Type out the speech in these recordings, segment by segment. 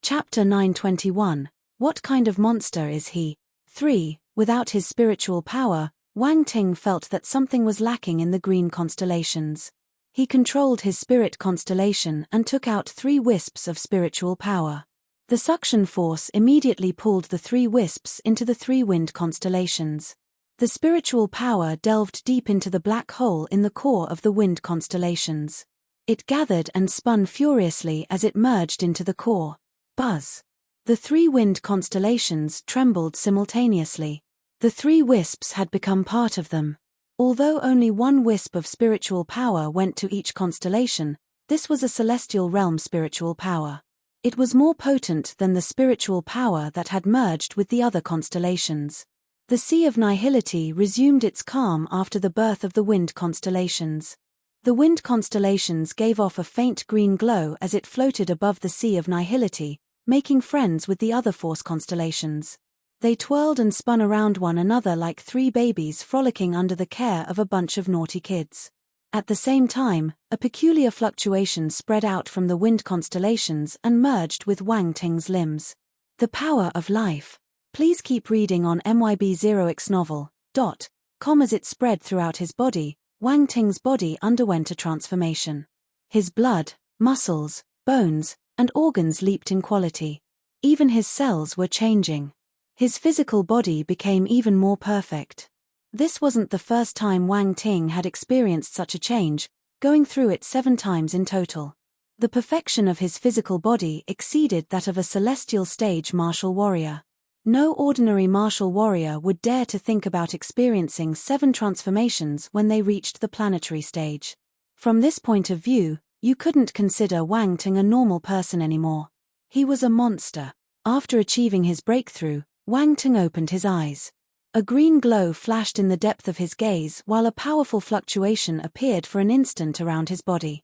Chapter 921. What kind of monster is he? 3. Without his spiritual power, Wang Ting felt that something was lacking in the green constellations. He controlled his spirit constellation and took out 3 wisps of spiritual power. The suction force immediately pulled the 3 wisps into the 3 wind constellations. The spiritual power delved deep into the black hole in the core of the wind constellations. It gathered and spun furiously as it merged into the core. Buzz. The 3 wind constellations trembled simultaneously. The 3 wisps had become part of them. Although only 1 wisp of spiritual power went to each constellation, this was a celestial realm spiritual power. It was more potent than the spiritual power that had merged with the other constellations. The Sea of Nihility resumed its calm after the birth of the wind constellations. The wind constellations gave off a faint green glow as it floated above the Sea of Nihility, making friends with the other force constellations. They twirled and spun around one another like 3 babies frolicking under the care of a bunch of naughty kids. At the same time, a peculiar fluctuation spread out from the wind constellations and merged with Wang Ting's limbs. The power of life. Please keep reading on myb0xnovel.com. As it spread throughout his body, Wang Ting's body underwent a transformation. His blood, muscles, bones, and organs leaped in quality. Even his cells were changing. His physical body became even more perfect. This wasn't the first time Wang Ting had experienced such a change, going through it 7 times in total. The perfection of his physical body exceeded that of a celestial stage martial warrior. No ordinary martial warrior would dare to think about experiencing 7 transformations when they reached the planetary stage. From this point of view, you couldn't consider Wang Ting a normal person anymore. He was a monster. After achieving his breakthrough, Wang Ting opened his eyes. A green glow flashed in the depth of his gaze while a powerful fluctuation appeared for an instant around his body.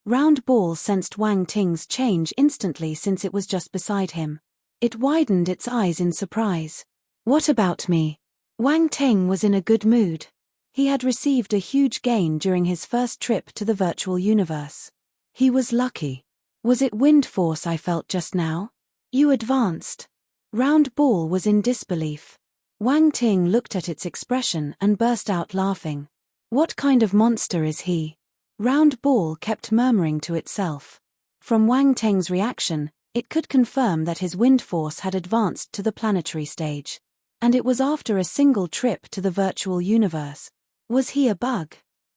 Round ball sensed Wang Ting's change instantly since it was just beside him. It widened its eyes in surprise. What about me? Wang Ting was in a good mood. He had received a huge gain during his first trip to the virtual universe. He was lucky. Was it wind force I felt just now? You advanced. Round ball was in disbelief. Wang Ting looked at its expression and burst out laughing. What kind of monster is he? Round ball kept murmuring to itself. From Wang Ting's reaction, it could confirm that his wind force had advanced to the planetary stage. And it was after a single trip to the virtual universe. Was he a bug?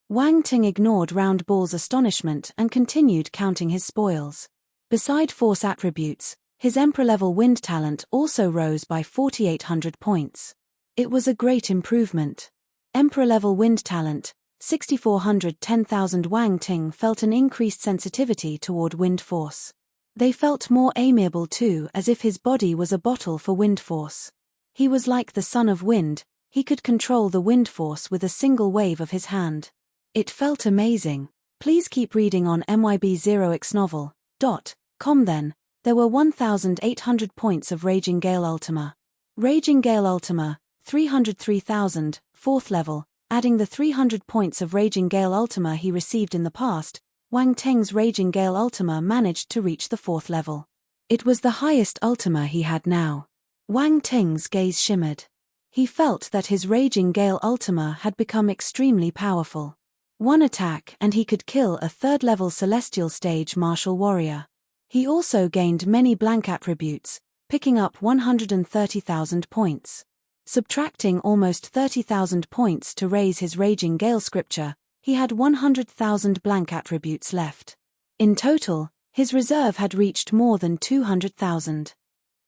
Wang Ting ignored Round Ball's astonishment and continued counting his spoils. Beside force attributes, his Emperor-level wind talent also rose by 4,800 points. It was a great improvement. Emperor-level wind talent, 6,410,000. Wang Ting felt an increased sensitivity toward wind force. They felt more amiable too, as if his body was a bottle for wind force. He was like the son of wind, he could control the wind force with a single wave of his hand. It felt amazing. Please keep reading on myb0xnovel.com. Then, there were 1,800 points of Raging Gale Ultima. Raging Gale Ultima, 303,000, 4th level, adding the 300 points of Raging Gale Ultima he received in the past, Wang Ting's Raging Gale Ultima managed to reach the 4th level. It was the highest Ultima he had now. Wang Ting's gaze shimmered. He felt that his Raging Gale Ultima had become extremely powerful. One attack and he could kill a 3rd-level celestial stage martial warrior. He also gained many blank attributes, picking up 130,000 points. Subtracting almost 30,000 points to raise his Raging Gale scripture, he had 100,000 blank attributes left. In total, his reserve had reached more than 200,000.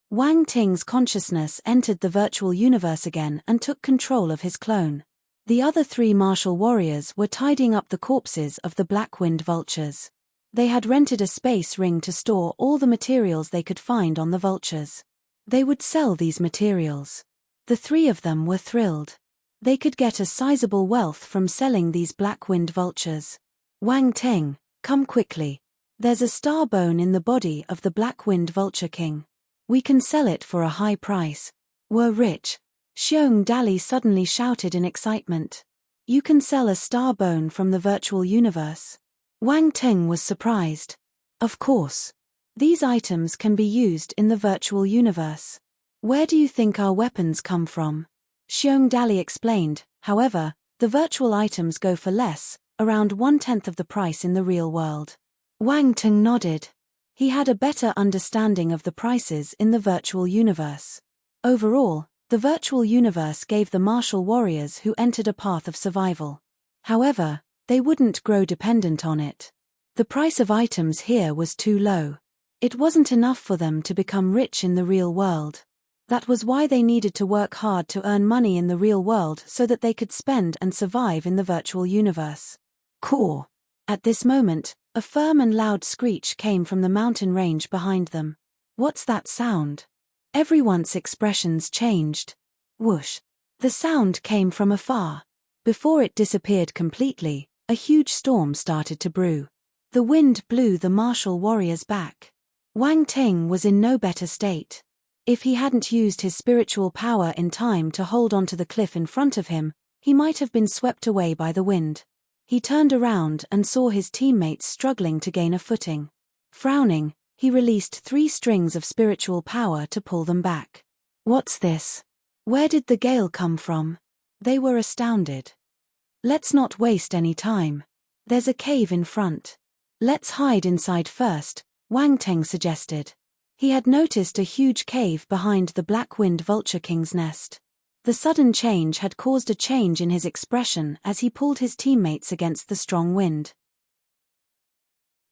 Wang Ting's consciousness entered the virtual universe again and took control of his clone. The other 3 martial warriors were tidying up the corpses of the Black-Wind vultures. They had rented a space ring to store all the materials they could find on the vultures. They would sell these materials. The 3 of them were thrilled. They could get a sizable wealth from selling these Black-Wind vultures. Wang Ting, come quickly. There's a star bone in the body of the Black-Wind Vulture King. We can sell it for a high price. We're rich. Xiong Dali suddenly shouted in excitement. You can sell a star bone from the virtual universe. Wang Ting was surprised. Of course. These items can be used in the virtual universe. Where do you think our weapons come from? Xiong Dali explained. However, the virtual items go for less, around 1/10 of the price in the real world. Wang Teng nodded. He had a better understanding of the prices in the virtual universe. Overall, the virtual universe gave the martial warriors who entered a path of survival. However, they wouldn't grow dependent on it. The price of items here was too low. It wasn't enough for them to become rich in the real world. That was why they needed to work hard to earn money in the real world so that they could spend and survive in the virtual universe. Core. At this moment, a firm and loud screech came from the mountain range behind them. What's that sound? Everyone's expressions changed. Whoosh. The sound came from afar. Before it disappeared completely, a huge storm started to brew. The wind blew the martial warriors back. Wang Ting was in no better state. If he hadn't used his spiritual power in time to hold onto the cliff in front of him, he might have been swept away by the wind. He turned around and saw his teammates struggling to gain a footing. Frowning, he released 3 strings of spiritual power to pull them back. What's this? Where did the gale come from? They were astounded. Let's not waste any time. There's a cave in front. Let's hide inside first, Wang Teng suggested. He had noticed a huge cave behind the Black-Winged Vulture King's nest. The sudden change had caused a change in his expression as he pulled his teammates against the strong wind.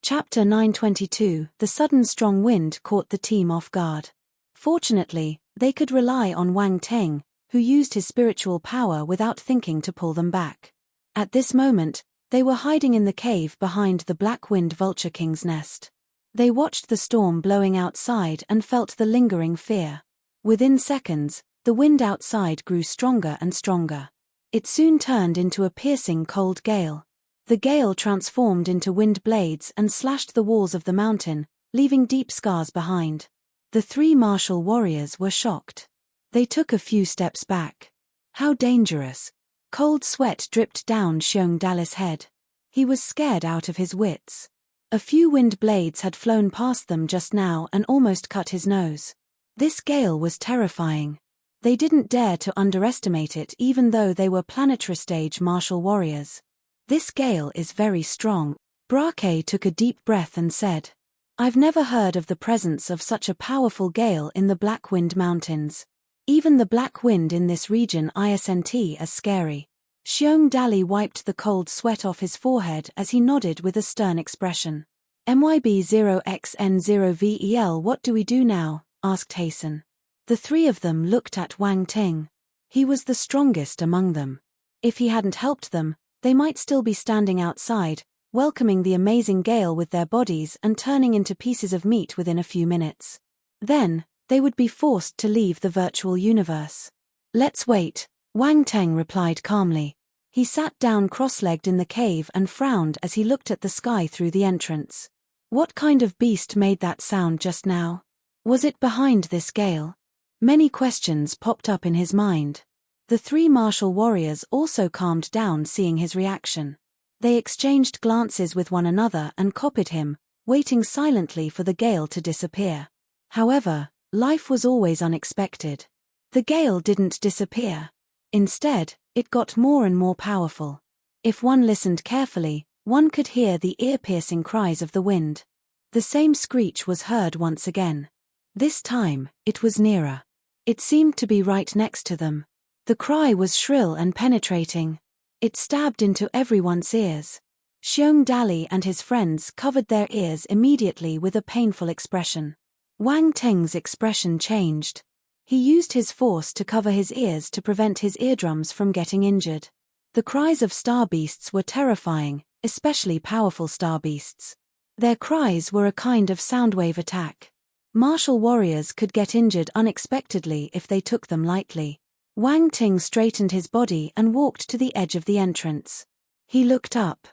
Chapter 922. The sudden strong wind caught the team off guard. Fortunately, they could rely on Wang Teng, who used his spiritual power without thinking to pull them back. At this moment, they were hiding in the cave behind the Black-Winged Vulture King's nest. They watched the storm blowing outside and felt the lingering fear. Within seconds, the wind outside grew stronger and stronger. It soon turned into a piercing cold gale. The gale transformed into wind blades and slashed the walls of the mountain, leaving deep scars behind. The 3 martial warriors were shocked. They took a few steps back. How dangerous! Cold sweat dripped down Xiong Dali's head. He was scared out of his wits. A few wind blades had flown past them just now and almost cut his nose. This gale was terrifying. They didn't dare to underestimate it even though they were planetary stage martial warriors. This gale is very strong. Brake took a deep breath and said, I've never heard of the presence of such a powerful gale in the Black Wind Mountains. Even the black wind in this region isn't as scary. Xiong Dali wiped the cold sweat off his forehead as he nodded with a stern expression. MYB0XN0VEL. What do we do now? Asked Hasten. The 3 of them looked at Wang Ting. He was the strongest among them. If he hadn't helped them, they might still be standing outside, welcoming the amazing gale with their bodies and turning into pieces of meat within a few minutes. Then, they would be forced to leave the virtual universe. Let's wait, Wang Teng replied calmly. He sat down cross-legged in the cave and frowned as he looked at the sky through the entrance. What kind of beast made that sound just now? Was it behind this gale? Many questions popped up in his mind. The 3 martial warriors also calmed down seeing his reaction. They exchanged glances with one another and copied him, waiting silently for the gale to disappear. However, life was always unexpected. The gale didn't disappear. Instead, it got more and more powerful. If one listened carefully, one could hear the ear-piercing cries of the wind. The same screech was heard once again. This time, it was nearer. It seemed to be right next to them. The cry was shrill and penetrating. It stabbed into everyone's ears. Xiong Dali and his friends covered their ears immediately with a painful expression. Wang Teng's expression changed. He used his force to cover his ears to prevent his eardrums from getting injured. The cries of star beasts were terrifying, especially powerful star beasts. Their cries were a kind of soundwave attack. Martial warriors could get injured unexpectedly if they took them lightly. Wang Ting straightened his body and walked to the edge of the entrance. He looked up.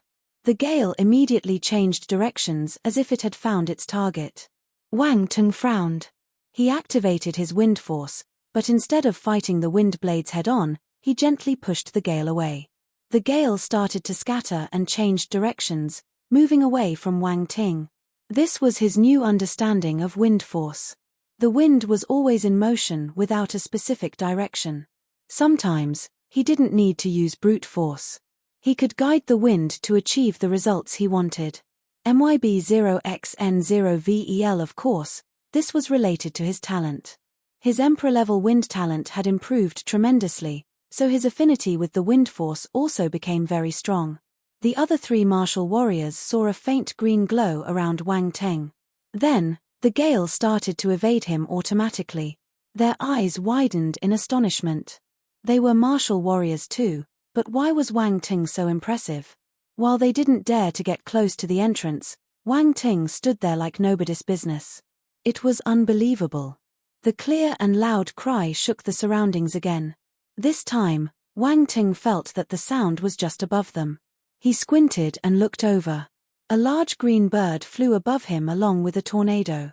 The gale immediately changed directions as if it had found its target. Wang Ting frowned. He activated his wind force, but instead of fighting the wind blades head-on, he gently pushed the gale away. The gale started to scatter and changed directions, moving away from Wang Ting. This was his new understanding of wind force. The wind was always in motion without a specific direction. Sometimes, he didn't need to use brute force. He could guide the wind to achieve the results he wanted. MYB0XN0VEL. Of course, this was related to his talent. His Emperor-level wind talent had improved tremendously, so his affinity with the wind force also became very strong. The other three martial warriors saw a faint green glow around Wang Teng. Then, the gale started to evade him automatically. Their eyes widened in astonishment. They were martial warriors too, but why was Wang Teng so impressive? While they didn't dare to get close to the entrance, Wang Teng stood there like nobody's business. It was unbelievable. The clear and loud cry shook the surroundings again. This time, Wang Teng felt that the sound was just above them. He squinted and looked over. A large green bird flew above him along with a tornado.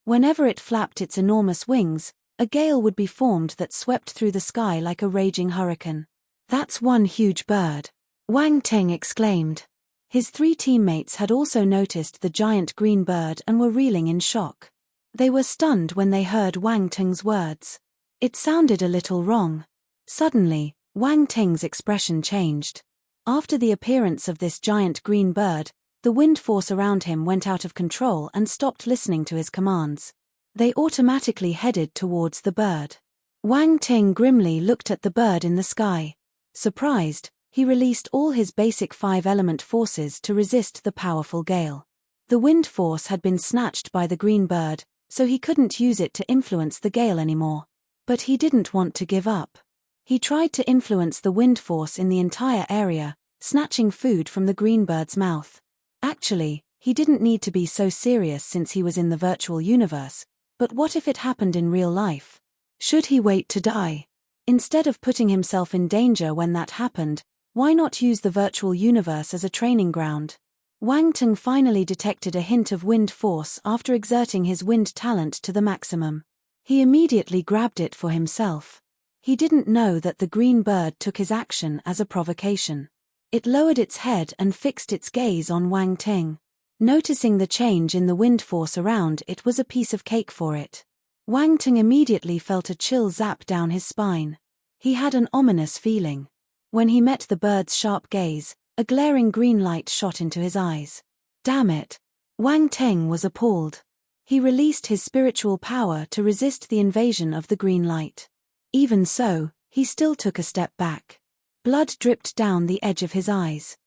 Whenever it flapped its enormous wings, a gale would be formed that swept through the sky like a raging hurricane. "That's one huge bird," Wang Teng exclaimed. His three teammates had also noticed the giant green bird and were reeling in shock. They were stunned when they heard Wang Teng's words. It sounded a little wrong. Suddenly, Wang Teng's expression changed. After the appearance of this giant green bird, the wind force around him went out of control and stopped listening to his commands. They automatically headed towards the bird. Wang Teng grimly looked at the bird in the sky. Surprised, he released all his basic 5-element forces to resist the powerful gale. The wind force had been snatched by the green bird, so he couldn't use it to influence the gale anymore. But he didn't want to give up. He tried to influence the wind force in the entire area, snatching food from the green bird's mouth. Actually, he didn't need to be so serious since he was in the virtual universe, but what if it happened in real life? Should he wait to die? Instead of putting himself in danger when that happened, why not use the virtual universe as a training ground? Wang Teng finally detected a hint of wind force after exerting his wind talent to the maximum. He immediately grabbed it for himself. He didn't know that the green bird took his action as a provocation. It lowered its head and fixed its gaze on Wang Teng. Noticing the change in the wind force around it was a piece of cake for it. Wang Teng immediately felt a chill zap down his spine. He had an ominous feeling. When he met the bird's sharp gaze, a glaring green light shot into his eyes. Damn it! Wang Teng was appalled. He released his spiritual power to resist the invasion of the green light. Even so, he still took a step back. Blood dripped down the edge of his eyes.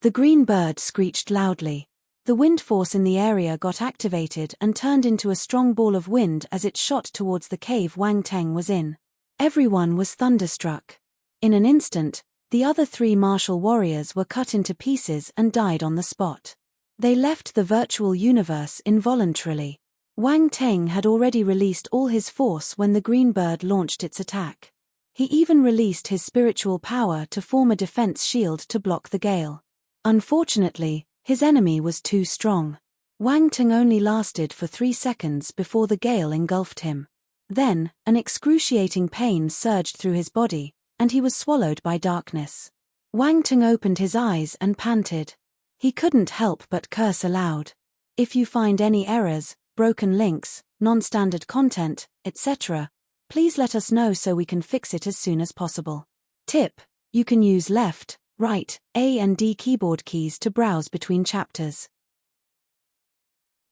The green bird screeched loudly. The wind force in the area got activated and turned into a strong ball of wind as it shot towards the cave Wang Teng was in. Everyone was thunderstruck. In an instant, the other three martial warriors were cut into pieces and died on the spot. They left the virtual universe involuntarily. Wang Teng had already released all his force when the green bird launched its attack. He even released his spiritual power to form a defense shield to block the gale. Unfortunately, his enemy was too strong. Wang Teng only lasted for 3 seconds before the gale engulfed him. Then, an excruciating pain surged through his body, and he was swallowed by darkness. Wang Teng opened his eyes and panted. He couldn't help but curse aloud. If you find any errors, broken links, non-standard content, etc., please let us know so we can fix it as soon as possible. Tip: you can use left, right, A and D keyboard keys to browse between chapters.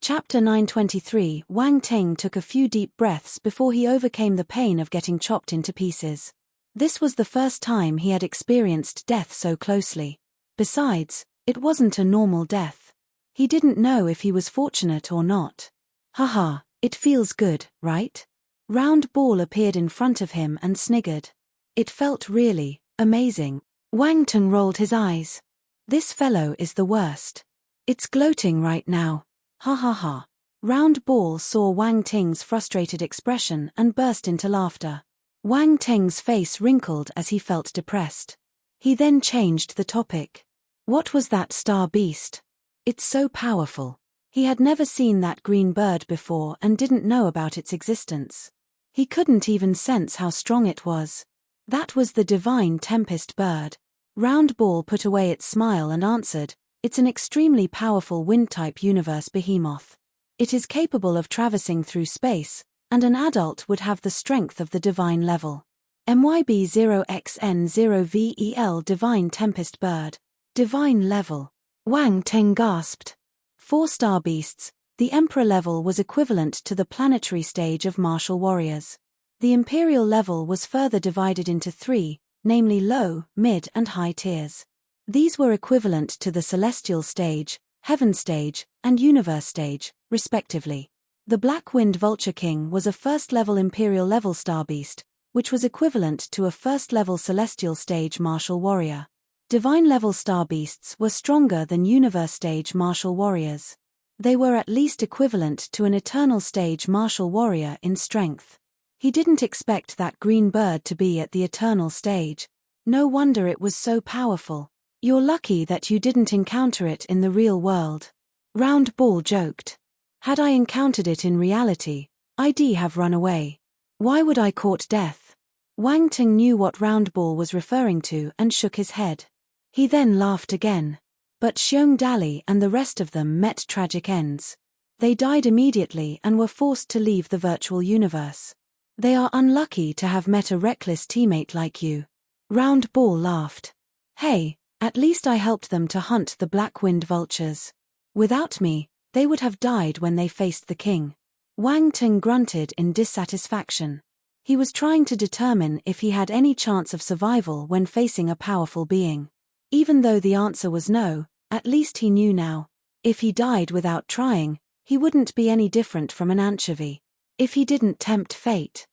Chapter 923. Wang Teng took a few deep breaths before he overcame the pain of getting chopped into pieces. This was the first time he had experienced death so closely. Besides, it wasn't a normal death. He didn't know if he was fortunate or not. Haha, it feels good, right? Round Ball appeared in front of him and sniggered. It felt really amazing. Wang Teng rolled his eyes. This fellow is the worst. It's gloating right now. Ha ha ha. Round Ball saw Wang Teng's frustrated expression and burst into laughter. Wang Teng's face wrinkled as he felt depressed. He then changed the topic. What was that star beast? It's so powerful. He had never seen that green bird before and didn't know about its existence. He couldn't even sense how strong it was. That was the divine tempest bird. Round Ball put away its smile and answered, It's an extremely powerful wind-type universe behemoth. It is capable of traversing through space, and an adult would have the strength of the divine level. MYB0XN0VEL Divine Tempest Bird. Divine level. Wang Teng gasped. 4 star beasts, the Emperor level was equivalent to the planetary stage of martial warriors. The Imperial level was further divided into 3, namely low, mid and high tiers. These were equivalent to the Celestial stage, Heaven stage, and Universe stage, respectively. The Black Wind Vulture King was a first-level Imperial level star beast, which was equivalent to a first-level Celestial stage martial warrior. Divine-level star beasts were stronger than Universe stage martial warriors. They were at least equivalent to an Eternal stage martial warrior in strength. He didn't expect that green bird to be at the Eternal stage. No wonder it was so powerful. You're lucky that you didn't encounter it in the real world. Round Ball joked. Had I encountered it in reality, I'd have run away. Why would I court death? Wang Ting knew what Round Ball was referring to and shook his head. He then laughed again. But Xiong Dali and the rest of them met tragic ends. They died immediately and were forced to leave the virtual universe. They are unlucky to have met a reckless teammate like you. Round Ball laughed. Hey, at least I helped them to hunt the Black Wind Vultures. Without me, they would have died when they faced the king. Wang Ting grunted in dissatisfaction. He was trying to determine if he had any chance of survival when facing a powerful being. Even though the answer was no, at least he knew now. If he died without trying, he wouldn't be any different from an anchovy. If he didn't tempt fate.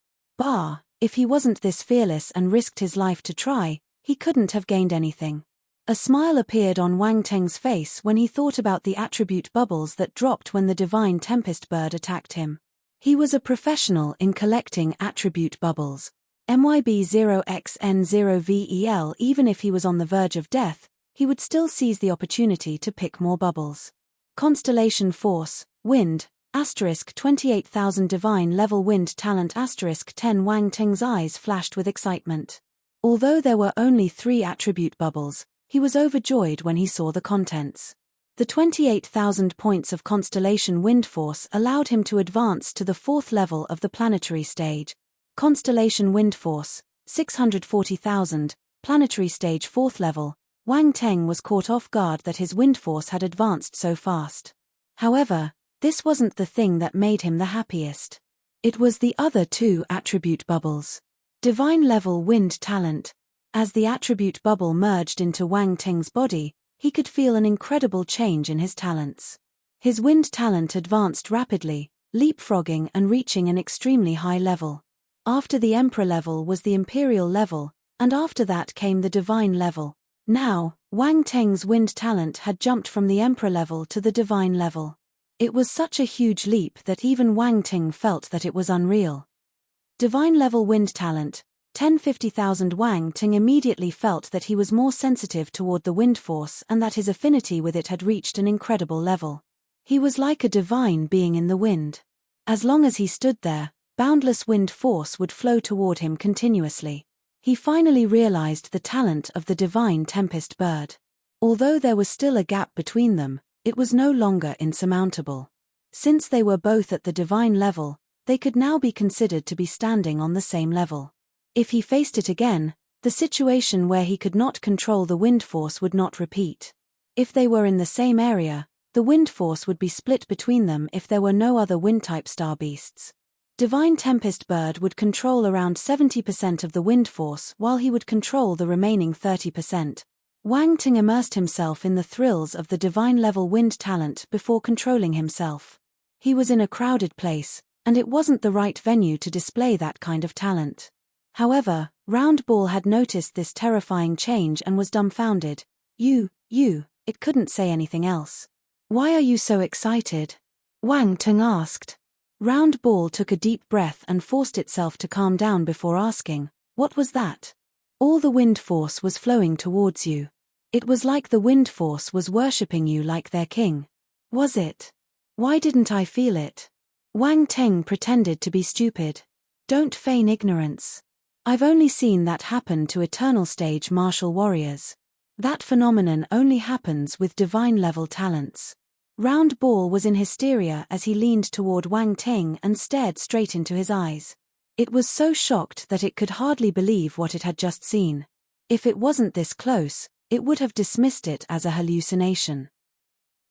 If he wasn't this fearless and risked his life to try, he couldn't have gained anything. A smile appeared on Wang Teng's face when he thought about the attribute bubbles that dropped when the Divine Tempest Bird attacked him. He was a professional in collecting attribute bubbles. MYB0XN0VEL. Even if he was on the verge of death, he would still seize the opportunity to pick more bubbles. Constellation Force, Wind, * 28,000 Divine Level Wind Talent * 10. Wang Teng's eyes flashed with excitement. Although there were only 3 attribute bubbles, he was overjoyed when he saw the contents. The 28,000 points of Constellation Wind Force allowed him to advance to the 4th level of the planetary stage. Constellation Wind Force, 640,000, planetary stage 4th level. Wang Teng was caught off guard that his wind force had advanced so fast. However, this wasn't the thing that made him the happiest. It was the other 2 attribute bubbles. Divine Level Wind Talent. As the attribute bubble merged into Wang Teng's body, he could feel an incredible change in his talents. His wind talent advanced rapidly, leapfrogging and reaching an extremely high level. After the Emperor level was the Imperial level, and after that came the Divine level. Now, Wang Teng's wind talent had jumped from the Emperor level to the Divine level. It was such a huge leap that even Wang Teng felt that it was unreal. Divine level wind talent, 1050,000. Wang Teng immediately felt that he was more sensitive toward the wind force and that his affinity with it had reached an incredible level. He was like a divine being in the wind. As long as he stood there, boundless wind force would flow toward him continuously. He finally realized the talent of the Divine Tempest Bird. Although there was still a gap between them, it was no longer insurmountable. Since they were both at the divine level, they could now be considered to be standing on the same level. If he faced it again, the situation where he could not control the wind force would not repeat. If they were in the same area, the wind force would be split between them if there were no other wind-type star beasts. Divine Tempest Bird would control around 70% of the wind force while he would control the remaining 30%. Wang Ting immersed himself in the thrills of the divine-level wind talent before controlling himself. He was in a crowded place, and it wasn't the right venue to display that kind of talent. However, Round Ball had noticed this terrifying change and was dumbfounded. It couldn't say anything else. Why are you so excited? Wang Ting asked. Round Ball took a deep breath and forced itself to calm down before asking, what was that? All the wind force was flowing towards you. It was like the wind force was worshipping you like their king. Was it? Why didn't I feel it? Wang Teng pretended to be stupid. Don't feign ignorance. I've only seen that happen to Eternal Stage martial warriors. That phenomenon only happens with divine-level talents. Round Ball was in hysteria as he leaned toward Wang Ting and stared straight into his eyes. It was so shocked that it could hardly believe what it had just seen. If it wasn't this close, it would have dismissed it as a hallucination.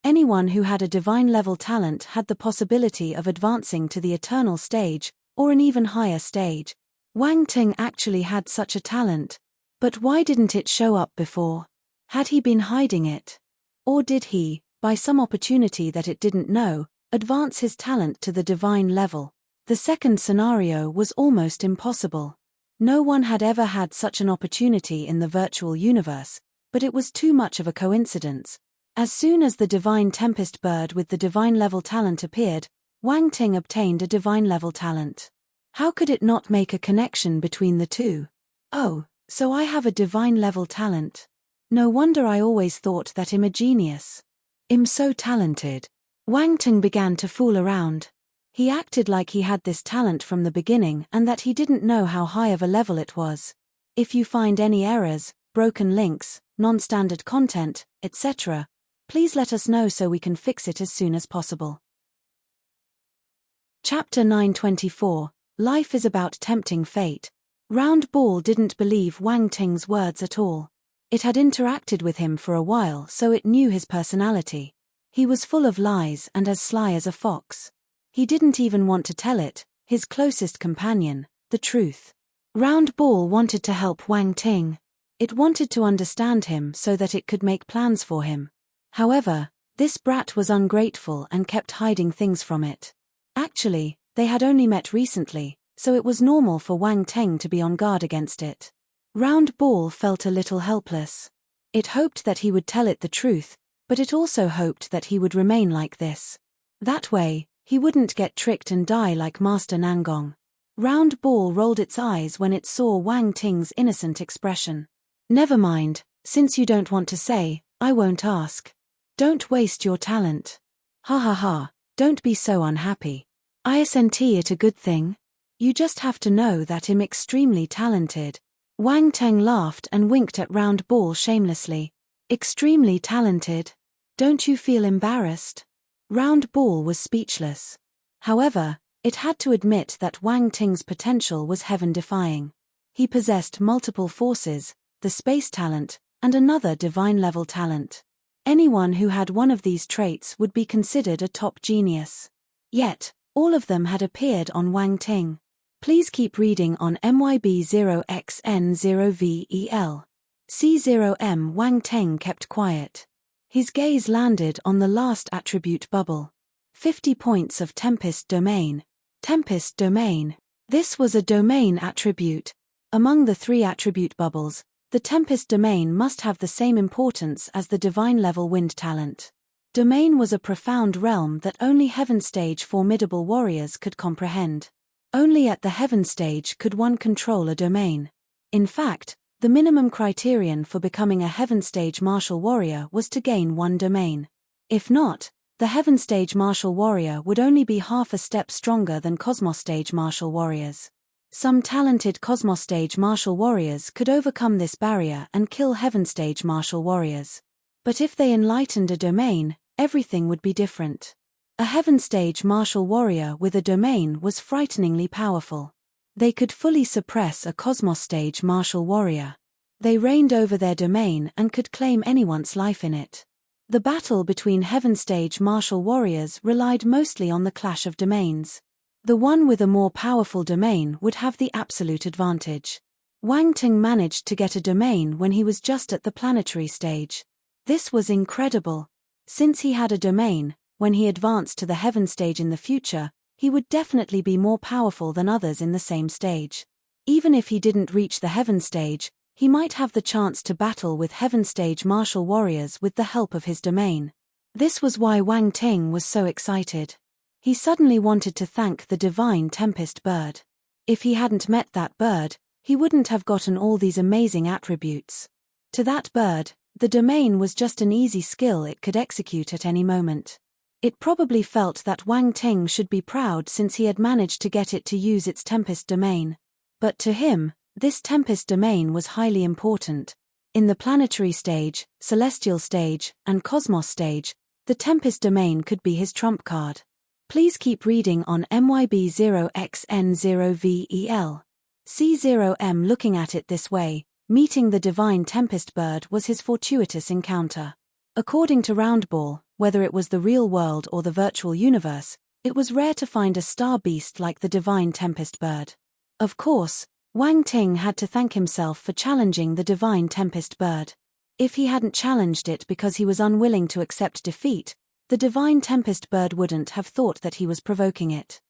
Anyone who had a divine-level talent had the possibility of advancing to the eternal stage, or an even higher stage. Wang Ting actually had such a talent. But why didn't it show up before? Had he been hiding it? Or did he, by some opportunity that it didn't know, advance his talent to the divine level? The second scenario was almost impossible. No one had ever had such an opportunity in the virtual universe, but it was too much of a coincidence. As soon as the divine tempest bird with the divine level talent appeared, Wang Ting obtained a divine level talent. How could it not make a connection between the two? Oh, so I have a divine level talent. No wonder I always thought that I'm a genius. I'm so talented. Wang Ting began to fool around. He acted like he had this talent from the beginning and that he didn't know how high of a level it was. If you find any errors, broken links, non-standard content, etc., please let us know so we can fix it as soon as possible. Chapter 924, Life is about tempting fate. Round Ball didn't believe Wang Ting's words at all. It had interacted with him for a while, so it knew his personality. He was full of lies and as sly as a fox. He didn't even want to tell it, his closest companion, the truth. Round Ball wanted to help Wang Ting. It wanted to understand him so that it could make plans for him. However, this brat was ungrateful and kept hiding things from it. Actually, they had only met recently, so it was normal for Wang Ting to be on guard against it. Round Ball felt a little helpless. It hoped that he would tell it the truth, but it also hoped that he would remain like this. That way, he wouldn't get tricked and die like Master Nangong. Round Ball rolled its eyes when it saw Wang Ting's innocent expression. Never mind, since you don't want to say, I won't ask. Don't waste your talent. Ha ha ha, don't be so unhappy. Isn't it a good thing? You just have to know that I'm extremely talented. Wang Ting laughed and winked at Round Ball shamelessly. Extremely talented? Don't you feel embarrassed? Round Ball was speechless. However, it had to admit that Wang Ting's potential was heaven-defying. He possessed multiple forces, the space talent, and another divine-level talent. Anyone who had one of these traits would be considered a top genius. Yet, all of them had appeared on Wang Ting. Please keep reading on MYB0XN0VEL. C0M. Wang Ting kept quiet. His gaze landed on the last attribute bubble. 50 points of Tempest Domain. Tempest Domain. This was a domain attribute. Among the 3 attribute bubbles, the Tempest Domain must have the same importance as the divine-level wind talent. Domain was a profound realm that only Heaven Stage formidable warriors could comprehend. Only at the Heaven Stage could one control a domain. In fact, the minimum criterion for becoming a Heaven Stage martial warrior was to gain 1 domain. If not, the Heaven Stage martial warrior would only be half a step stronger than Cosmos Stage martial warriors. Some talented Cosmos Stage martial warriors could overcome this barrier and kill Heaven Stage martial warriors. But if they enlightened a domain, everything would be different. A Heaven Stage martial warrior with a domain was frighteningly powerful. They could fully suppress a Cosmos Stage martial warrior. They reigned over their domain and could claim anyone's life in it. The battle between Heaven Stage martial warriors relied mostly on the clash of domains. The one with a more powerful domain would have the absolute advantage. Wang Ting managed to get a domain when he was just at the planetary stage. This was incredible. Since he had a domain, when he advanced to the Heaven Stage in the future, he would definitely be more powerful than others in the same stage. Even if he didn't reach the Heaven Stage, he might have the chance to battle with Heaven Stage martial warriors with the help of his domain. This was why Wang Ting was so excited. He suddenly wanted to thank the divine Tempest bird. If he hadn't met that bird, he wouldn't have gotten all these amazing attributes. To that bird, the domain was just an easy skill it could execute at any moment. It probably felt that Wang Ting should be proud since he had managed to get it to use its Tempest domain. But to him, this Tempest domain was highly important. In the planetary stage, celestial stage, and cosmos stage, the Tempest domain could be his trump card. Please keep reading on MYB0XN0VEL. C0M. Looking at it this way, meeting the divine Tempest bird was his fortuitous encounter. According to Roundball, whether it was the real world or the virtual universe, it was rare to find a star beast like the divine Tempest bird. Of course, Wang Ting had to thank himself for challenging the divine Tempest bird. If he hadn't challenged it because he was unwilling to accept defeat, the divine Tempest bird wouldn't have thought that he was provoking it.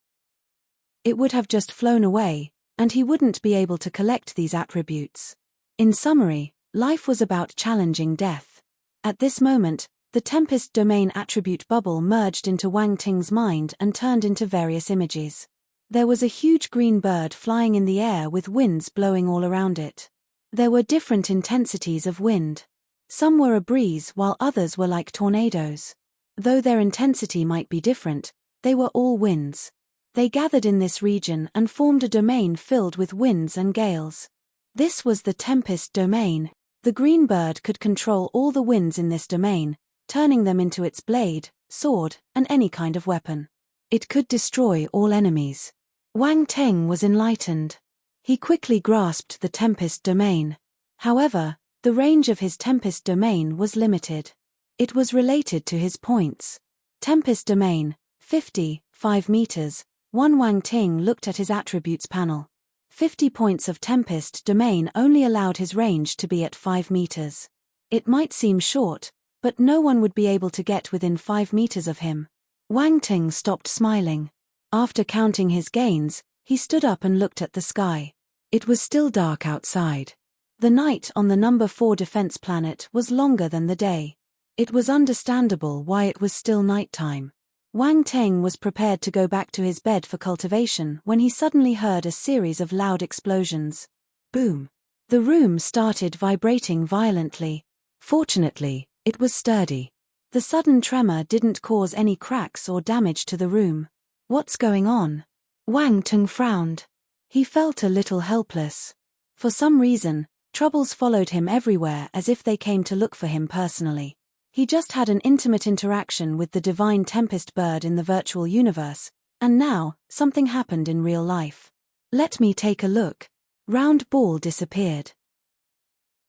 It would have just flown away, and he wouldn't be able to collect these attributes. In summary, life was about challenging death. At this moment, the Tempest domain attribute bubble merged into Wang Ting's mind and turned into various images. There was a huge green bird flying in the air with winds blowing all around it. There were different intensities of wind. Some were a breeze while others were like tornadoes. Though their intensity might be different, they were all winds. They gathered in this region and formed a domain filled with winds and gales. This was the Tempest domain. The green bird could control all the winds in this domain, turning them into its blade, sword, and any kind of weapon. It could destroy all enemies. Wang Ting was enlightened. He quickly grasped the Tempest domain. However, the range of his Tempest domain was limited. It was related to his points. Tempest domain, 50, 5 meters. Wang Ting looked at his attributes panel. 50 points of Tempest domain only allowed his range to be at 5 meters. It might seem short, but no one would be able to get within 5 meters of him. Wang Ting stopped smiling. After counting his gains, he stood up and looked at the sky. It was still dark outside. The night on the number 4 defense planet was longer than the day. It was understandable why it was still nighttime. Wang Ting was prepared to go back to his bed for cultivation when he suddenly heard a series of loud explosions. Boom! The room started vibrating violently. Fortunately, it was sturdy. The sudden tremor didn't cause any cracks or damage to the room. What's going on? Wang Ting frowned. He felt a little helpless. For some reason, troubles followed him everywhere as if they came to look for him personally. He just had an intimate interaction with the divine Tempest bird in the virtual universe, and now, something happened in real life. Let me take a look. Round ball disappeared.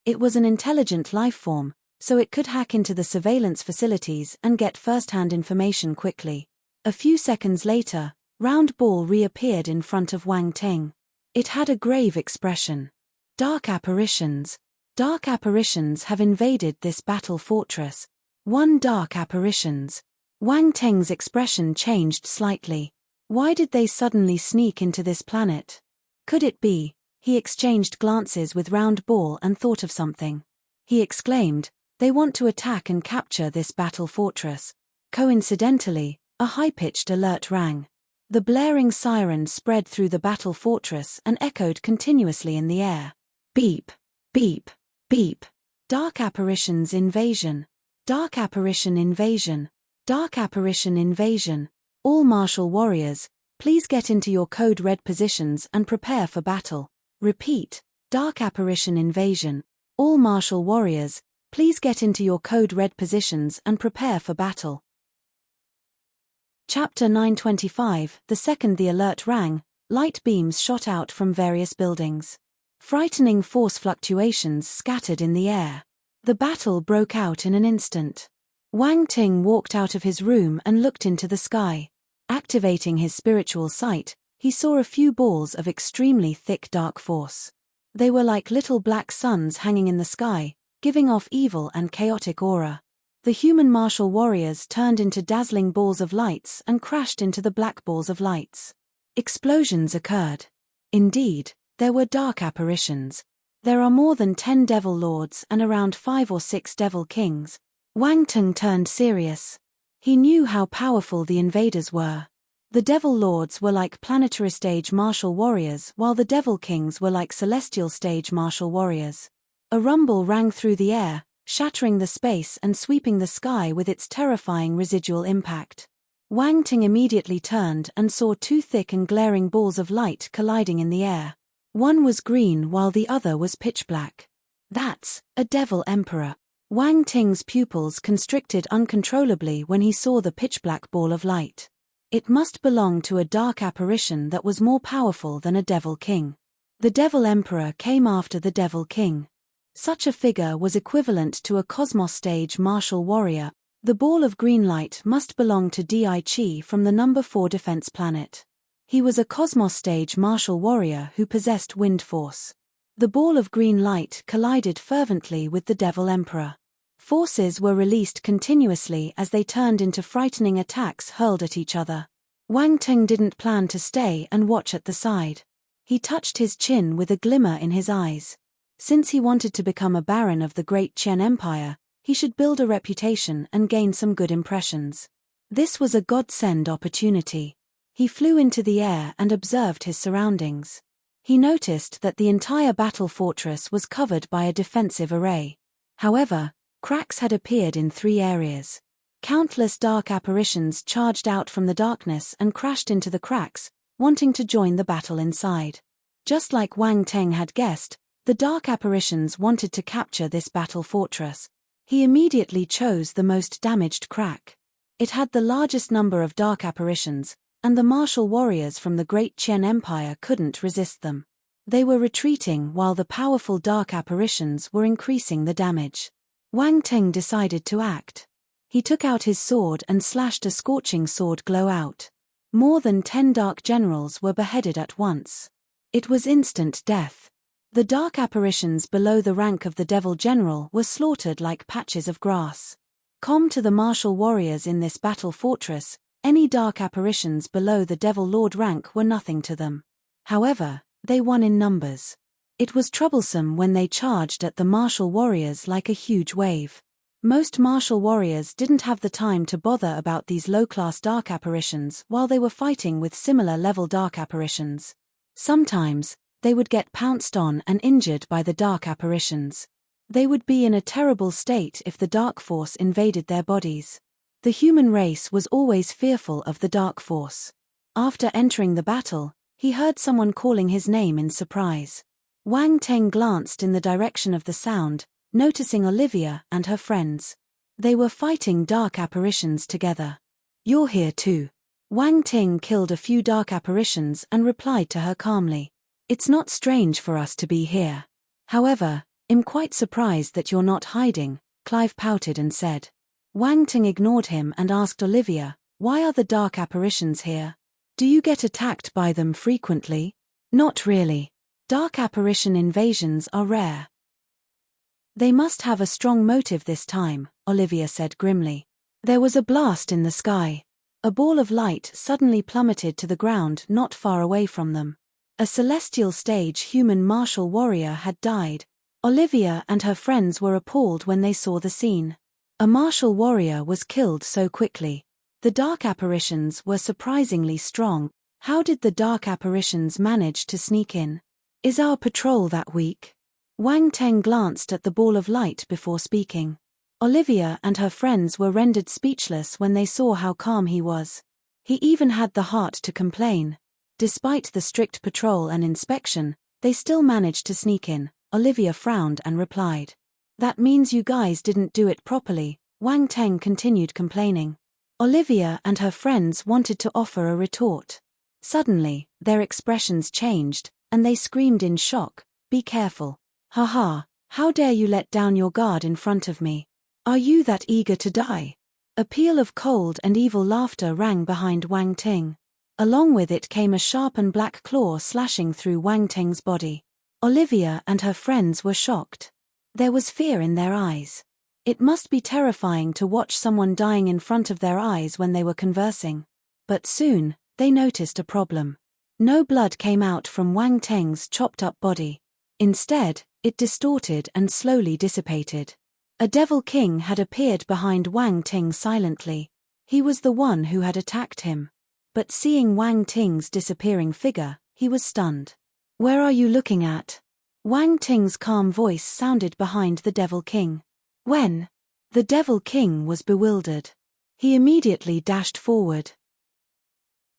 It was an intelligent life form, so it could hack into the surveillance facilities and get first-hand information quickly. A few seconds later, Round ball reappeared in front of Wang Ting. It had a grave expression. Dark apparitions. Dark apparitions have invaded this battle fortress. 1 dark apparitions. Wang Ting's expression changed slightly. Why did they suddenly sneak into this planet? Could it be? He exchanged glances with Round ball and thought of something. He exclaimed, they want to attack and capture this battle fortress. Coincidentally, a high-pitched alert rang. The blaring siren spread through the battle fortress and echoed continuously in the air. Beep, beep, beep. Dark apparitions invasion. Dark apparition invasion. Dark apparition invasion. All martial warriors, please get into your code red positions and prepare for battle. Repeat, dark apparition invasion. All martial warriors, please get into your code red positions and prepare for battle. Chapter 925. The second the alert rang, light beams shot out from various buildings. Frightening force fluctuations scattered in the air. The battle broke out in an instant. Wang Ting walked out of his room and looked into the sky. Activating his spiritual sight, he saw a few balls of extremely thick dark force. They were like little black suns hanging in the sky, giving off evil and chaotic aura. The human martial warriors turned into dazzling balls of lights and crashed into the black balls of lights. Explosions occurred. Indeed, there were dark apparitions. There are more than 10 devil lords and around 5 or 6 devil kings. Wang Ting turned serious. He knew how powerful the invaders were. The devil lords were like planetary stage martial warriors while the devil kings were like celestial stage martial warriors. A rumble rang through the air, shattering the space and sweeping the sky with its terrifying residual impact. Wang Ting immediately turned and saw 2 thick and glaring balls of light colliding in the air. One was green while the other was pitch black. That's a devil emperor. Wang Ting's pupils constricted uncontrollably when he saw the pitch-black ball of light. It must belong to a dark apparition that was more powerful than a devil king. The devil emperor came after the devil king. Such a figure was equivalent to a cosmos stage martial warrior. The ball of green light must belong to Di Chi from the number 4 defense planet. He was a cosmos stage martial warrior who possessed wind force. The ball of green light collided fervently with the devil emperor. Forces were released continuously as they turned into frightening attacks hurled at each other. Wang Ting didn't plan to stay and watch at the side. He touched his chin with a glimmer in his eyes. Since he wanted to become a baron of the great Qian Empire, he should build a reputation and gain some good impressions. This was a godsend opportunity. He flew into the air and observed his surroundings. He noticed that the entire battle fortress was covered by a defensive array. However, cracks had appeared in 3 areas. Countless dark apparitions charged out from the darkness and crashed into the cracks, wanting to join the battle inside. Just like Wang Teng had guessed, the dark apparitions wanted to capture this battle fortress. He immediately chose the most damaged crack. It had the largest number of dark apparitions, and the martial warriors from the great Qian Empire couldn't resist them. They were retreating while the powerful dark apparitions were increasing the damage. Wang Teng decided to act. He took out his sword and slashed a scorching sword glow out. More than 10 dark generals were beheaded at once. It was instant death. The dark apparitions below the rank of the devil general were slaughtered like patches of grass. To the martial warriors in this battle fortress, any dark apparitions below the devil lord rank were nothing to them. However, they won in numbers. It was troublesome when they charged at the martial warriors like a huge wave. Most martial warriors didn't have the time to bother about these low-class dark apparitions while they were fighting with similar-level dark apparitions. Sometimes, they would get pounced on and injured by the dark apparitions. They would be in a terrible state if the dark force invaded their bodies. The human race was always fearful of the dark force. After entering the battle, he heard someone calling his name in surprise. Wang Teng glanced in the direction of the sound, noticing Olivia and her friends. They were fighting dark apparitions together. "You're here too." Wang Ting killed a few dark apparitions and replied to her calmly. "It's not strange for us to be here. However, I'm quite surprised that you're not hiding," Clive pouted and said. Wang Ting ignored him and asked Olivia, "Why are the dark apparitions here? Do you get attacked by them frequently?" "Not really. Dark apparition invasions are rare." "They must have a strong motive this time," Olivia said grimly. There was a blast in the sky. A ball of light suddenly plummeted to the ground not far away from them. A celestial stage human martial warrior had died. Olivia and her friends were appalled when they saw the scene. A martial warrior was killed so quickly. The dark apparitions were surprisingly strong. How did the dark apparitions manage to sneak in? "Is our patrol that weak?" Wang Teng glanced at the ball of light before speaking. Olivia and her friends were rendered speechless when they saw how calm he was. He even had the heart to complain. Despite the strict patrol and inspection, they still managed to sneak in. Olivia frowned and replied. "That means you guys didn't do it properly," Wang Teng continued complaining. Olivia and her friends wanted to offer a retort. Suddenly, their expressions changed, and they screamed in shock, "Be careful. Haha, how dare you let down your guard in front of me? Are you that eager to die?" A peal of cold and evil laughter rang behind Wang Ting. Along with it came a sharp and black claw slashing through Wang Ting's body. Olivia and her friends were shocked. There was fear in their eyes. It must be terrifying to watch someone dying in front of their eyes when they were conversing. But soon, they noticed a problem. No blood came out from Wang Teng's chopped-up body. Instead, it distorted and slowly dissipated. A devil king had appeared behind Wang Ting silently. He was the one who had attacked him. But seeing Wang Ting's disappearing figure, he was stunned. "Where are you looking at?" Wang Ting's calm voice sounded behind the devil king. "When?" The devil king was bewildered. He immediately dashed forward.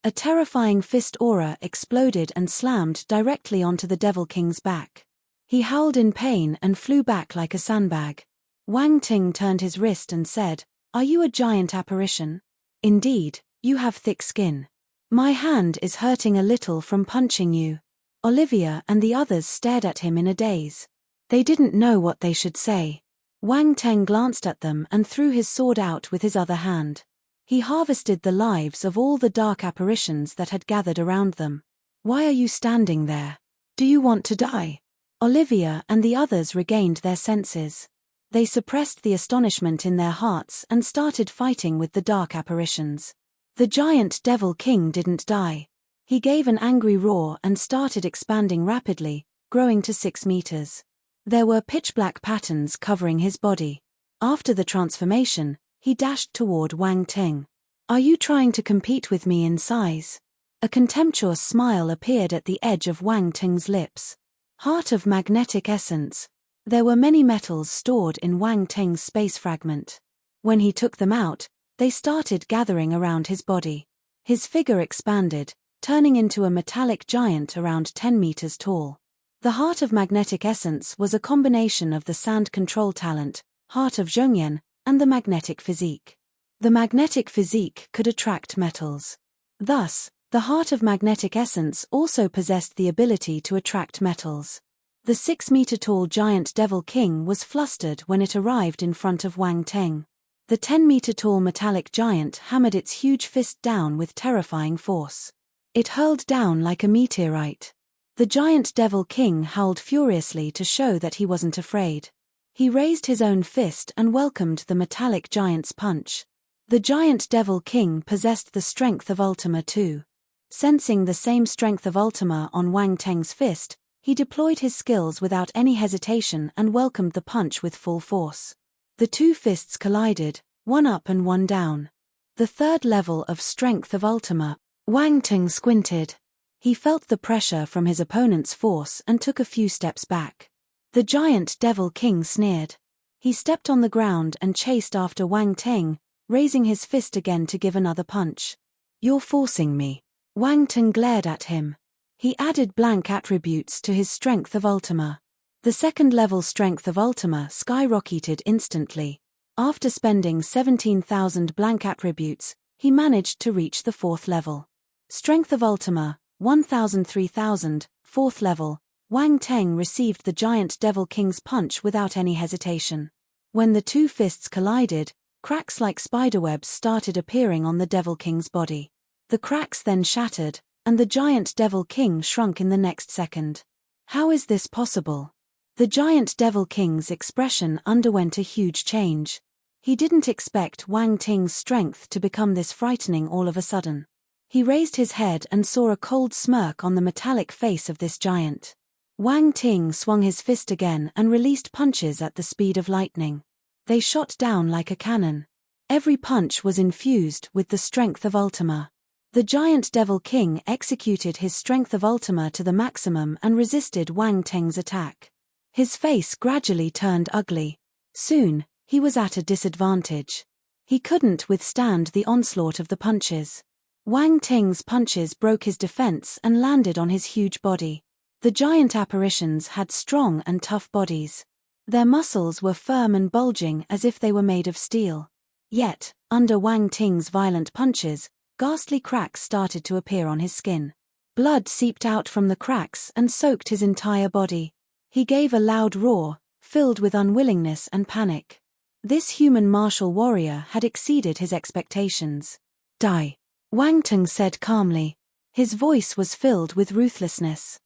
A terrifying fist aura exploded and slammed directly onto the devil king's back. He howled in pain and flew back like a sandbag. Wang Ting turned his wrist and said, "Are you a giant apparition? Indeed, you have thick skin. My hand is hurting a little from punching you." Olivia and the others stared at him in a daze. They didn't know what they should say. Wang Teng glanced at them and threw his sword out with his other hand. He harvested the lives of all the dark apparitions that had gathered around them. "Why are you standing there? Do you want to die?" Olivia and the others regained their senses. They suppressed the astonishment in their hearts and started fighting with the dark apparitions. The giant devil king didn't die. He gave an angry roar and started expanding rapidly, growing to 6 meters. There were pitch-black patterns covering his body. After the transformation, he dashed toward Wang Ting. "Are you trying to compete with me in size?" A contemptuous smile appeared at the edge of Wang Ting's lips. Heart of magnetic essence. There were many metals stored in Wang Ting's space fragment. When he took them out, they started gathering around his body. His figure expanded, turning into a metallic giant around 10 meters tall. The Heart of Magnetic Essence was a combination of the sand control talent, Heart of Zhongyan, and the magnetic physique. The magnetic physique could attract metals. Thus, the Heart of Magnetic Essence also possessed the ability to attract metals. The 6-meter-tall giant Devil King was flustered when it arrived in front of Wang Teng. The 10-meter-tall metallic giant hammered its huge fist down with terrifying force. It hurled down like a meteorite. The giant Devil King howled furiously to show that he wasn't afraid. He raised his own fist and welcomed the metallic giant's punch. The giant Devil King possessed the strength of Ultima too. Sensing the same strength of Ultima on Wang Teng's fist, he deployed his skills without any hesitation and welcomed the punch with full force. The two fists collided, one up and one down. The third level of strength of Ultima. Wang Teng squinted. He felt the pressure from his opponent's force and took a few steps back. The giant Devil King sneered. He stepped on the ground and chased after Wang Teng, raising his fist again to give another punch. "You're forcing me." Wang Teng glared at him. He added blank attributes to his strength of Ultima. The second-level strength of Ultima skyrocketed instantly. After spending 17,000 blank attributes, he managed to reach the 4th level. Strength of Ultima, 1,003,000, 4th level. Wang Teng received the giant Devil King's punch without any hesitation. When the two fists collided, cracks like spiderwebs started appearing on the Devil King's body. The cracks then shattered, and the giant Devil King shrunk in the next second. How is this possible? The giant Devil King's expression underwent a huge change. He didn't expect Wang Ting's strength to become this frightening all of a sudden. He raised his head and saw a cold smirk on the metallic face of this giant. Wang Ting swung his fist again and released punches at the speed of lightning. They shot down like a cannon. Every punch was infused with the strength of Ultima. The giant Devil King executed his strength of Ultima to the maximum and resisted Wang Teng's attack. His face gradually turned ugly. Soon, he was at a disadvantage. He couldn't withstand the onslaught of the punches. Wang Teng's punches broke his defense and landed on his huge body. The giant apparitions had strong and tough bodies. Their muscles were firm and bulging as if they were made of steel. Yet, under Wang Ting's violent punches, ghastly cracks started to appear on his skin. Blood seeped out from the cracks and soaked his entire body. He gave a loud roar, filled with unwillingness and panic. This human martial warrior had exceeded his expectations. "Die," Wang Teng said calmly. His voice was filled with ruthlessness.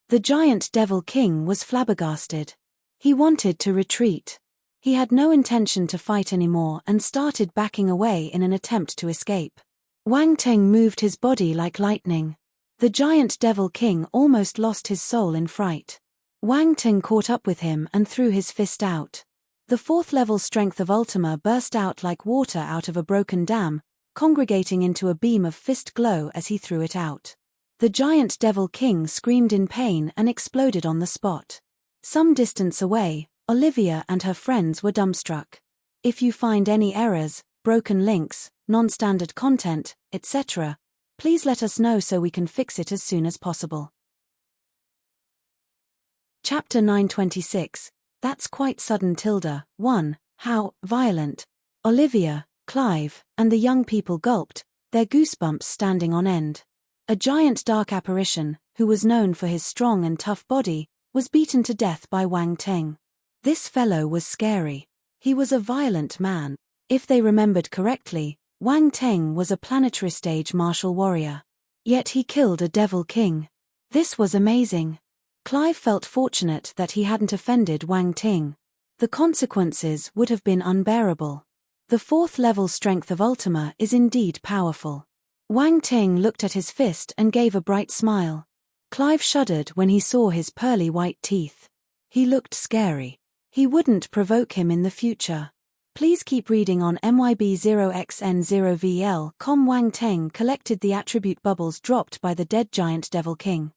The giant Devil King was flabbergasted. He wanted to retreat. He had no intention to fight anymore and started backing away in an attempt to escape. Wang Teng moved his body like lightning. The giant Devil King almost lost his soul in fright. Wang Teng caught up with him and threw his fist out. The 4th-level strength of Ultima burst out like water out of a broken dam, congregating into a beam of fist glow as he threw it out. The giant Devil King screamed in pain and exploded on the spot. Some distance away, Olivia and her friends were dumbstruck. If you find any errors, broken links, non-standard content, etc., please let us know so we can fix it as soon as possible. Chapter 926. That's quite sudden. 1. How violent. Olivia, Clive, and the young people gulped, their goosebumps standing on end. A giant dark apparition, who was known for his strong and tough body, was beaten to death by Wang Ting. This fellow was scary. He was a violent man. If they remembered correctly, Wang Ting was a planetary stage martial warrior. Yet he killed a devil king. This was amazing. Clive felt fortunate that he hadn't offended Wang Ting. The consequences would have been unbearable. The 4th level strength of Ultima is indeed powerful. Wang Ting looked at his fist and gave a bright smile. Clive shuddered when he saw his pearly white teeth. He looked scary. He wouldn't provoke him in the future. Please keep reading on myb0xn0vl.com. Wang Ting collected the attribute bubbles dropped by the dead giant devil king.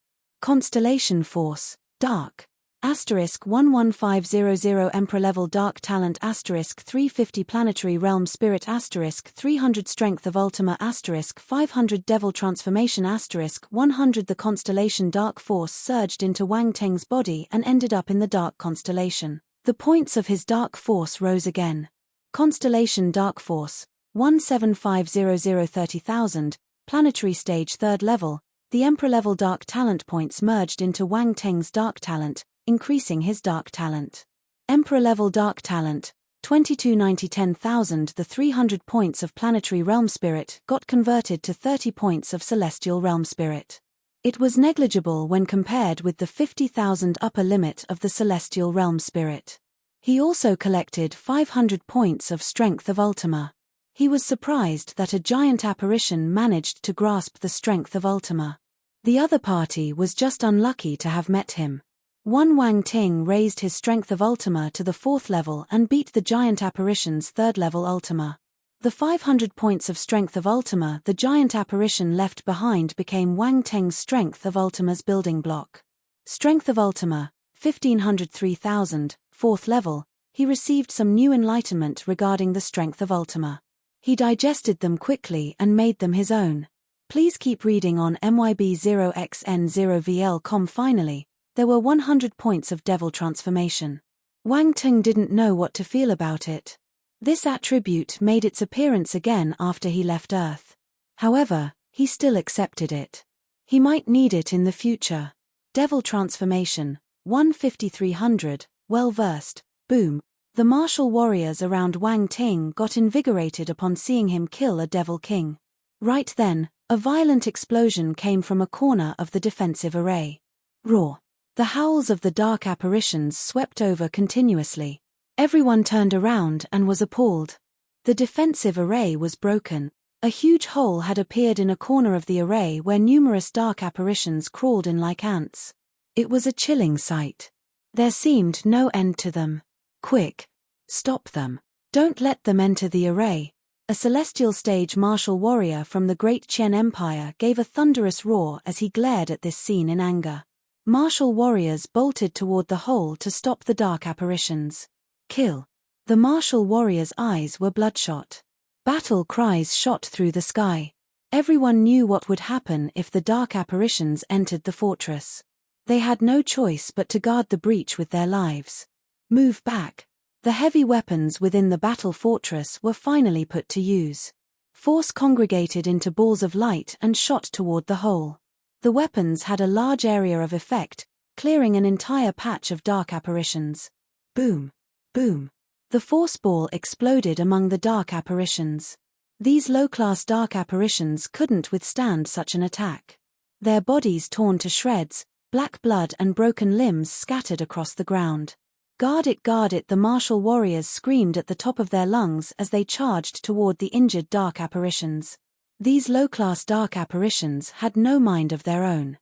Constellation Force, Dark. Asterisk 11500 Emperor level Dark Talent asterisk 350 Planetary Realm Spirit asterisk 300 Strength of Ultima asterisk 500 Devil Transformation asterisk 100 The constellation Dark Force surged into Wang Ting's body and ended up in the Dark Constellation. The points of his Dark Force rose again. Constellation Dark Force, 17500 30,000, Planetary Stage 3rd level. The Emperor level Dark Talent points merged into Wang Ting's Dark Talent, increasing his Dark Talent. Emperor level Dark Talent, 2290 10,000. The 300 points of Planetary Realm Spirit got converted to 30 points of Celestial Realm Spirit. It was negligible when compared with the 50,000 upper limit of the Celestial Realm Spirit. He also collected 500 points of Strength of Ultima. He was surprised that a giant apparition managed to grasp the Strength of Ultima. The other party was just unlucky to have met him. Wang Ting raised his Strength of Ultima to the 4th level and beat the giant apparition's 3rd level Ultima. The 500 points of Strength of Ultima the giant apparition left behind became Wang Ting's Strength of Ultima's building block. Strength of Ultima, 1503,000, 4th level. He received some new enlightenment regarding the Strength of Ultima. He digested them quickly and made them his own. Please keep reading on myb0xn0vl.com. Finally, there were 100 points of Devil Transformation. Wang Ting didn't know what to feel about it. This attribute made its appearance again after he left Earth. However, he still accepted it. He might need it in the future. Devil Transformation, 15300, well-versed, boom. The martial warriors around Wang Ting got invigorated upon seeing him kill a devil king. Right then, a violent explosion came from a corner of the defensive array. Roar. The howls of the dark apparitions swept over continuously. Everyone turned around and was appalled. The defensive array was broken. A huge hole had appeared in a corner of the array where numerous dark apparitions crawled in like ants. It was a chilling sight. There seemed no end to them. Quick! Stop them. Don't let them enter the array. A celestial stage martial warrior from the Great Qian Empire gave a thunderous roar as he glared at this scene in anger. Martial warriors bolted toward the hole to stop the dark apparitions. Kill! The martial warriors' eyes were bloodshot. Battle cries shot through the sky. Everyone knew what would happen if the dark apparitions entered the fortress. They had no choice but to guard the breach with their lives. Move back. The heavy weapons within the battle fortress were finally put to use. Force congregated into balls of light and shot toward the hole. The weapons had a large area of effect, clearing an entire patch of dark apparitions. Boom! Boom! The force ball exploded among the dark apparitions. These low-class dark apparitions couldn't withstand such an attack. Their bodies torn to shreds, black blood and broken limbs scattered across the ground. Guard it, the martial warriors screamed at the top of their lungs as they charged toward the injured dark apparitions. These low-class dark apparitions had no mind of their own.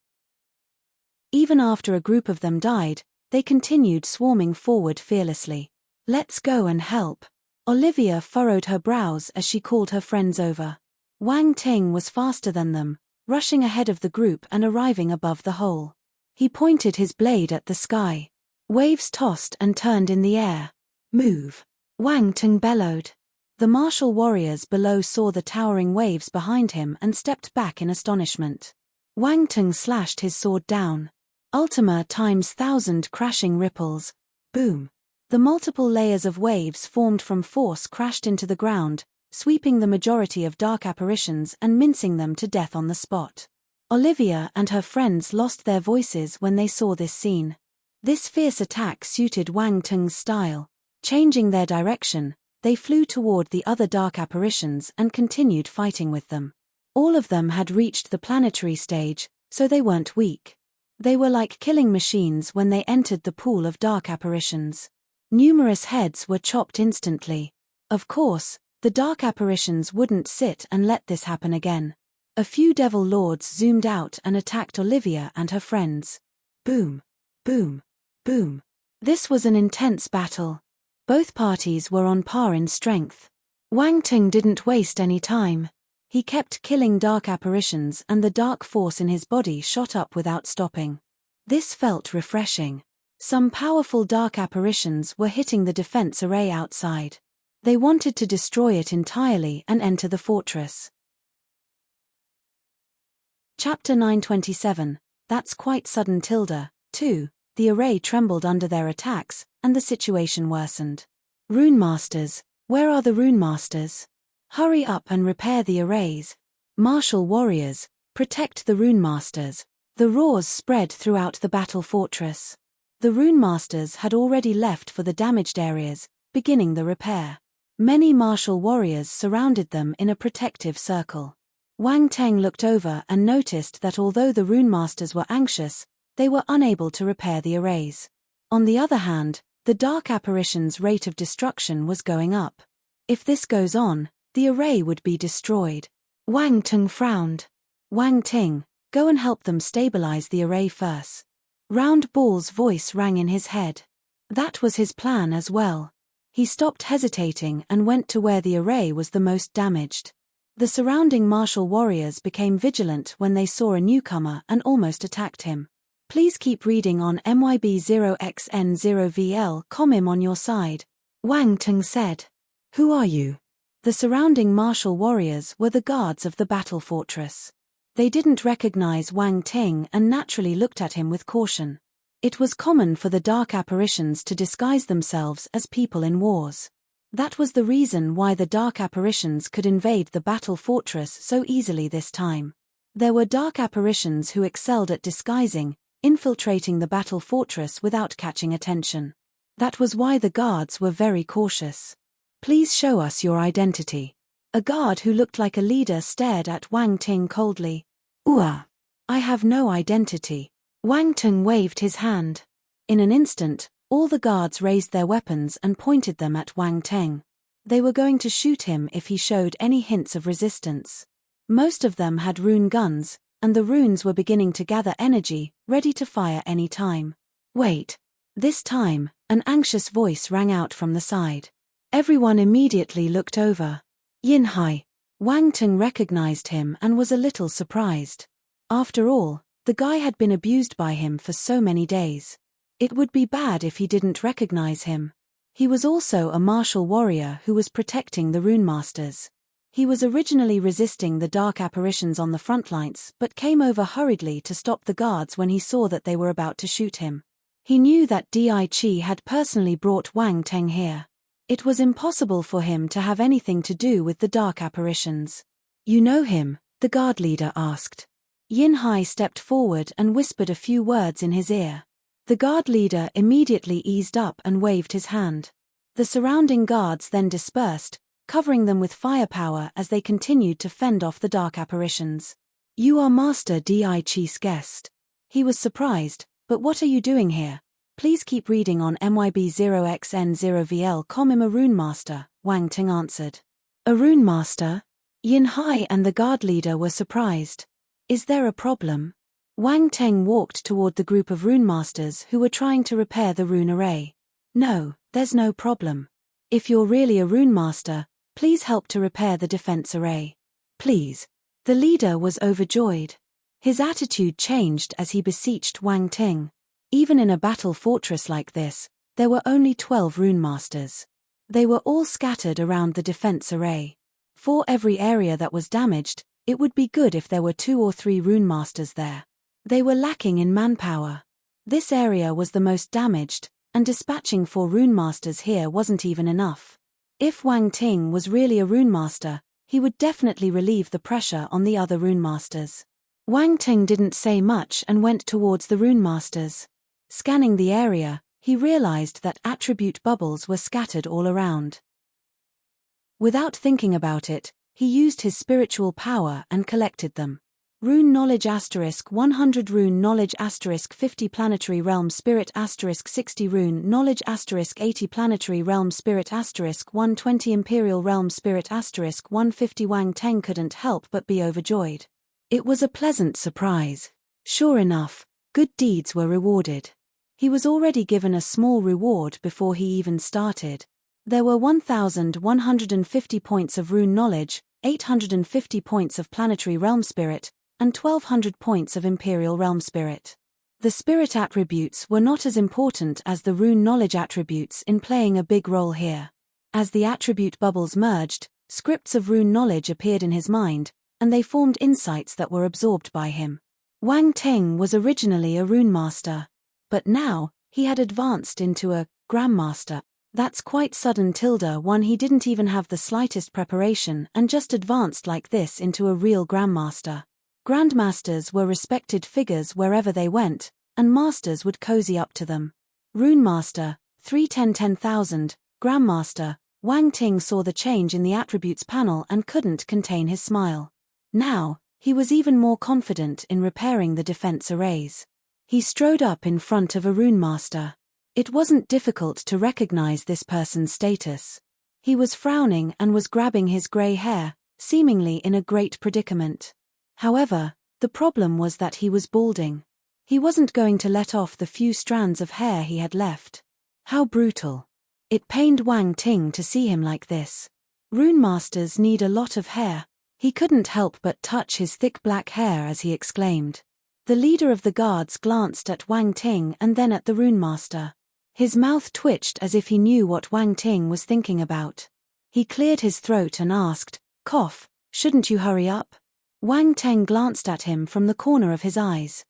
Even after a group of them died, they continued swarming forward fearlessly. Let's go and help. Olivia furrowed her brows as she called her friends over. Wang Ting was faster than them, rushing ahead of the group and arriving above the hole. He pointed his blade at the sky. Waves tossed and turned in the air. Move! Wang Ting bellowed. The martial warriors below saw the towering waves behind him and stepped back in astonishment. Wang Ting slashed his sword down. Ultima times 1,000 crashing ripples. Boom. The multiple layers of waves formed from force crashed into the ground, sweeping the majority of dark apparitions and mincing them to death on the spot. Olivia and her friends lost their voices when they saw this scene. This fierce attack suited Wang Teng's style. Changing their direction, they flew toward the other dark apparitions and continued fighting with them. All of them had reached the planetary stage, so they weren't weak. They were like killing machines when they entered the pool of dark apparitions. Numerous heads were chopped instantly. Of course, the dark apparitions wouldn't sit and let this happen again. A few devil lords zoomed out and attacked Olivia and her friends. Boom. Boom. Boom. This was an intense battle. Both parties were on par in strength. Wang Teng didn't waste any time. He kept killing dark apparitions and the dark force in his body shot up without stopping. This felt refreshing. Some powerful dark apparitions were hitting the defense array outside. They wanted to destroy it entirely and enter the fortress. Chapter 927, That's Quite Sudden 2. The array trembled under their attacks, and the situation worsened. Rune Masters, where are the Rune Masters? Hurry up and repair the arrays. Martial warriors, protect the Rune Masters. The roars spread throughout the battle fortress. The Rune Masters had already left for the damaged areas, beginning the repair. Many martial warriors surrounded them in a protective circle. Wang Teng looked over and noticed that although the Rune Masters were anxious, they were unable to repair the arrays. On the other hand, the dark apparition's rate of destruction was going up. If this goes on, the array would be destroyed. Wang Teng frowned. Wang Ting, go and help them stabilize the array first. Round Ball's voice rang in his head. That was his plan as well. He stopped hesitating and went to where the array was the most damaged. The surrounding martial warriors became vigilant when they saw a newcomer and almost attacked him. Please keep reading on MYB0XN0VL, I'm on your side, Wang Teng said. Who are you? The surrounding martial warriors were the guards of the battle fortress. They didn't recognize Wang Ting and naturally looked at him with caution. It was common for the dark apparitions to disguise themselves as people in wars. That was the reason why the dark apparitions could invade the battle fortress so easily this time. There were dark apparitions who excelled at disguising, infiltrating the battle fortress without catching attention. That was why the guards were very cautious. Please show us your identity. A guard who looked like a leader stared at Wang Ting coldly. I have no identity. Wang Ting waved his hand. In an instant, all the guards raised their weapons and pointed them at Wang Teng. They were going to shoot him if he showed any hints of resistance. Most of them had rune guns, and the runes were beginning to gather energy, ready to fire any time. Wait. This time, an anxious voice rang out from the side. Everyone immediately looked over. Yin Hai. Wang Teng recognized him and was a little surprised. After all, the guy had been abused by him for so many days. It would be bad if he didn't recognize him. He was also a martial warrior who was protecting the Rune Masters. He was originally resisting the dark apparitions on the front lines but came over hurriedly to stop the guards when he saw that they were about to shoot him. He knew that Di Chi had personally brought Wang Teng here. It was impossible for him to have anything to do with the dark apparitions. You know him? The guard leader asked. Yin Hai stepped forward and whispered a few words in his ear. The guard leader immediately eased up and waved his hand. The surrounding guards then dispersed, covering them with firepower as they continued to fend off the dark apparitions. You are Master Di Chi's guest. He was surprised, but what are you doing here? Please keep reading on MYB0XN0VL. I'm a Rune Master, Wang Ting answered. A Rune Master? Yin Hai and the guard leader were surprised. Is there a problem? Wang Teng walked toward the group of Rune Masters who were trying to repair the rune array. No, there's no problem. If you're really a Rune Master, please help to repair the defense array. Please. The leader was overjoyed. His attitude changed as he beseeched Wang Ting. Even in a battle fortress like this, there were only 12 Rune Masters. They were all scattered around the defense array. For every area that was damaged, it would be good if there were 2 or 3 Rune Masters there. They were lacking in manpower. This area was the most damaged, and dispatching 4 rune masters here wasn't even enough. If Wang Ting was really a rune master, he would definitely relieve the pressure on the other rune masters. Wang Ting didn't say much and went towards the rune masters. Scanning the area, he realized that attribute bubbles were scattered all around. Without thinking about it, he used his spiritual power and collected them. Rune knowledge * 100 rune knowledge * 50 planetary realm spirit * 60 rune knowledge * 80 planetary realm spirit * 120 imperial realm spirit * 150. Wang Teng couldn't help but be overjoyed. It was a pleasant surprise. Sure enough, good deeds were rewarded. He was already given a small reward before he even started. There were 1,150 points of rune knowledge, 850 points of planetary realm spirit, and 1,200 points of imperial realm spirit. The spirit attributes were not as important as the rune knowledge attributes in playing a big role here. As the attribute bubbles merged, scripts of rune knowledge appeared in his mind, and they formed insights that were absorbed by him. Wang Ting was originally a rune master, but now, he had advanced into a grandmaster. That's quite sudden. One he didn't even have the slightest preparation and just advanced like this into a real grandmaster. Grandmasters were respected figures wherever they went, and masters would cozy up to them. Rune Master, 310,000, Grandmaster. Wang Ting saw the change in the attributes panel and couldn't contain his smile. Now, he was even more confident in repairing the defense arrays. He strode up in front of a rune master. It wasn't difficult to recognize this person's status. He was frowning and was grabbing his gray hair, seemingly in a great predicament. However, the problem was that he was balding. He wasn't going to let off the few strands of hair he had left. How brutal. It pained Wang Ting to see him like this. Rune masters need a lot of hair. He couldn't help but touch his thick black hair as he exclaimed. The leader of the guards glanced at Wang Ting and then at the rune master. His mouth twitched as if he knew what Wang Ting was thinking about. He cleared his throat and asked, "Cough, shouldn't you hurry up?" Wang Ting glanced at him from the corner of his eyes.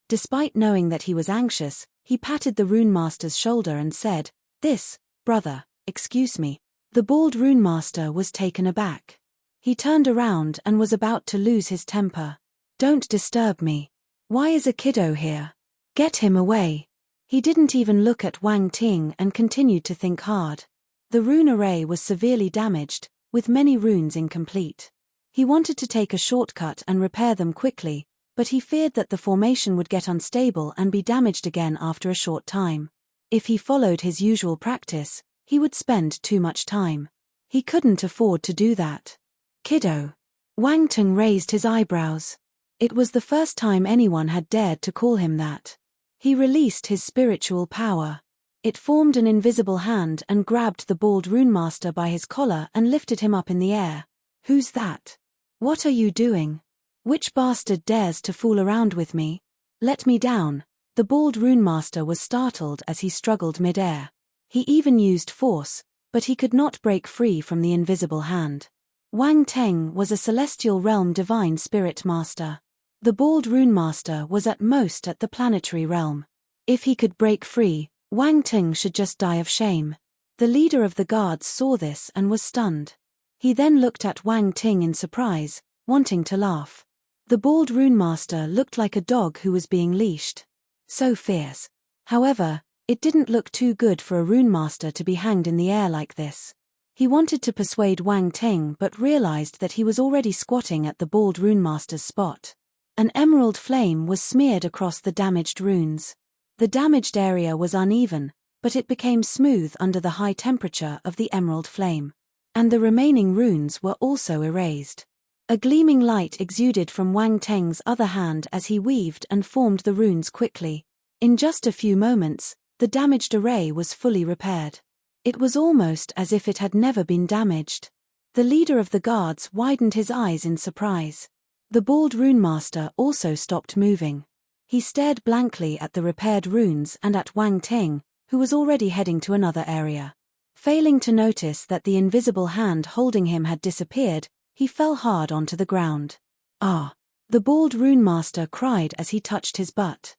Despite knowing that he was anxious, he patted the rune master's shoulder and said, brother, excuse me." The bald rune master was taken aback. He turned around and was about to lose his temper. "Don't disturb me. Why is a kiddo here? Get him away." He didn't even look at Wang Ting and continued to think hard. The rune array was severely damaged, with many runes incomplete. He wanted to take a shortcut and repair them quickly, but he feared that the formation would get unstable and be damaged again after a short time. If he followed his usual practice, he would spend too much time. He couldn't afford to do that. "Kiddo." Wang Ting raised his eyebrows. It was the first time anyone had dared to call him that. He released his spiritual power. It formed an invisible hand and grabbed the bald rune master by his collar and lifted him up in the air. "Who's that? What are you doing? Which bastard dares to fool around with me? Let me down." The bald rune master was startled as he struggled mid-air. He even used force, but he could not break free from the invisible hand. Wang Teng was a celestial realm divine spirit master. The bald rune master was at most at the planetary realm. If he could break free, Wang Teng should just die of shame. The leader of the guards saw this and was stunned. He then looked at Wang Ting in surprise, wanting to laugh. The bald rune master looked like a dog who was being leashed. So fierce. However, it didn't look too good for a rune master to be hanged in the air like this. He wanted to persuade Wang Ting but realized that he was already squatting at the bald rune master's spot. An emerald flame was smeared across the damaged runes. The damaged area was uneven, but it became smooth under the high temperature of the emerald flame. And the remaining runes were also erased. A gleaming light exuded from Wang Teng's other hand as he weaved and formed the runes quickly. In just a few moments, the damaged array was fully repaired. It was almost as if it had never been damaged. The leader of the guards widened his eyes in surprise. The bald rune master also stopped moving. He stared blankly at the repaired runes and at Wang Teng, who was already heading to another area. Failing to notice that the invisible hand holding him had disappeared, he fell hard onto the ground. "Ah!" the bald rune master cried as he touched his butt.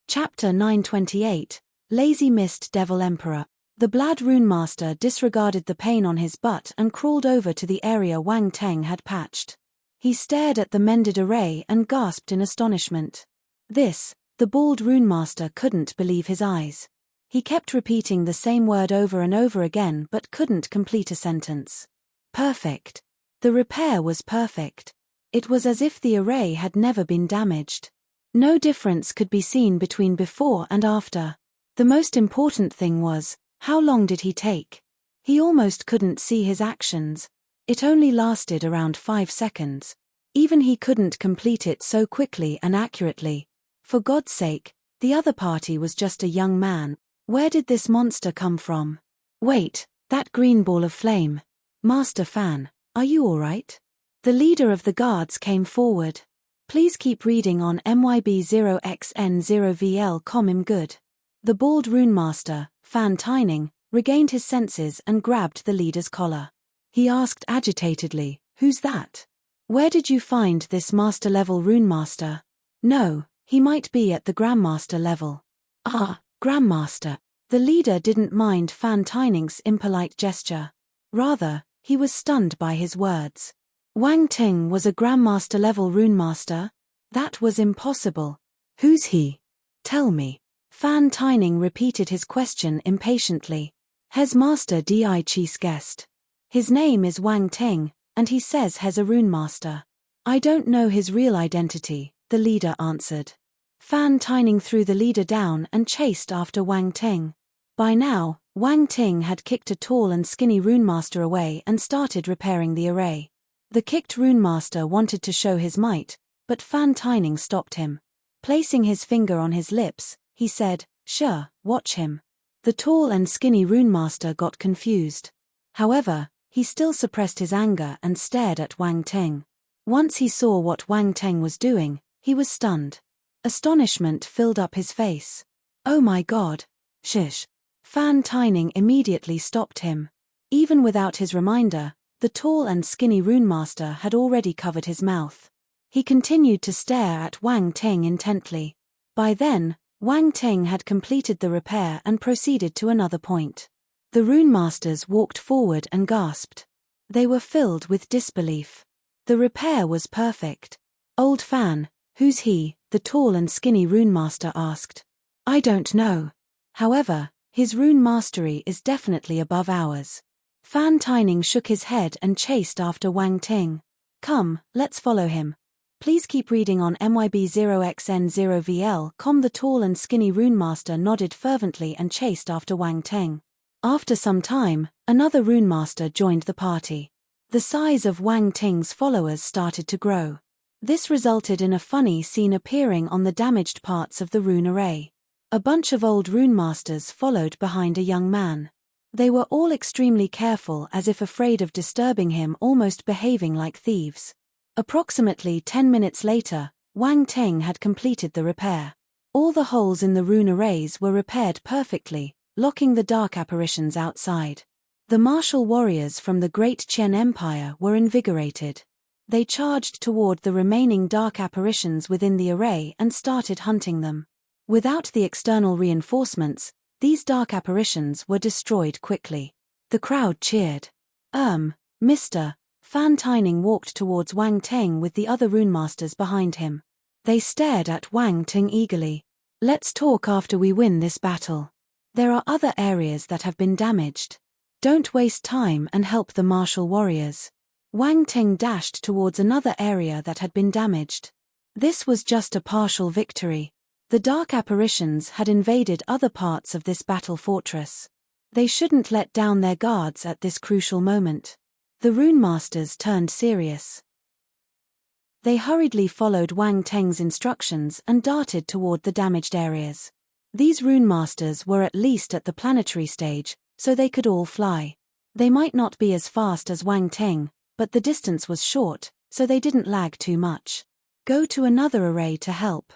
Chapter 928, Lazy Mist Devil Emperor. The Blad Rune Master disregarded the pain on his butt and crawled over to the area Wang Teng had patched. He stared at the mended array and gasped in astonishment. The bald Rune Master couldn't believe his eyes. He kept repeating the same word over and over again but couldn't complete a sentence. Perfect. The repair was perfect. It was as if the array had never been damaged. No difference could be seen between before and after. The most important thing was, how long did he take? He almost couldn't see his actions. It only lasted around 5 seconds. Even he couldn't complete it so quickly and accurately. For God's sake, the other party was just a young man. Where did this monster come from? Wait, that green ball of flame. Master Fan, are you alright? The leader of the guards came forward. Please keep reading on MYB0XN0VL com good. The bald Rune Master, Fan Tining, regained his senses and grabbed the leader's collar. He asked agitatedly, "Who's that? Where did you find this master-level Rune Master?" "No, he might be at the Grandmaster level." "Ah, Grandmaster." The leader didn't mind Fan Tining's impolite gesture. Rather, he was stunned by his words. Wang Ting was a Grandmaster-level Rune Master? That was impossible. "Who's he? Tell me." Fan Tining repeated his question impatiently. "Hes Master Di Chi's guest. His name is Wang Ting, and he says he's a Rune Master." "I don't know his real identity," the leader answered. Fan Tining threw the leader down and chased after Wang Ting. By now, Wang Ting had kicked a tall and skinny Rune Master away and started repairing the array. The kicked Rune Master wanted to show his might, but Fan Tining stopped him. Placing his finger on his lips, he said, "Sure, watch him." The tall and skinny Rune Master got confused. However, he still suppressed his anger and stared at Wang Ting. Once he saw what Wang Ting was doing, he was stunned. Astonishment filled up his face. "Oh my God! Shush!" Fan Tining immediately stopped him. Even without his reminder, the tall and skinny Rune Master had already covered his mouth. He continued to stare at Wang Ting intently. By then, Wang Ting had completed the repair and proceeded to another point. The Rune Masters walked forward and gasped. They were filled with disbelief. The repair was perfect. "Old Fan, who's he?" the tall and skinny Rune Master asked. "I don't know. However, his rune mastery is definitely above ours." Fan Tining shook his head and chased after Wang Ting. "Come, let's follow him. Please keep reading on MYB0XN0VL com." The tall and skinny Rune Master nodded fervently and chased after Wang Ting. After some time, another Rune Master joined the party. The size of Wang Ting's followers started to grow. This resulted in a funny scene appearing on the damaged parts of the rune array. A bunch of old Rune Masters followed behind a young man. They were all extremely careful, as if afraid of disturbing him, almost behaving like thieves. Approximately 10 minutes later, Wang Ting had completed the repair. All the holes in the rune arrays were repaired perfectly, locking the dark apparitions outside. The martial warriors from the Great Qian Empire were invigorated. They charged toward the remaining dark apparitions within the array and started hunting them. Without the external reinforcements, these dark apparitions were destroyed quickly. The crowd cheered. Mr. Fan Tining walked towards Wang Ting with the other Rune Masters behind him. They stared at Wang Ting eagerly. "Let's talk after we win this battle. There are other areas that have been damaged. Don't waste time and help the martial warriors." Wang Ting dashed towards another area that had been damaged. This was just a partial victory. The dark apparitions had invaded other parts of this battle fortress. They shouldn't let down their guards at this crucial moment. The Rune Masters turned serious. They hurriedly followed Wang Teng's instructions and darted toward the damaged areas. These Rune Masters were at least at the planetary stage, so they could all fly. They might not be as fast as Wang Teng, but the distance was short, so they didn't lag too much. "Go to another array to help.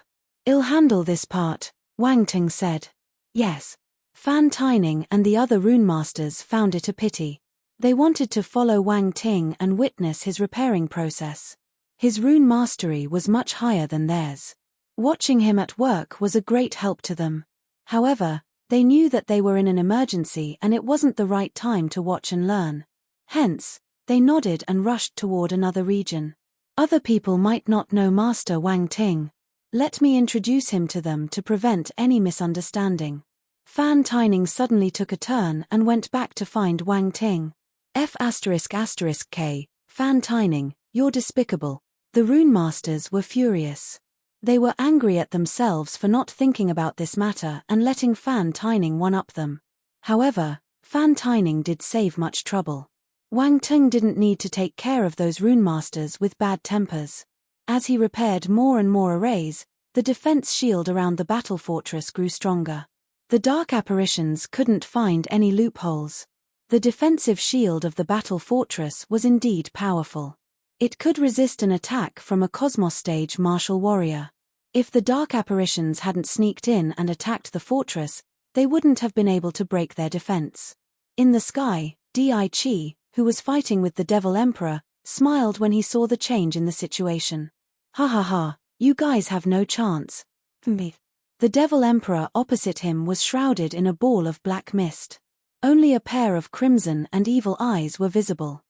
I'll handle this part," Wang Ting said. "Yes." Fan Tining and the other Rune Masters found it a pity. They wanted to follow Wang Ting and witness his repairing process. His rune mastery was much higher than theirs. Watching him at work was a great help to them. However, they knew that they were in an emergency and it wasn't the right time to watch and learn. Hence, they nodded and rushed toward another region. Other people might not know Master Wang Ting. Let me introduce him to them to prevent any misunderstanding. Fan Taining suddenly took a turn and went back to find Wang Ting. F***K, Fan Taining, you're despicable. The Rune Masters were furious. They were angry at themselves for not thinking about this matter and letting Fan Taining one-up them. However, Fan Taining did save much trouble. Wang Ting didn't need to take care of those Rune Masters with bad tempers. As he repaired more and more arrays, the defense shield around the battle fortress grew stronger. The dark apparitions couldn't find any loopholes. The defensive shield of the battle fortress was indeed powerful. It could resist an attack from a Cosmos stage martial warrior. If the dark apparitions hadn't sneaked in and attacked the fortress, they wouldn't have been able to break their defense. In the sky, Di, who was fighting with the Devil Emperor, smiled when he saw the change in the situation. Ha ha ha, you guys have no chance. The Devil Emperor opposite him was shrouded in a ball of black mist. Only a pair of crimson and evil eyes were visible.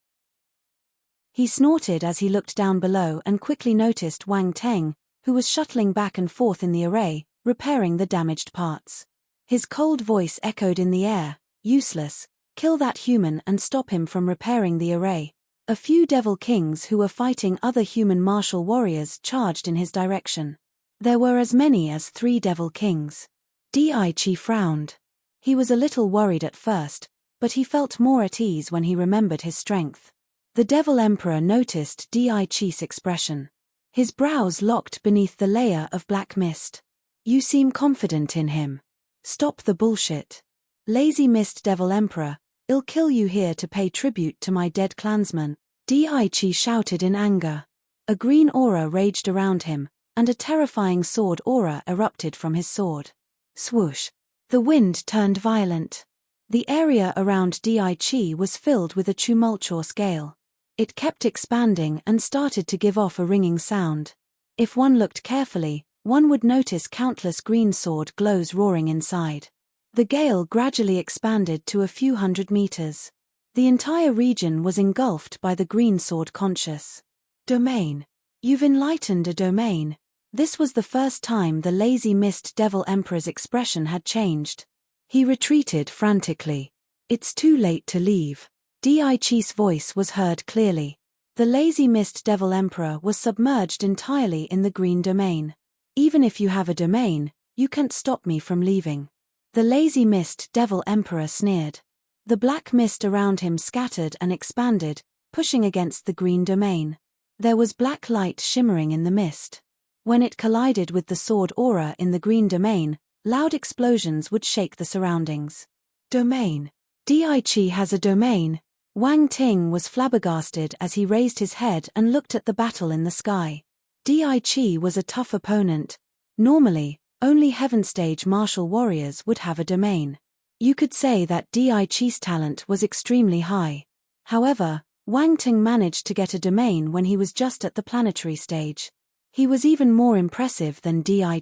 He snorted as he looked down below and quickly noticed Wang Ting, who was shuttling back and forth in the array, repairing the damaged parts. His cold voice echoed in the air, useless, kill that human and stop him from repairing the array. A few Devil Kings who were fighting other human martial warriors charged in his direction. There were as many as 3 Devil Kings. Di frowned. He was a little worried at first, but he felt more at ease when he remembered his strength. The Devil Emperor noticed Di's expression. His brows locked beneath the layer of black mist. You seem confident in him. Stop the bullshit. Lazy Mist Devil Emperor, I'll kill you here to pay tribute to my dead clansman. Di shouted in anger. A green aura raged around him, and a terrifying sword aura erupted from his sword. Swoosh. The wind turned violent. The area around Di was filled with a tumultuous gale. It kept expanding and started to give off a ringing sound. If one looked carefully, one would notice countless green sword glows roaring inside. The gale gradually expanded to a few hundred meters. The entire region was engulfed by the green sword conscious. Domain. You've enlightened a domain. This was the first time the Lazy Mist Devil Emperor's expression had changed. He retreated frantically. It's too late to leave. Di's voice was heard clearly. The Lazy Mist Devil Emperor was submerged entirely in the green domain. Even if you have a domain, you can't stop me from leaving. The Lazy Mist Devil Emperor sneered. The black mist around him scattered and expanded, pushing against the green domain. There was black light shimmering in the mist. When it collided with the sword aura in the green domain, loud explosions would shake the surroundings. Domain. Di has a domain. Wang Ting was flabbergasted as he raised his head and looked at the battle in the sky. Di was a tough opponent. Normally, only Heaven Stage martial warriors would have a domain. You could say that Di's talent was extremely high. However, Wang Ting managed to get a domain when he was just at the planetary stage. He was even more impressive than Di.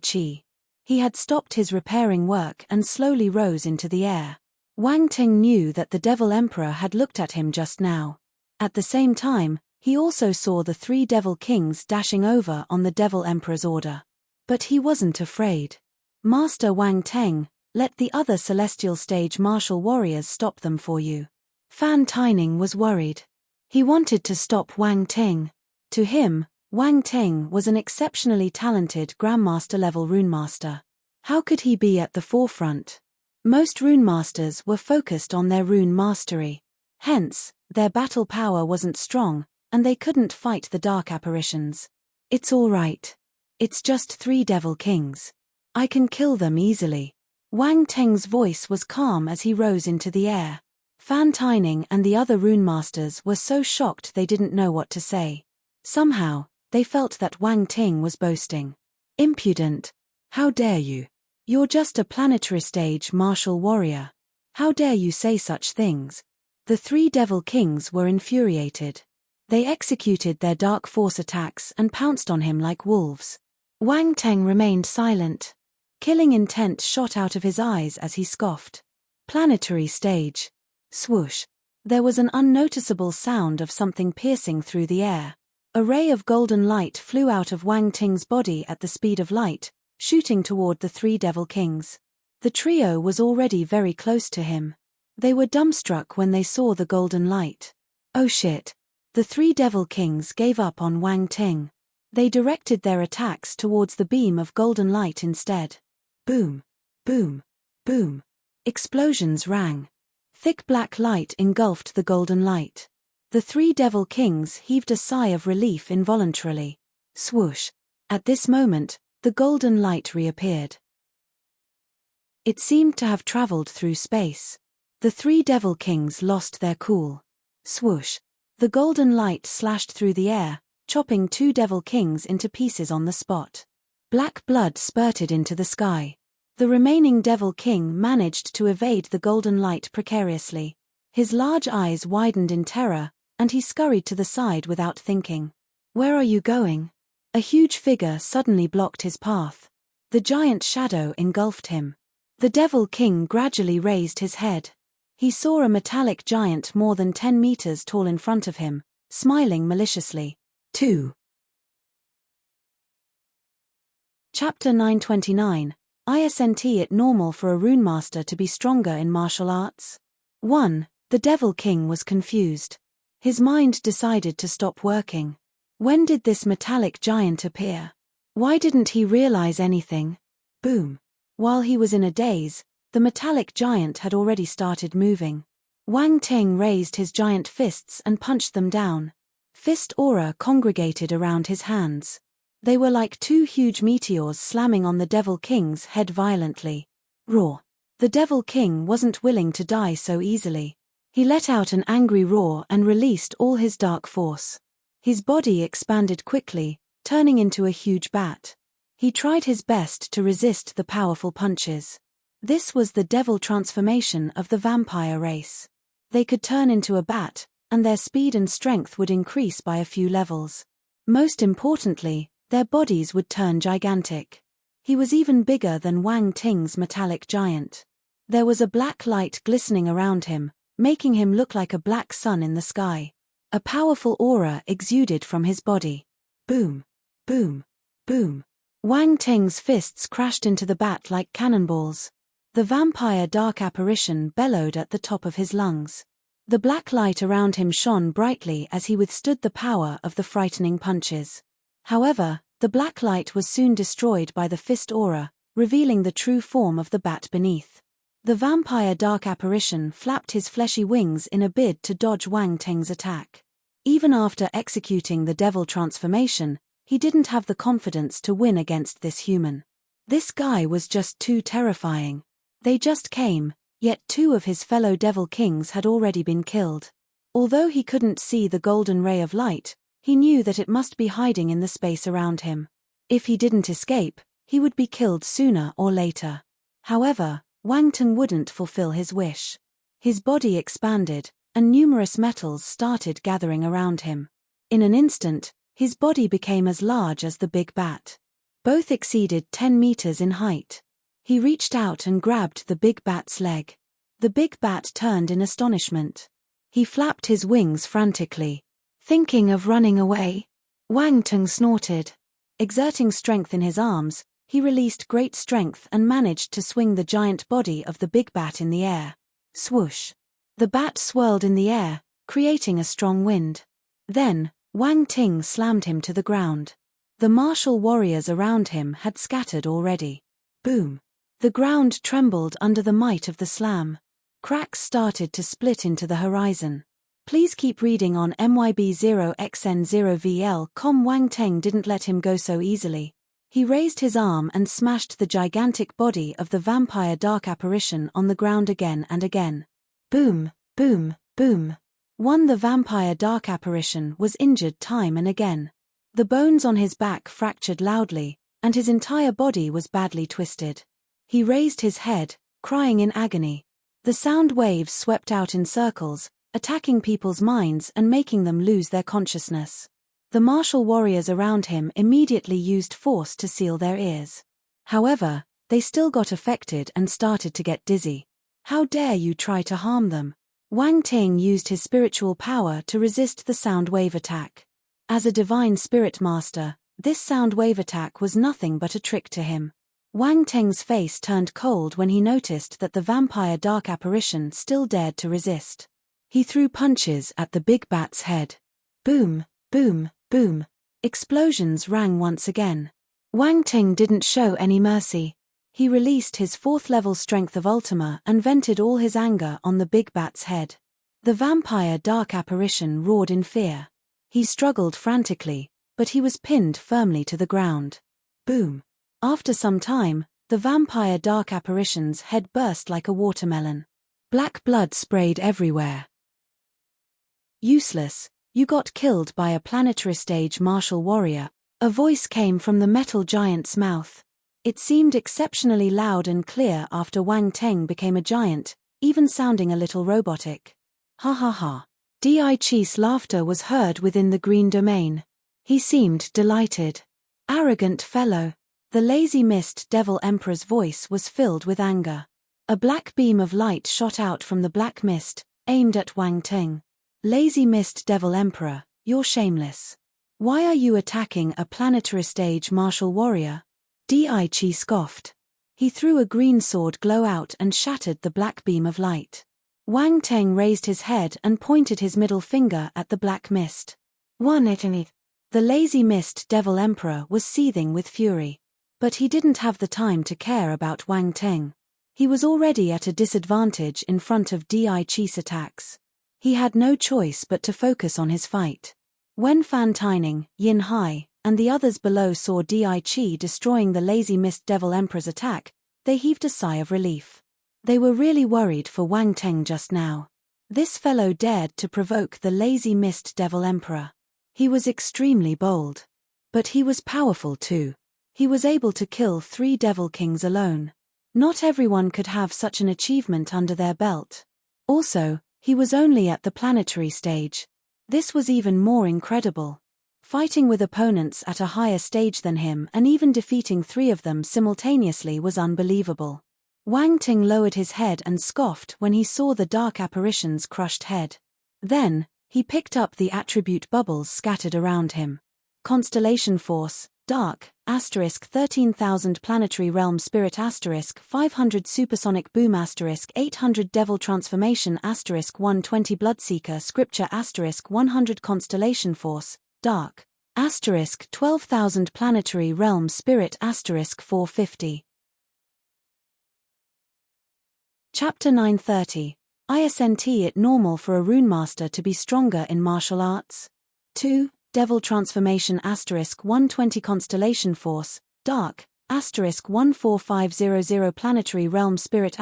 He had stopped his repairing work and slowly rose into the air. Wang Ting knew that the Devil Emperor had looked at him just now. At the same time, he also saw the 3 Devil Kings dashing over on the Devil Emperor's order. But he wasn't afraid. Master Wang Ting, let the other Celestial Stage martial warriors stop them for you. Fan Taining was worried. He wanted to stop Wang Ting. To him, Wang Ting was an exceptionally talented Grandmaster-level runemaster. How could he be at the forefront? Most runemasters were focused on their rune mastery. Hence, their battle power wasn't strong, and they couldn't fight the dark apparitions. It's all right. It's just 3 Devil Kings. I can kill them easily. Wang Ting's voice was calm as he rose into the air. Fan Taining and the other runemasters were so shocked they didn't know what to say. Somehow, they felt that Wang Ting was boasting. Impudent. How dare you? You're just a planetary stage martial warrior. How dare you say such things? The 3 Devil Kings were infuriated. They executed their dark force attacks and pounced on him like wolves. Wang Teng remained silent. Killing intent shot out of his eyes as he scoffed. Planetary stage. Swoosh. There was an unnoticeable sound of something piercing through the air. A ray of golden light flew out of Wang Ting's body at the speed of light, shooting toward the three devil kings. The trio was already very close to him. They were dumbstruck when they saw the golden light. Oh shit. The three devil kings gave up on Wang Ting. They directed their attacks towards the beam of golden light instead. Boom. Boom. Boom. Explosions rang. Thick black light engulfed the golden light. The three devil kings heaved a sigh of relief involuntarily. Swoosh. At this moment, the golden light reappeared. It seemed to have traveled through space. The three devil kings lost their cool. Swoosh. The golden light slashed through the air, chopping two devil kings into pieces on the spot. Black blood spurted into the sky. The remaining devil king managed to evade the golden light precariously. His large eyes widened in terror, and he scurried to the side without thinking. Where are you going? A huge figure suddenly blocked his path. The giant shadow engulfed him. The devil king gradually raised his head. He saw a metallic giant more than 10 meters tall in front of him, smiling maliciously. 2. Chapter 929. Isn't it normal for a runemaster to be stronger in martial arts? 1. The devil king was confused. His mind decided to stop working. When did this metallic giant appear? Why didn't he realize anything? Boom. While he was in a daze, the metallic giant had already started moving. Wang Ting raised his giant fists and punched them down. Fist aura congregated around his hands. They were like two huge meteors slamming on the devil king's head violently. Roar. The devil king wasn't willing to die so easily. He let out an angry roar and released all his dark force. His body expanded quickly, turning into a huge bat. He tried his best to resist the powerful punches. This was the devil transformation of the vampire race. They could turn into a bat, and their speed and strength would increase by a few levels. Most importantly, their bodies would turn gigantic. He was even bigger than Wang Ting's metallic giant. There was a black light glistening around him, making him look like a black sun in the sky. A powerful aura exuded from his body. Boom. Boom. Boom. Wang Ting's fists crashed into the bat like cannonballs. The vampire dark apparition bellowed at the top of his lungs. The black light around him shone brightly as he withstood the power of the frightening punches. However, the black light was soon destroyed by the fist aura, revealing the true form of the bat beneath. The vampire dark apparition flapped his fleshy wings in a bid to dodge Wang Ting's attack. Even after executing the devil transformation, he didn't have the confidence to win against this human. This guy was just too terrifying. They just came, yet two of his fellow devil kings had already been killed. Although he couldn't see the golden ray of light, he knew that it must be hiding in the space around him. If he didn't escape, he would be killed sooner or later. However, Wang Ting wouldn't fulfill his wish. His body expanded, and numerous metals started gathering around him. In an instant, his body became as large as the big bat. Both exceeded 10 meters in height. He reached out and grabbed the big bat's leg. The big bat turned in astonishment. He flapped his wings frantically. Thinking of running away? Wang Ting snorted. Exerting strength in his arms, he released great strength and managed to swing the giant body of the big bat in the air. Swoosh. The bat swirled in the air, creating a strong wind. Then, Wang Ting slammed him to the ground. The martial warriors around him had scattered already. Boom. The ground trembled under the might of the slam. Cracks started to split into the horizon. Please keep reading on MYB0XN0VL. Wang Ting didn't let him go so easily. He raised his arm and smashed the gigantic body of the vampire dark apparition on the ground again and again. Boom, boom, boom. The vampire dark apparition was injured time and again. The bones on his back fractured loudly, and his entire body was badly twisted. He raised his head, crying in agony. The sound waves swept out in circles, attacking people's minds and making them lose their consciousness. The martial warriors around him immediately used force to seal their ears. However, they still got affected and started to get dizzy. How dare you try to harm them? Wang Ting used his spiritual power to resist the sound wave attack. As a divine spirit master, this sound wave attack was nothing but a trick to him. Wang Ting's face turned cold when he noticed that the vampire dark apparition still dared to resist. He threw punches at the big bat's head. Boom, boom, boom. Explosions rang once again. Wang Ting didn't show any mercy. He released his 4th level strength of Ultima and vented all his anger on the big bat's head. The vampire dark apparition roared in fear. He struggled frantically, but he was pinned firmly to the ground. Boom. After some time, the vampire dark apparition's head burst like a watermelon. Black blood sprayed everywhere. Useless, you got killed by a planetary stage martial warrior. A voice came from the metal giant's mouth. It seemed exceptionally loud and clear after Wang Ting became a giant, even sounding a little robotic. Ha ha ha. Di Chi's laughter was heard within the green domain. He seemed delighted. Arrogant fellow. The lazy mist devil emperor's voice was filled with anger. A black beam of light shot out from the black mist, aimed at Wang Ting. Lazy mist devil emperor, you're shameless. Why are you attacking a planetary stage martial warrior? Di Chi scoffed. He threw a green sword glow out and shattered the black beam of light. Wang Ting raised his head and pointed his middle finger at the black mist. One eternity. The lazy mist devil emperor was seething with fury. But he didn't have the time to care about Wang Ting. He was already at a disadvantage in front of Di Chi's attacks. He had no choice but to focus on his fight. When Fan Tining, Yin Hai, and the others below saw Di Chi destroying the lazy mist devil emperor's attack, they heaved a sigh of relief. They were really worried for Wang Ting just now. This fellow dared to provoke the lazy mist devil emperor. He was extremely bold. But he was powerful too. He was able to kill 3 devil kings alone. Not everyone could have such an achievement under their belt. Also, he was only at the planetary stage. This was even more incredible. Fighting with opponents at a higher stage than him and even defeating 3 of them simultaneously was unbelievable. Wang Ting lowered his head and scoffed when he saw the dark apparition's crushed head. Then, he picked up the attribute bubbles scattered around him. Constellation Force, Dark, * 13,000 Planetary Realm Spirit * 500 Supersonic Boom * 800 Devil Transformation * 120 Bloodseeker Scripture * 100 Constellation Force, Dark, * 12,000 Planetary Realm Spirit * 450. Chapter 930. Isn't it normal for a runemaster to be stronger in martial arts? 2. Devil Transformation * 120 Constellation Force, Dark, * 14500 Planetary Realm Spirit *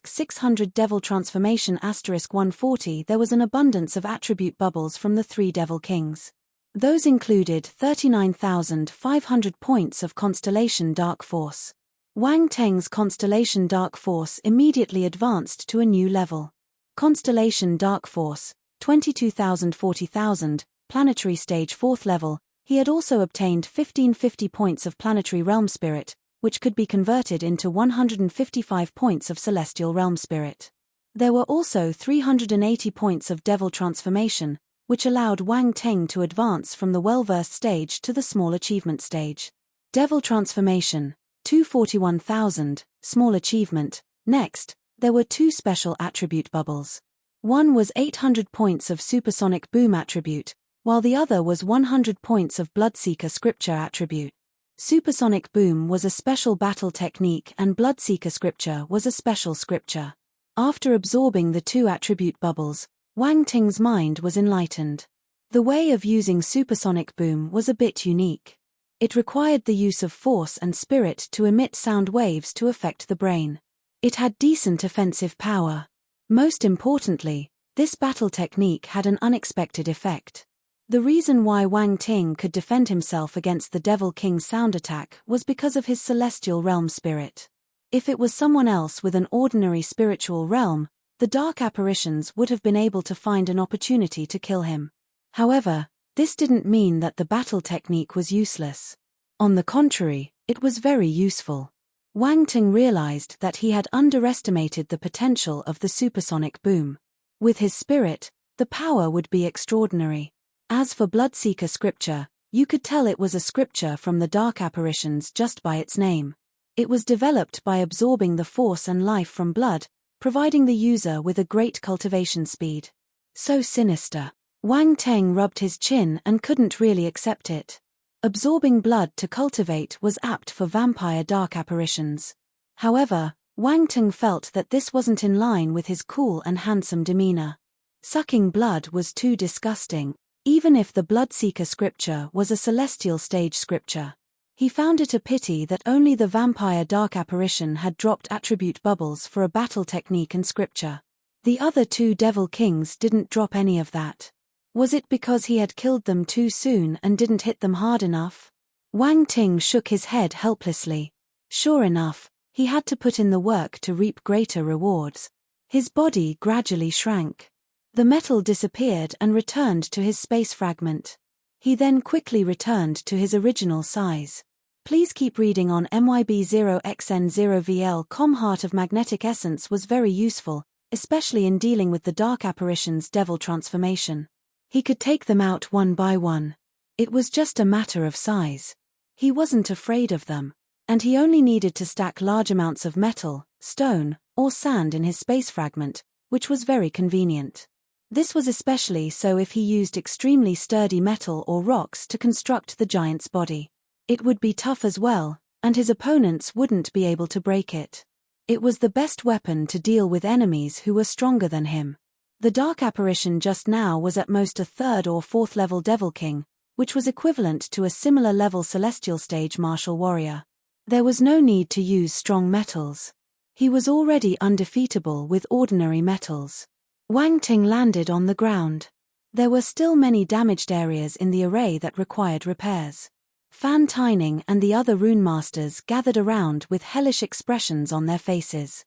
600 Devil Transformation * 140. There was an abundance of attribute bubbles from the 3 Devil Kings. Those included 39,500 points of Constellation Dark Force. Wang Ting's Constellation Dark Force immediately advanced to a new level. Constellation Dark Force, 22,000 40,000, Planetary Stage 4th level. He had also obtained 1550 points of Planetary Realm Spirit, which could be converted into 155 points of Celestial Realm Spirit. There were also 380 points of Devil Transformation, which allowed Wang Ting to advance from the well-versed stage to the small achievement stage. Devil Transformation, 241,000, small achievement. Next, there were 2 special attribute bubbles. One was 800 points of Supersonic Boom attribute, while the other was 100 points of Bloodseeker Scripture attribute. Supersonic Boom was a special battle technique and Bloodseeker Scripture was a special scripture. After absorbing the 2 attribute bubbles, Wang Ting's mind was enlightened. The way of using Supersonic Boom was a bit unique. It required the use of force and spirit to emit sound waves to affect the brain. It had decent offensive power. Most importantly, this battle technique had an unexpected effect. The reason why Wang Ting could defend himself against the Devil King's sound attack was because of his celestial realm spirit. If it was someone else with an ordinary spiritual realm, the dark apparitions would have been able to find an opportunity to kill him. However, This didn't mean that the battle technique was useless. On the contrary, it was very useful. Wang Ting realized that he had underestimated the potential of the supersonic boom. With his spirit, the power would be extraordinary. As for Bloodseeker scripture, you could tell it was a scripture from the dark apparitions just by its name. It was developed by absorbing the force and life from blood, providing the user with a great cultivation speed. So sinister. Wang Ting rubbed his chin and couldn't really accept it. Absorbing blood to cultivate was apt for vampire dark apparitions. However, Wang Ting felt that this wasn't in line with his cool and handsome demeanor. Sucking blood was too disgusting, even if the Bloodseeker scripture was a celestial stage scripture. He found it a pity that only the vampire dark apparition had dropped attribute bubbles for a battle technique and scripture. The other two devil kings didn't drop any of that. Was it because he had killed them too soon and didn't hit them hard enough? Wang Ting shook his head helplessly. Sure enough, he had to put in the work to reap greater rewards. His body gradually shrank. The metal disappeared and returned to his space fragment. He then quickly returned to his original size. Please keep reading on MYB0XN0VL. Heart of Magnetic Essence was very useful, especially in dealing with the dark apparition's devil transformation. He could take them out one by one. It was just a matter of size. He wasn't afraid of them, and he only needed to stack large amounts of metal, stone, or sand in his space fragment, which was very convenient. This was especially so if he used extremely sturdy metal or rocks to construct the giant's body. It would be tough as well, and his opponents wouldn't be able to break it. It was the best weapon to deal with enemies who were stronger than him. The dark apparition just now was at most a 3rd or 4th level Devil King, which was equivalent to a similar level celestial stage martial warrior. There was no need to use strong metals. He was already undefeatable with ordinary metals. Wang Ting landed on the ground. There were still many damaged areas in the array that required repairs. Fan Taining and the other rune masters gathered around with hellish expressions on their faces.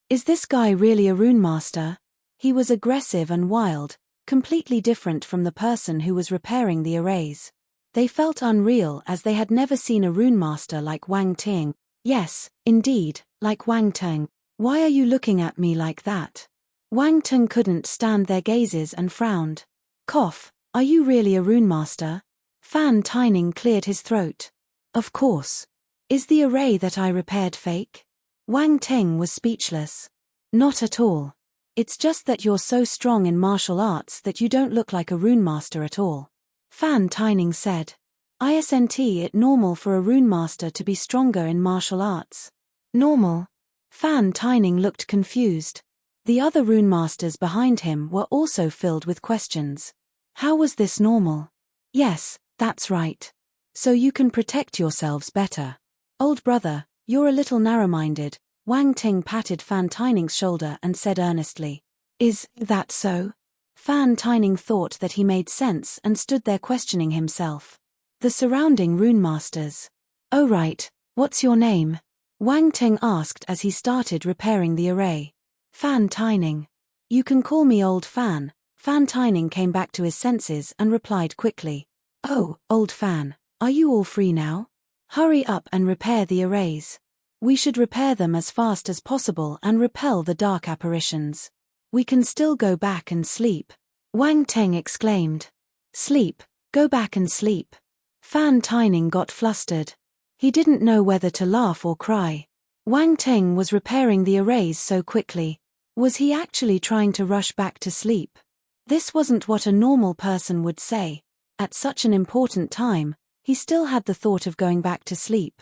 Is this guy really a rune master? He was aggressive and wild, completely different from the person who was repairing the arrays. They felt unreal as they had never seen a rune master like Wang Ting. Yes, indeed, like Wang Ting. Why are you looking at me like that? Wang Ting couldn't stand their gazes and frowned. Cough, are you really a rune master? Fan Taining cleared his throat. Of course. Is the array that I repaired fake? Wang Ting was speechless. Not at all. It's just that you're so strong in martial arts that you don't look like a rune master at all. Fan Taining said. Isn't it normal for a rune master to be stronger in martial arts? Normal? Fan Taining looked confused. The other rune masters behind him were also filled with questions. How was this normal? Yes, that's right. So you can protect yourselves better. Old brother, you're a little narrow-minded. Wang Ting patted Fan Taining's shoulder and said earnestly. Is that so? Fan Taining thought that he made sense and stood there questioning himself. The surrounding rune masters. Oh right, what's your name? Wang Ting asked as he started repairing the array. Fan Taining. You can call me Old Fan. Fan Taining came back to his senses and replied quickly. Oh, Old Fan, are you all free now? Hurry up and repair the arrays. We should repair them as fast as possible and repel the dark apparitions. We can still go back and sleep. Wang Ting exclaimed. Sleep, go back and sleep. Fan Taining got flustered. He didn't know whether to laugh or cry. Wang Ting was repairing the arrays so quickly. Was he actually trying to rush back to sleep? This wasn't what a normal person would say. At such an important time, he still had the thought of going back to sleep.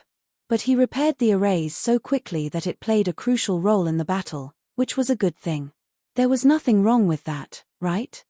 But he repaired the arrays so quickly that it played a crucial role in the battle, which was a good thing. There was nothing wrong with that, right?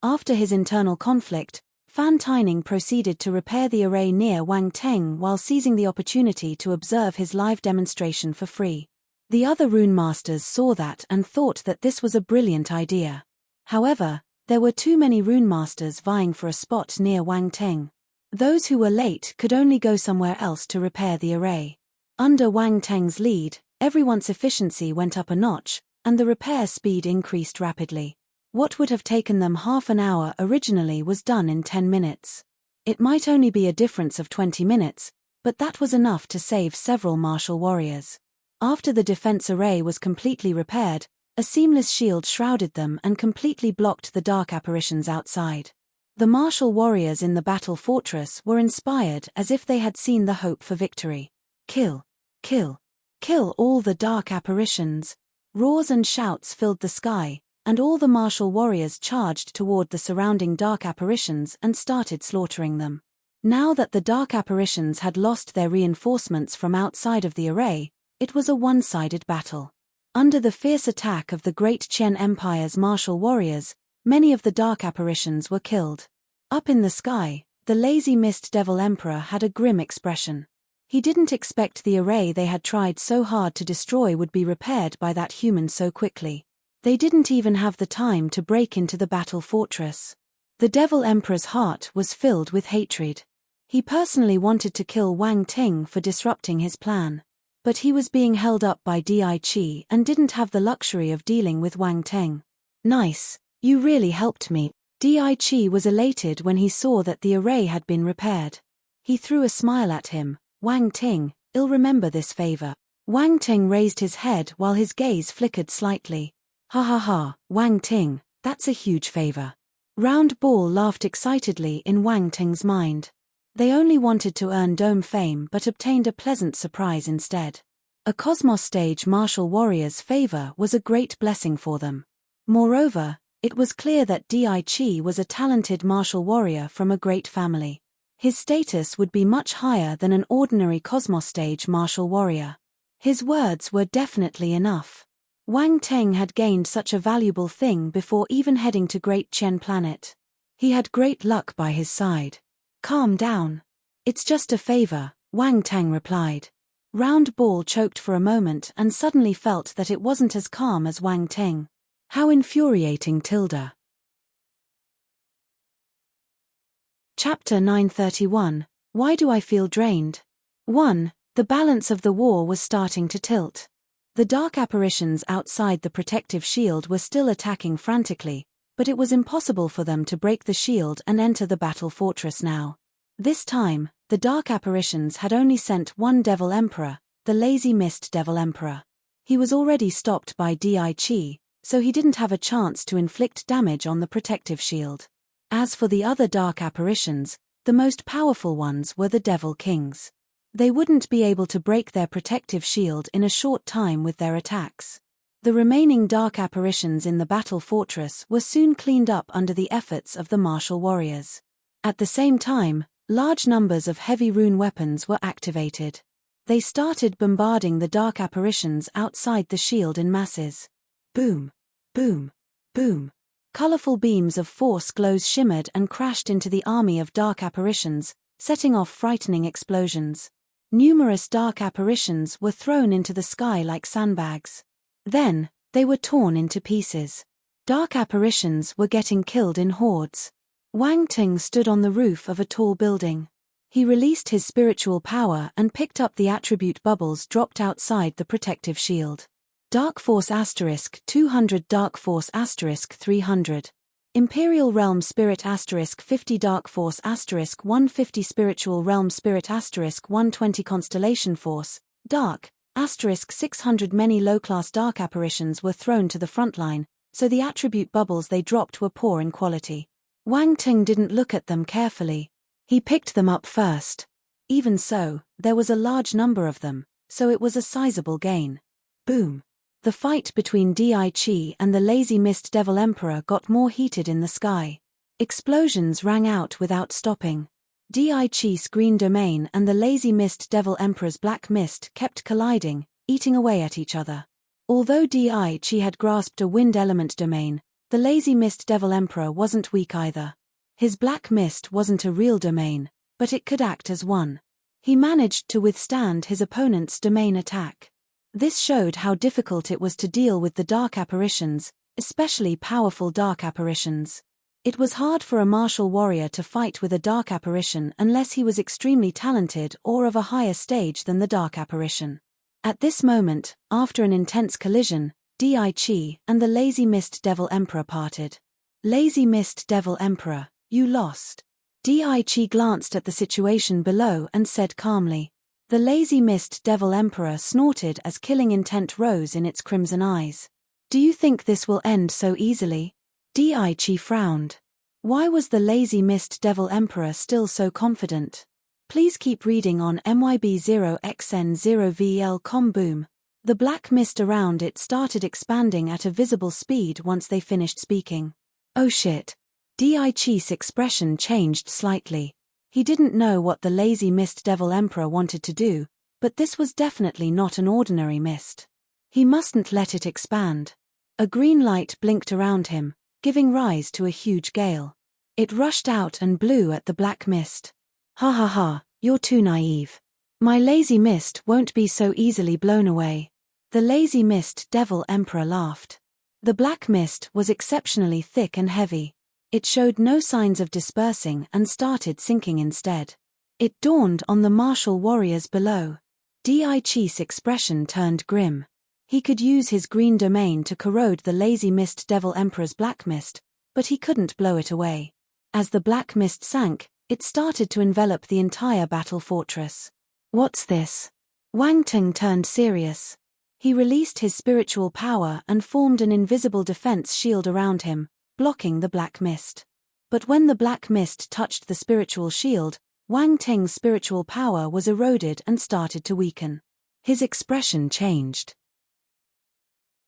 After his internal conflict, Fan Taining proceeded to repair the array near Wang Ting while seizing the opportunity to observe his live demonstration for free. The other rune masters saw that and thought that this was a brilliant idea. However, there were too many rune masters vying for a spot near Wang Ting. Those who were late could only go somewhere else to repair the array. Under Wang Ting's lead, everyone's efficiency went up a notch, and the repair speed increased rapidly. What would have taken them half an hour originally was done in 10 minutes. It might only be a difference of 20 minutes, but that was enough to save several martial warriors. After the defense array was completely repaired, a seamless shield shrouded them and completely blocked the dark apparitions outside. The martial warriors in the battle fortress were inspired as if they had seen the hope for victory. Kill! Kill! Kill all the dark apparitions! Roars and shouts filled the sky, and all the martial warriors charged toward the surrounding dark apparitions and started slaughtering them. Now that the dark apparitions had lost their reinforcements from outside of the array, it was a one-sided battle. Under the fierce attack of the Great Qian Empire's martial warriors, many of the dark apparitions were killed. Up in the sky, the lazy Mist Devil Emperor had a grim expression. He didn't expect the array they had tried so hard to destroy would be repaired by that human so quickly. They didn't even have the time to break into the battle fortress. The Devil Emperor's heart was filled with hatred. He personally wanted to kill Wang Ting for disrupting his plan. But he was being held up by Di Qi and didn't have the luxury of dealing with Wang Ting. Nice, you really helped me. Di Qi was elated when he saw that the array had been repaired. He threw a smile at him. Wang Ting, I'll remember this favor. Wang Ting raised his head while his gaze flickered slightly. Ha ha ha, Wang Ting, that's a huge favor. Round Ball laughed excitedly in Wang Ting's mind. They only wanted to earn dome fame but obtained a pleasant surprise instead. A Cosmos stage martial warrior's favor was a great blessing for them. Moreover, it was clear that Di Qi was a talented martial warrior from a great family. His status would be much higher than an ordinary Cosmos stage martial warrior. His words were definitely enough. Wang Ting had gained such a valuable thing before even heading to Great Qian Planet. He had great luck by his side. Calm down. It's just a favor, Wang Tang replied. Round Ball choked for a moment and suddenly felt that it wasn't as calm as Wang Ting. How infuriating tilde. Chapter 931, Why do I feel drained? 1. The balance of the war was starting to tilt. The dark apparitions outside the protective shield were still attacking frantically, but it was impossible for them to break the shield and enter the battle fortress now. This time, the dark apparitions had only sent one Devil Emperor, the lazy Mist Devil Emperor. He was already stopped by Di Qi, so he didn't have a chance to inflict damage on the protective shield. As for the other dark apparitions, the most powerful ones were the Devil Kings. They wouldn't be able to break their protective shield in a short time with their attacks. The remaining dark apparitions in the battle fortress were soon cleaned up under the efforts of the martial warriors. At the same time, large numbers of heavy rune weapons were activated. They started bombarding the dark apparitions outside the shield in masses. Boom! Boom! Boom! Colorful beams of force glows shimmered and crashed into the army of dark apparitions, setting off frightening explosions. Numerous dark apparitions were thrown into the sky like sandbags. Then, they were torn into pieces. Dark apparitions were getting killed in hordes. Wang Ting stood on the roof of a tall building. He released his spiritual power and picked up the attribute bubbles dropped outside the protective shield. Dark Force *200 Dark Force *300. Imperial Realm Spirit *50 Dark Force *150 Spiritual Realm Spirit *120 Constellation Force, Dark, *600 Many low-class dark apparitions were thrown to the front line, so the attribute bubbles they dropped were poor in quality. Wang Ting didn't look at them carefully. He picked them up first. Even so, there was a large number of them, so it was a sizable gain. Boom! The fight between Di Qi and the lazy Mist Devil Emperor got more heated in the sky. Explosions rang out without stopping. Di Qi's green domain and the lazy Mist Devil Emperor's black mist kept colliding, eating away at each other. Although Di Qi had grasped a wind element domain, the lazy Mist Devil Emperor wasn't weak either. His black mist wasn't a real domain, but it could act as one. He managed to withstand his opponent's domain attack. This showed how difficult it was to deal with the dark apparitions, especially powerful dark apparitions. It was hard for a martial warrior to fight with a dark apparition unless he was extremely talented or of a higher stage than the dark apparition. At this moment, after an intense collision, Di, and the lazy mist devil emperor parted. Lazy mist devil emperor, you lost. Di glanced at the situation below and said calmly. The lazy mist devil emperor snorted as killing intent rose in its crimson eyes. Do you think this will end so easily? Di frowned. Why was the lazy mist devil emperor still so confident? Please keep reading on MYB0XN0VL.com. Boom. The black mist around it started expanding at a visible speed once they finished speaking. Oh shit. Di's expression changed slightly. He didn't know what the lazy mist devil emperor wanted to do, but this was definitely not an ordinary mist. He mustn't let it expand. A green light blinked around him, giving rise to a huge gale. It rushed out and blew at the black mist. Ha ha ha, you're too naive. My lazy mist won't be so easily blown away. The lazy mist devil emperor laughed. The black mist was exceptionally thick and heavy. It showed no signs of dispersing and started sinking instead. It dawned on the martial warriors below. Di's expression turned grim. He could use his green domain to corrode the lazy mist devil emperor's black mist, but he couldn't blow it away. As the black mist sank, it started to envelop the entire battle fortress. What's this? Wang Ting turned serious. He released his spiritual power and formed an invisible defense shield around him, blocking the black mist. But when the black mist touched the spiritual shield, Wang Ting's spiritual power was eroded and started to weaken. His expression changed.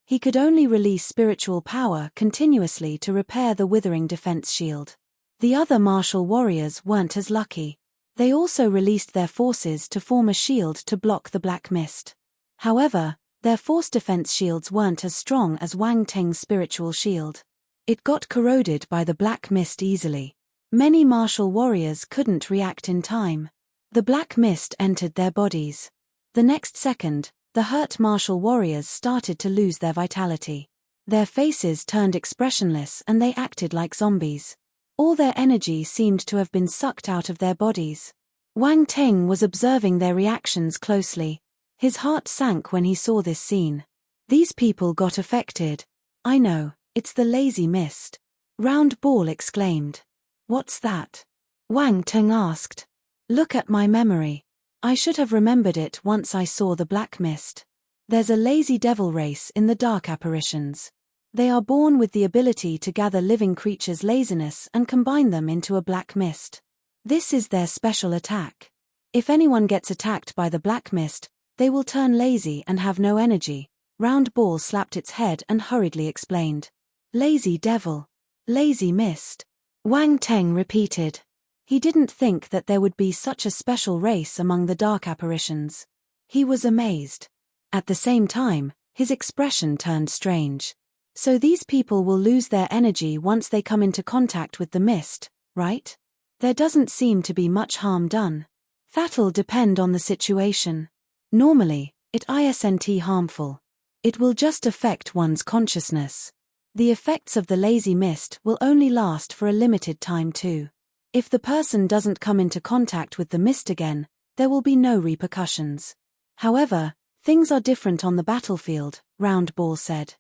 He could only release spiritual power continuously to repair the withering defense shield. The other martial warriors weren't as lucky. They also released their forces to form a shield to block the black mist. However, their force defense shields weren't as strong as Wang Ting's spiritual shield. It got corroded by the black mist easily. Many martial warriors couldn't react in time. The black mist entered their bodies. The next second, the hurt martial warriors started to lose their vitality. Their faces turned expressionless and they acted like zombies. All their energy seemed to have been sucked out of their bodies. Wang Ting was observing their reactions closely. His heart sank when he saw this scene. These people got affected. I know, it's the lazy mist. Round Ball exclaimed. What's that? Wang Ting asked. Look at my memory. I should have remembered it once I saw the black mist. There's a lazy devil race in the dark apparitions. They are born with the ability to gather living creatures' laziness and combine them into a black mist. This is their special attack. If anyone gets attacked by the black mist, they will turn lazy and have no energy. Round Ball slapped its head and hurriedly explained. Lazy devil. Lazy mist. Wang Ting repeated. He didn't think that there would be such a special race among the dark apparitions. He was amazed. At the same time, his expression turned strange. So these people will lose their energy once they come into contact with the mist, right? There doesn't seem to be much harm done. That'll depend on the situation. Normally, it isn't harmful. It will just affect one's consciousness. The effects of the lazy mist will only last for a limited time too. If the person doesn't come into contact with the mist again, there will be no repercussions. However, things are different on the battlefield, Round Ball said.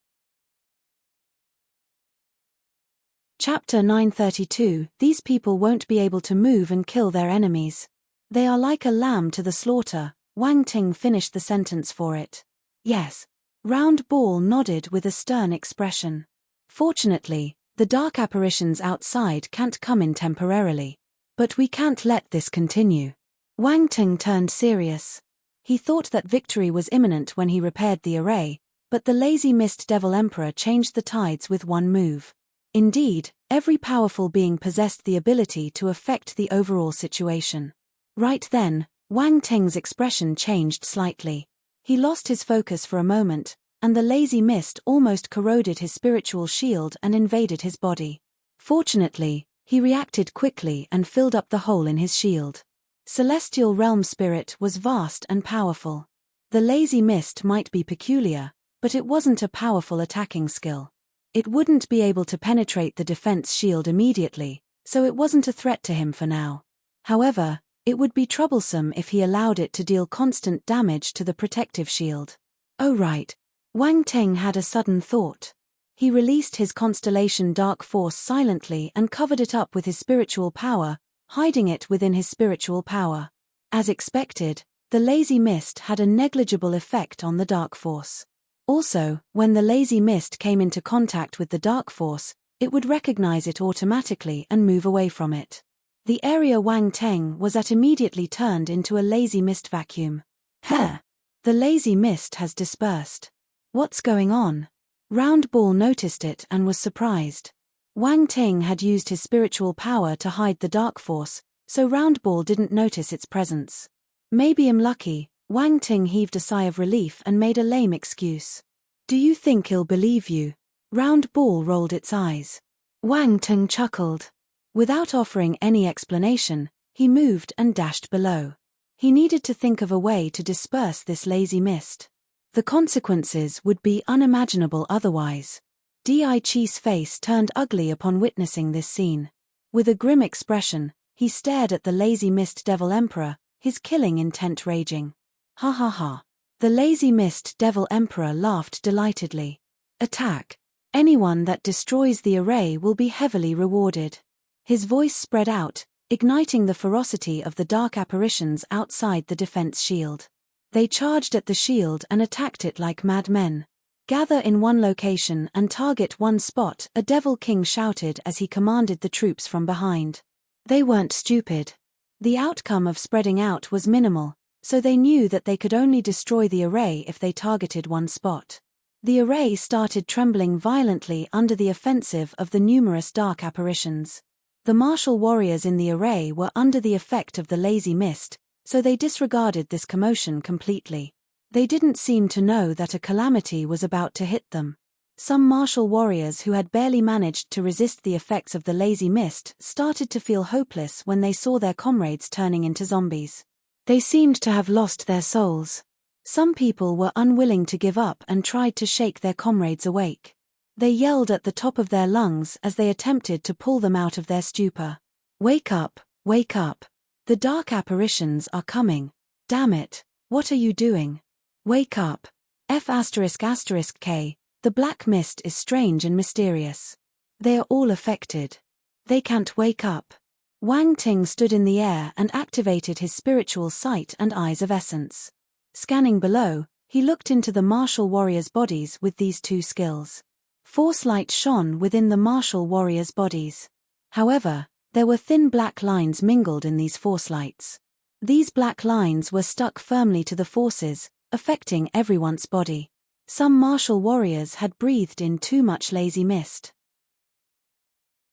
Chapter 932. These people won't be able to move and kill their enemies. They are like a lamb to the slaughter. Wang Ting finished the sentence for it. Yes. Round Ball nodded with a stern expression. Fortunately, the dark apparitions outside can't come in temporarily. But we can't let this continue. Wang Ting turned serious. He thought that victory was imminent when he repaired the array, but the lazy mist devil emperor changed the tides with one move. Indeed, every powerful being possessed the ability to affect the overall situation. Right then, Wang Ting's expression changed slightly. He lost his focus for a moment, and the lazy mist almost corroded his spiritual shield and invaded his body. Fortunately, he reacted quickly and filled up the hole in his shield. Celestial Realm Spirit was vast and powerful. The lazy mist might be peculiar, but it wasn't a powerful attacking skill. It wouldn't be able to penetrate the defense shield immediately, so it wasn't a threat to him for now. However, it would be troublesome if he allowed it to deal constant damage to the protective shield. Oh right. Wang Ting had a sudden thought. He released his constellation dark force silently and covered it up with his spiritual power, hiding it within his spiritual power. As expected, the lazy mist had a negligible effect on the dark force. Also, when the lazy mist came into contact with the dark force, it would recognize it automatically and move away from it. The area Wang Ting was at immediately turned into a lazy mist vacuum. The lazy mist has dispersed. What's going on? Round Ball noticed it and was surprised. Wang Ting had used his spiritual power to hide the dark force, so Round Ball didn't notice its presence. Maybe I'm lucky. Wang Ting heaved a sigh of relief and made a lame excuse. Do you think he'll believe you? Round Ball rolled its eyes. Wang Ting chuckled. Without offering any explanation, he moved and dashed below. He needed to think of a way to disperse this lazy mist. The consequences would be unimaginable otherwise. Di Chi's face turned ugly upon witnessing this scene. With a grim expression, he stared at the lazy mist devil emperor, his killing intent raging. Ha ha ha. The lazy mist devil emperor laughed delightedly. Attack. Anyone that destroys the array will be heavily rewarded. His voice spread out, igniting the ferocity of the dark apparitions outside the defense shield. They charged at the shield and attacked it like madmen. Gather in one location and target one spot, a devil king shouted as he commanded the troops from behind. They weren't stupid. The outcome of spreading out was minimal, so they knew that they could only destroy the array if they targeted one spot. The array started trembling violently under the offensive of the numerous dark apparitions. The martial warriors in the array were under the effect of the lazy mist, so they disregarded this commotion completely. They didn't seem to know that a calamity was about to hit them. Some martial warriors who had barely managed to resist the effects of the lazy mist started to feel hopeless when they saw their comrades turning into zombies. They seemed to have lost their souls. Some people were unwilling to give up and tried to shake their comrades awake. They yelled at the top of their lungs as they attempted to pull them out of their stupor. Wake up, wake up. The dark apparitions are coming. Damn it, what are you doing? Wake up. F***K, the black mist is strange and mysterious. They are all affected. They can't wake up. Wang Ting stood in the air and activated his spiritual sight and eyes of essence. Scanning below, he looked into the martial warriors' bodies with these two skills. Force light shone within the martial warriors' bodies. However, there were thin black lines mingled in these force lights. These black lines were stuck firmly to the forces, affecting everyone's body. Some martial warriors had breathed in too much lazy mist.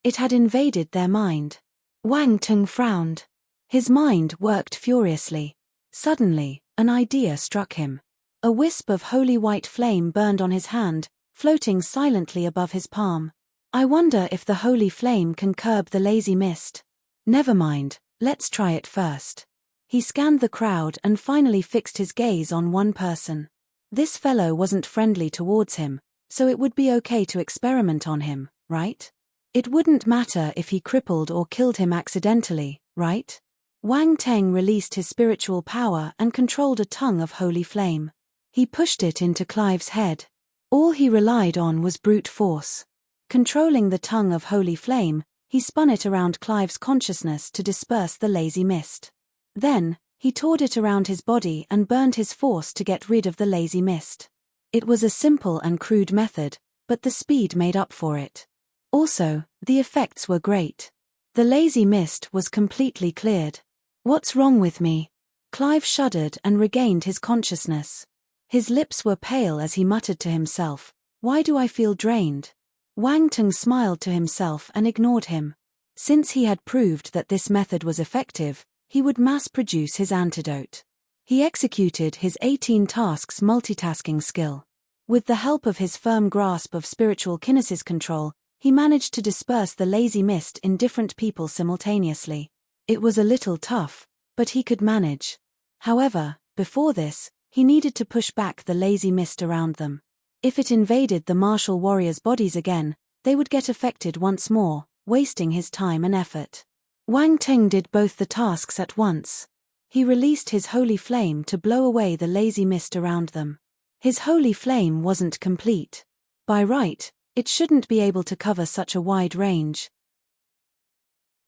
It had invaded their mind. Wang Ting frowned. His mind worked furiously. Suddenly, an idea struck him. A wisp of holy white flame burned on his hand, floating silently above his palm. I wonder if the holy flame can curb the lazy mist. Never mind, let's try it first. He scanned the crowd and finally fixed his gaze on one person. This fellow wasn't friendly towards him, so it would be okay to experiment on him, right? It wouldn't matter if he crippled or killed him accidentally, right? Wang Ting released his spiritual power and controlled a tongue of holy flame. He pushed it into Clive's head. All he relied on was brute force. Controlling the tongue of holy flame, he spun it around Clive's consciousness to disperse the lazy mist. Then, he toured it around his body and burned his force to get rid of the lazy mist. It was a simple and crude method, but the speed made up for it. Also, the effects were great. The lazy mist was completely cleared. What's wrong with me? Clive shuddered and regained his consciousness. His lips were pale as he muttered to himself, why do I feel drained? Wang Ting smiled to himself and ignored him. Since he had proved that this method was effective, he would mass-produce his antidote. He executed his 18 tasks multitasking skill. With the help of his firm grasp of spiritual kinesis control, he managed to disperse the lazy mist in different people simultaneously. It was a little tough, but he could manage. However, before this, he needed to push back the lazy mist around them. If it invaded the martial warriors' bodies again, they would get affected once more, wasting his time and effort. Wang Ting did both the tasks at once. He released his holy flame to blow away the lazy mist around them. His holy flame wasn't complete. By right, it shouldn't be able to cover such a wide range.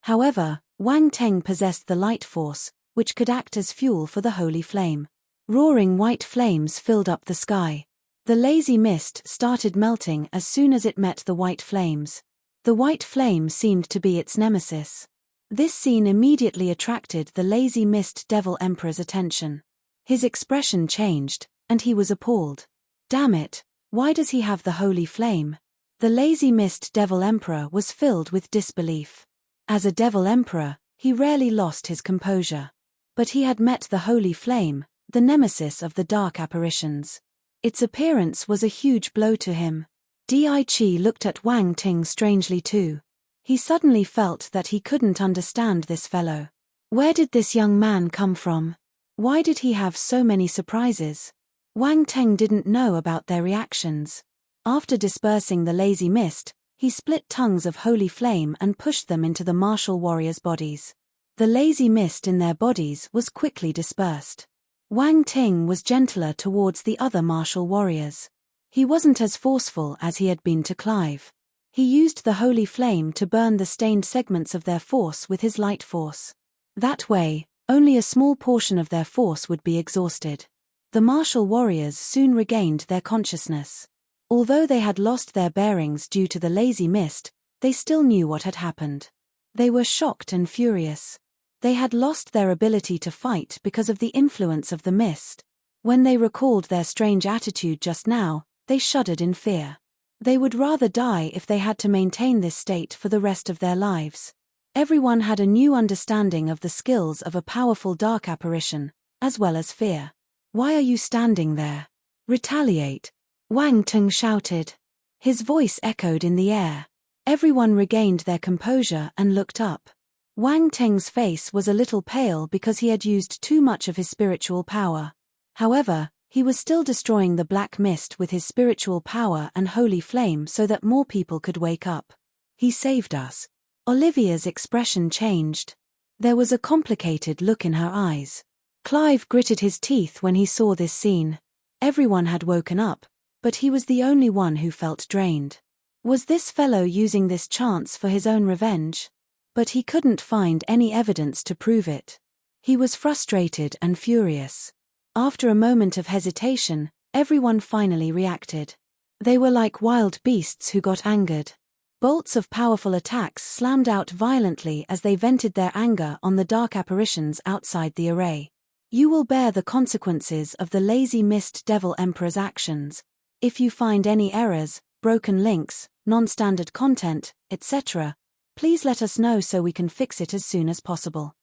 However, Wang Teng possessed the light force, which could act as fuel for the holy flame. Roaring white flames filled up the sky. The lazy mist started melting as soon as it met the white flames. The white flame seemed to be its nemesis. This scene immediately attracted the lazy mist devil emperor's attention. His expression changed, and he was appalled. Damn it, why does he have the holy flame? The lazy mist devil emperor was filled with disbelief. As a devil emperor, he rarely lost his composure. But he had met the holy flame, the nemesis of the dark apparitions. Its appearance was a huge blow to him. Di Qi looked at Wang Ting strangely too. He suddenly felt that he couldn't understand this fellow. Where did this young man come from? Why did he have so many surprises? Wang Teng didn't know about their reactions. After dispersing the lazy mist, he split tongues of holy flame and pushed them into the martial warriors' bodies. The lazy mist in their bodies was quickly dispersed. Wang Ting was gentler towards the other martial warriors. He wasn't as forceful as he had been to Clive. He used the holy flame to burn the stained segments of their force with his light force. That way, only a small portion of their force would be exhausted. The martial warriors soon regained their consciousness. Although they had lost their bearings due to the lazy mist, they still knew what had happened. They were shocked and furious. They had lost their ability to fight because of the influence of the mist. When they recalled their strange attitude just now, they shuddered in fear. They would rather die if they had to maintain this state for the rest of their lives. Everyone had a new understanding of the skills of a powerful dark apparition, as well as fear. Why are you standing there? Retaliate! Wang Teng shouted. His voice echoed in the air. Everyone regained their composure and looked up. Wang Teng's face was a little pale because he had used too much of his spiritual power. However, he was still destroying the black mist with his spiritual power and holy flame so that more people could wake up. He saved us. Olivia's expression changed. There was a complicated look in her eyes. Clive gritted his teeth when he saw this scene. Everyone had woken up, but he was the only one who felt drained. Was this fellow using this chance for his own revenge? But he couldn't find any evidence to prove it. He was frustrated and furious. After a moment of hesitation, everyone finally reacted. They were like wild beasts who got angered. Bolts of powerful attacks slammed out violently as they vented their anger on the dark apparitions outside the array. You will bear the consequences of the lazy mist devil emperor's actions. If you find any errors, broken links, non-standard content, etc., please let us know so we can fix it as soon as possible.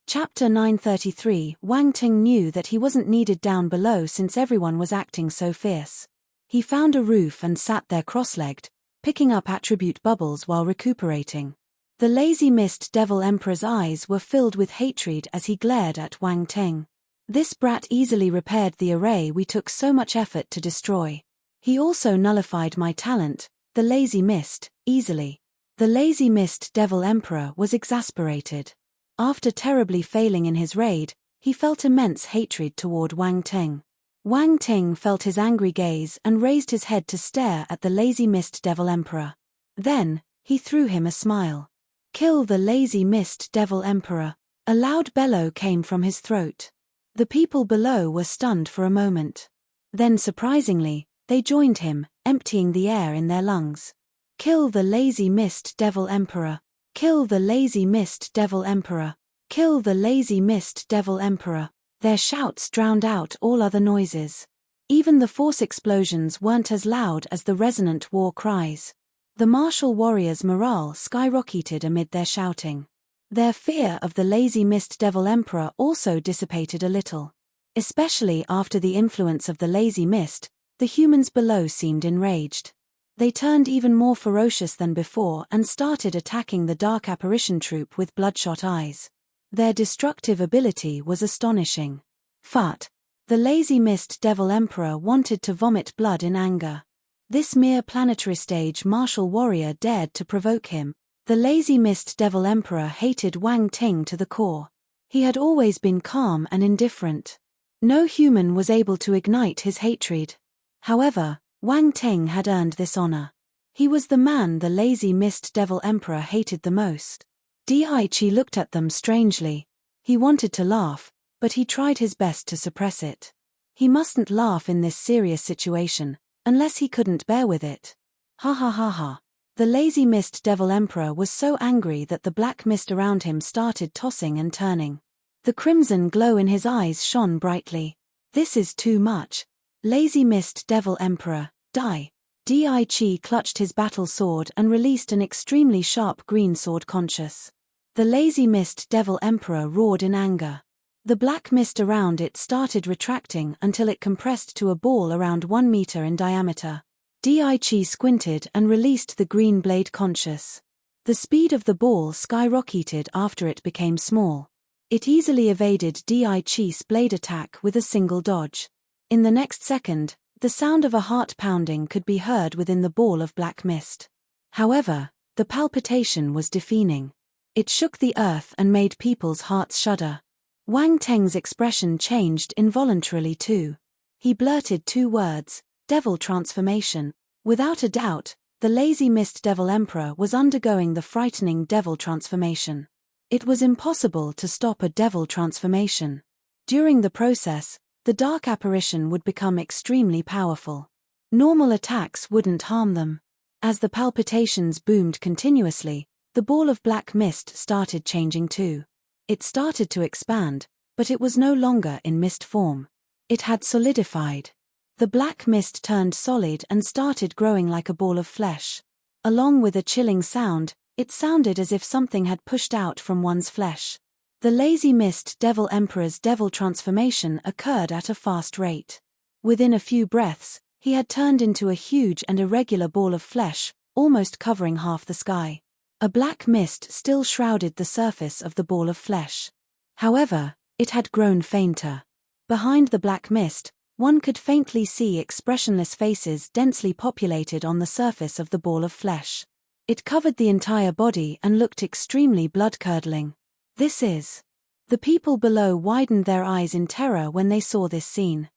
Chapter 933. Wang Ting knew that he wasn't needed down below since everyone was acting so fierce. He found a roof and sat there cross-legged, picking up attribute bubbles while recuperating. The lazy mist devil emperor's eyes were filled with hatred as he glared at Wang Ting. This brat easily repaired the array we took so much effort to destroy. He also nullified my talent, the lazy mist, easily. The lazy mist devil emperor was exasperated. After terribly failing in his raid, he felt immense hatred toward Wang Ting. Wang Ting felt his angry gaze and raised his head to stare at the lazy mist devil emperor. Then, he threw him a smile. Kill the lazy mist devil emperor. A loud bellow came from his throat. The people below were stunned for a moment. Then surprisingly, they joined him, emptying the air in their lungs. Kill the lazy mist devil emperor. Kill the lazy mist devil emperor. Kill the lazy mist devil emperor. Their shouts drowned out all other noises. Even the force explosions weren't as loud as the resonant war cries. The martial warriors' morale skyrocketed amid their shouting. Their fear of the lazy mist devil emperor also dissipated a little. Especially after the influence of the lazy mist, the humans below seemed enraged. They turned even more ferocious than before and started attacking the dark apparition troop with bloodshot eyes. Their destructive ability was astonishing. Fat. The lazy mist devil emperor wanted to vomit blood in anger. This mere planetary stage martial warrior dared to provoke him. The lazy mist devil emperor hated Wang Ting to the core. He had always been calm and indifferent. No human was able to ignite his hatred. However, Wang Ting had earned this honor. He was the man the lazy mist devil emperor hated the most. Daichi looked at them strangely. He wanted to laugh, but he tried his best to suppress it. He mustn't laugh in this serious situation, unless he couldn't bear with it. Ha ha ha ha. The lazy mist devil emperor was so angry that the black mist around him started tossing and turning. The crimson glow in his eyes shone brightly. This is too much. Lazy mist devil emperor, die. Daichi clutched his battle sword and released an extremely sharp green sword conscious. The lazy mist devil emperor roared in anger. The black mist around it started retracting until it compressed to a ball around 1 meter in diameter. Daichi squinted and released the green blade conscious. The speed of the ball skyrocketed after it became small. It easily evaded Daichi's blade attack with a single dodge. In the next second, the sound of a heart pounding could be heard within the ball of black mist. However, the palpitation was deafening. It shook the earth and made people's hearts shudder. Wang Teng's expression changed involuntarily too. He blurted 2 words, devil transformation. Without a doubt, the lazy mist devil emperor was undergoing the frightening devil transformation. It was impossible to stop a devil transformation. During the process, the dark apparition would become extremely powerful. Normal attacks wouldn't harm them. As the palpitations boomed continuously, the ball of black mist started changing too. It started to expand, but it was no longer in mist form. It had solidified. The black mist turned solid and started growing like a ball of flesh. Along with a chilling sound, it sounded as if something had pushed out from one's flesh. The lazy mist devil emperor's devil transformation occurred at a fast rate. Within a few breaths, he had turned into a huge and irregular ball of flesh, almost covering half the sky. A black mist still shrouded the surface of the ball of flesh. However, it had grown fainter. Behind the black mist, one could faintly see expressionless faces densely populated on the surface of the ball of flesh. It covered the entire body and looked extremely blood-curdling. This is. The people below widened their eyes in terror when they saw this scene.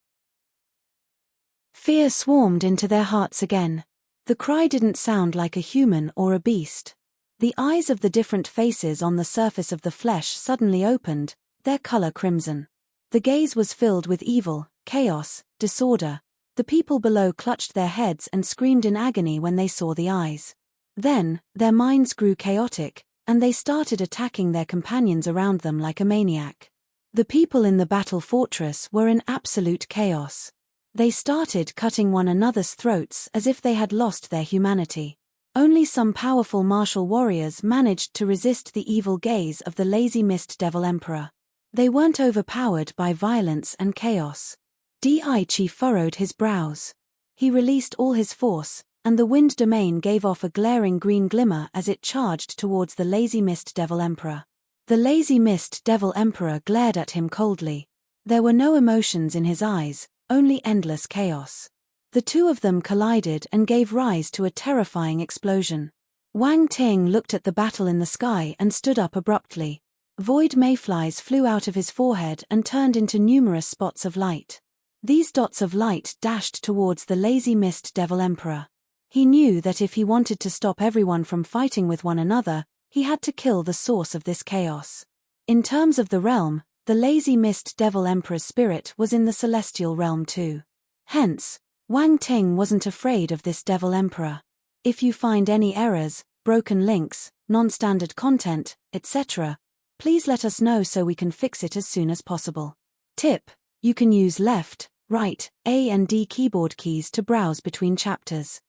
Fear swarmed into their hearts again. The cry didn't sound like a human or a beast. The eyes of the different faces on the surface of the flesh suddenly opened, their color crimson. The gaze was filled with evil, chaos, disorder. The people below clutched their heads and screamed in agony when they saw the eyes. Then, their minds grew chaotic, and they started attacking their companions around them like a maniac. The people in the battle fortress were in absolute chaos. They started cutting one another's throats as if they had lost their humanity. Only some powerful martial warriors managed to resist the evil gaze of the lazy mist devil emperor. They weren't overpowered by violence and chaos. Daichi furrowed his brows. He released all his force, and the wind domain gave off a glaring green glimmer as it charged towards the lazy mist devil emperor. The lazy mist devil emperor glared at him coldly. There were no emotions in his eyes, only endless chaos. The two of them collided and gave rise to a terrifying explosion. Wang Ting looked at the battle in the sky and stood up abruptly. Void mayflies flew out of his forehead and turned into numerous spots of light. These dots of light dashed towards the lazy mist devil emperor. He knew that if he wanted to stop everyone from fighting with one another, he had to kill the source of this chaos. In terms of the realm, the lazy mist devil emperor's spirit was in the celestial realm too. Hence, Wang Ting wasn't afraid of this devil emperor. If you find any errors, broken links, non-standard content, etc., please let us know so we can fix it as soon as possible. Tip: you can use left, right, A and D keyboard keys to browse between chapters.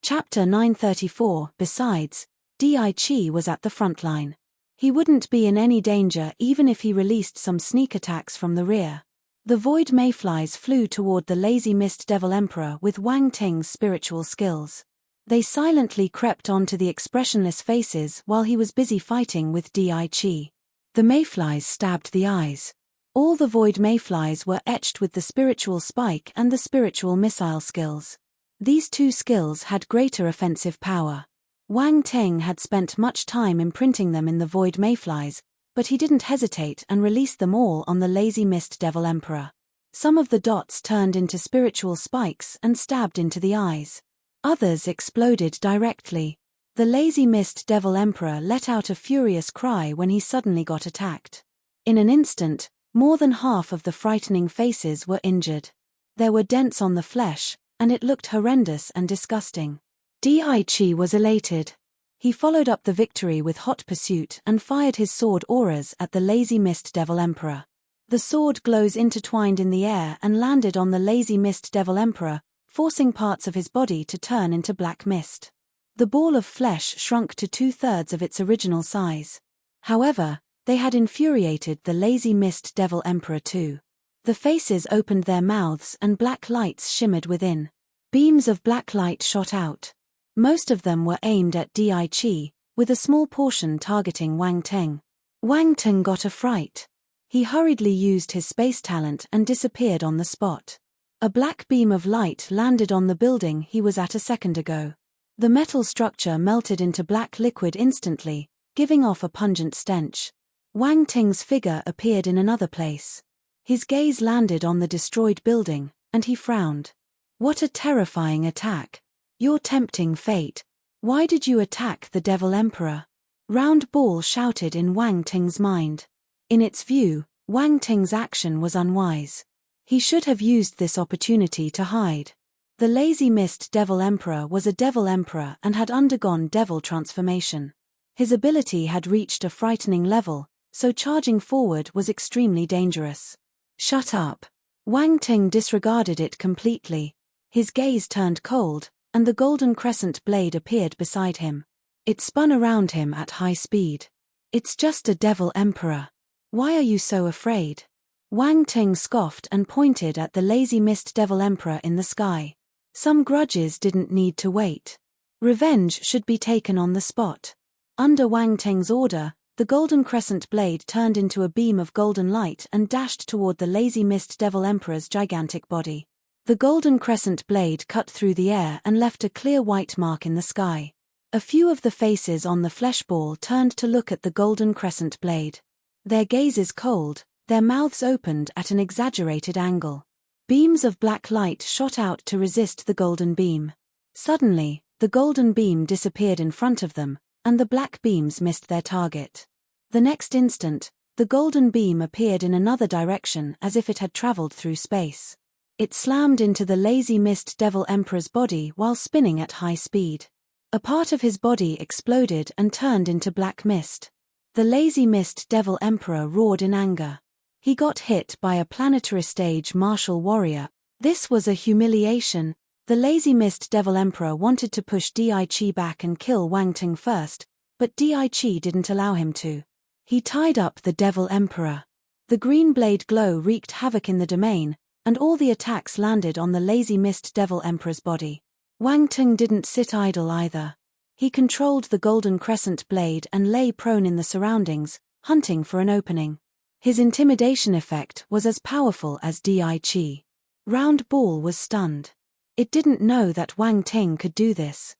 Chapter 934. Besides, Daichi was at the front line. He wouldn't be in any danger even if he released some sneak attacks from the rear. The void mayflies flew toward the lazy mist devil emperor with Wang Ting's spiritual skills. They silently crept onto the expressionless faces while he was busy fighting with Daichi. The mayflies stabbed the eyes. All the void mayflies were etched with the spiritual spike and the spiritual missile skills. These two skills had greater offensive power. Wang Ting had spent much time imprinting them in the void mayflies, but he didn't hesitate and released them all on the lazy mist devil emperor. Some of the dots turned into spiritual spikes and stabbed into the eyes. Others exploded directly. The lazy mist devil emperor let out a furious cry when he suddenly got attacked. In an instant, more than half of the frightening faces were injured. There were dents on the flesh, and it looked horrendous and disgusting. Daichi was elated. He followed up the victory with hot pursuit and fired his sword auras at the lazy mist devil emperor. The sword glows intertwined in the air and landed on the lazy mist devil emperor, forcing parts of his body to turn into black mist. The ball of flesh shrunk to 2/3 of its original size. However, they had infuriated the lazy mist devil emperor too. The faces opened their mouths and black lights shimmered within. Beams of black light shot out. Most of them were aimed at Daichi, with a small portion targeting Wang Ting. Wang Ting got a fright. He hurriedly used his space talent and disappeared on the spot. A black beam of light landed on the building he was at a second ago. The metal structure melted into black liquid instantly, giving off a pungent stench. Wang Ting's figure appeared in another place. His gaze landed on the destroyed building, and he frowned. What a terrifying attack. Your tempting fate. Why did you attack the Devil Emperor? Round Ball shouted in Wang Ting's mind. In its view, Wang Ting's action was unwise. He should have used this opportunity to hide. The lazy mist Devil Emperor was a Devil Emperor and had undergone devil transformation. His ability had reached a frightening level, so charging forward was extremely dangerous. Shut up. Wang Ting disregarded it completely. His gaze turned cold, and the golden crescent blade appeared beside him. It spun around him at high speed. It's just a Devil Emperor. Why are you so afraid? Wang Ting scoffed and pointed at the lazy mist Devil Emperor in the sky. Some grudges didn't need to wait. Revenge should be taken on the spot. Under Wang Ting's order, the golden crescent blade turned into a beam of golden light and dashed toward the lazy mist Devil Emperor's gigantic body. The golden crescent blade cut through the air and left a clear white mark in the sky. A few of the faces on the flesh ball turned to look at the golden crescent blade. Their gazes cold, their mouths opened at an exaggerated angle. Beams of black light shot out to resist the golden beam. Suddenly, the golden beam disappeared in front of them, and the black beams missed their target. The next instant, the golden beam appeared in another direction as if it had traveled through space. It slammed into the lazy mist Devil Emperor's body while spinning at high speed. A part of his body exploded and turned into black mist. The lazy mist Devil Emperor roared in anger. He got hit by a planetary stage martial warrior. This was a humiliation. The lazy mist Devil Emperor wanted to push Daichi back and kill Wang Ting first, but Daichi didn't allow him to. He tied up the Devil Emperor. The green blade glow wreaked havoc in the domain, and all the attacks landed on the lazy mist Devil Emperor's body. Wang Ting didn't sit idle either. He controlled the golden crescent blade and lay prone in the surroundings, hunting for an opening. His intimidation effect was as powerful as Daichi. Round Ball was stunned. It didn't know that Wang Ting could do this.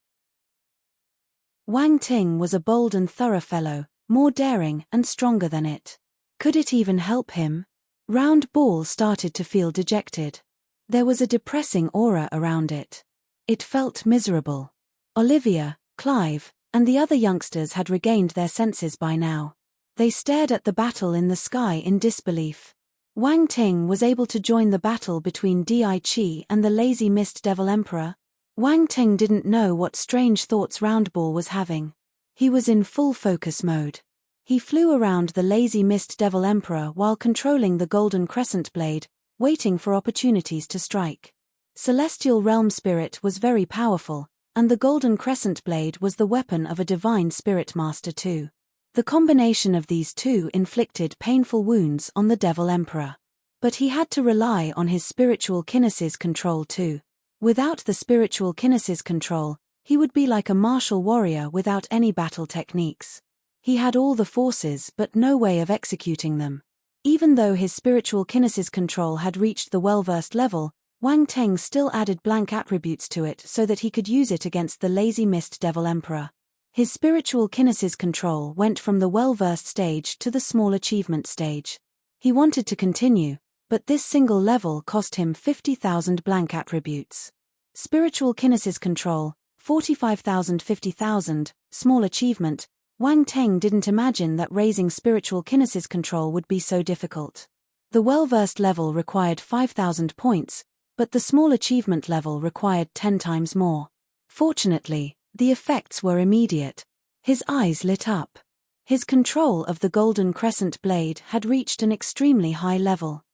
Wang Ting was a bold and thorough fellow, more daring and stronger than it. Could it even help him? Round Ball started to feel dejected. There was a depressing aura around it. It felt miserable. Olivia, Clive, and the other youngsters had regained their senses by now. They stared at the battle in the sky in disbelief. Wang Ting was able to join the battle between Daichi and the lazy mist Devil Emperor. Wang Ting didn't know what strange thoughts Round Ball was having. He was in full focus mode. He flew around the lazy mist Devil Emperor while controlling the golden crescent blade, waiting for opportunities to strike. Celestial Realm Spirit was very powerful, and the golden crescent blade was the weapon of a divine spirit master too. The combination of these two inflicted painful wounds on the Devil Emperor. But he had to rely on his spiritual kinesis control too. Without the spiritual kinesis control, he would be like a martial warrior without any battle techniques. He had all the forces but no way of executing them. Even though his spiritual kinesis control had reached the well-versed level, Wang Ting still added blank attributes to it so that he could use it against the lazy mist Devil Emperor. His spiritual kinesis control went from the well-versed stage to the small achievement stage. He wanted to continue, but this single level cost him 50,000 blank attributes. Spiritual kinesis control, 45,000 50,000, small achievement. Wang Teng didn't imagine that raising spiritual kinesis control would be so difficult. The well-versed level required 5,000 points, but the small achievement level required 10 times more. Fortunately, the effects were immediate. His eyes lit up. His control of the golden crescent blade had reached an extremely high level.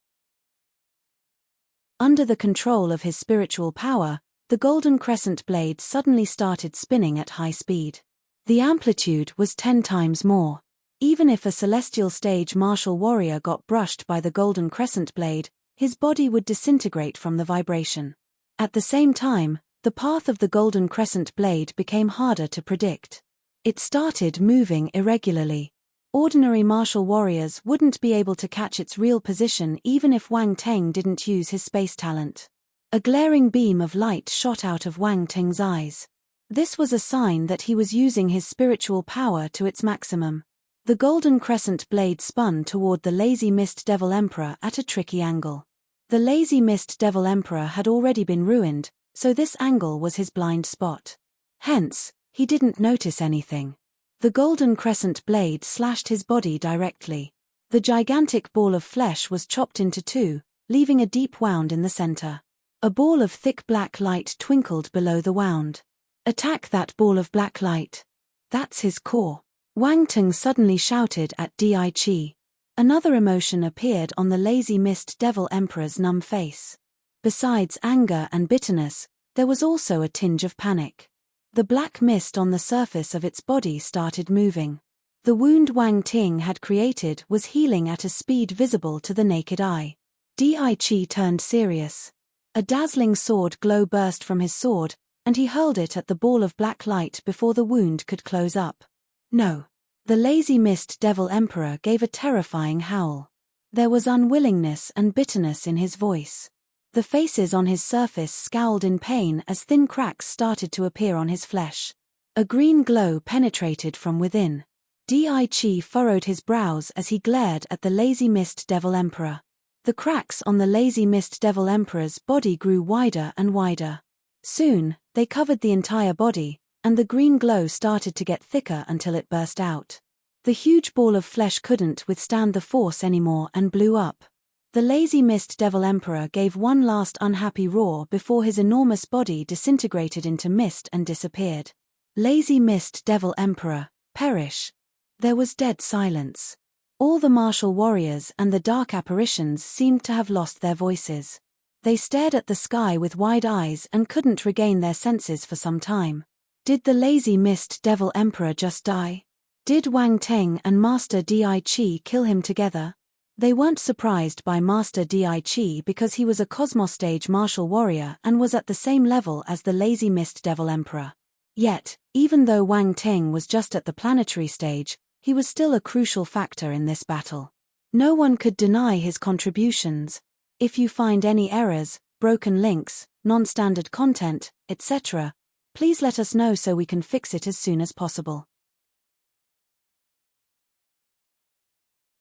Under the control of his spiritual power, the golden crescent blade suddenly started spinning at high speed. The amplitude was 10 times more. Even if a celestial stage martial warrior got brushed by the golden crescent blade, his body would disintegrate from the vibration. At the same time, the path of the golden crescent blade became harder to predict. It started moving irregularly. Ordinary martial warriors wouldn't be able to catch its real position even if Wang Teng didn't use his space talent. A glaring beam of light shot out of Wang Teng's eyes. This was a sign that he was using his spiritual power to its maximum. The golden crescent blade spun toward the lazy mist devil emperor at a tricky angle. The lazy mist devil emperor had already been ruined, so this angle was his blind spot. Hence, he didn't notice anything. The golden crescent blade slashed his body directly. The gigantic ball of flesh was chopped into two, leaving a deep wound in the center. A ball of thick black light twinkled below the wound. Attack that ball of black light. That's his core. Wang Teng suddenly shouted at Di Qi. Another emotion appeared on the lazy mist devil emperor's numb face. Besides anger and bitterness, there was also a tinge of panic. The black mist on the surface of its body started moving. The wound Wang Teng had created was healing at a speed visible to the naked eye. Di Qi turned serious. A dazzling sword glow burst from his sword, and he hurled it at the ball of black light before the wound could close up. No. The lazy mist devil emperor gave a terrifying howl. There was unwillingness and bitterness in his voice. The faces on his surface scowled in pain as thin cracks started to appear on his flesh. A green glow penetrated from within. Di Qi furrowed his brows as he glared at the lazy mist devil emperor. The cracks on the lazy mist devil emperor's body grew wider and wider. Soon, they covered the entire body, and the green glow started to get thicker until it burst out. The huge ball of flesh couldn't withstand the force anymore and blew up. The lazy mist devil emperor gave one last unhappy roar before his enormous body disintegrated into mist and disappeared. Lazy mist devil emperor, perish. There was dead silence. All the martial warriors and the dark apparitions seemed to have lost their voices. They stared at the sky with wide eyes and couldn't regain their senses for some time. Did the lazy mist devil emperor just die? Did Wang Teng and Master Di Qi kill him together? They weren't surprised by Master Di Qi because he was a Cosmos stage martial warrior and was at the same level as the lazy mist devil emperor. Yet, even though Wang Teng was just at the planetary stage, he was still a crucial factor in this battle. No one could deny his contributions. If you find any errors, broken links, non-standard content, etc., please let us know so we can fix it as soon as possible.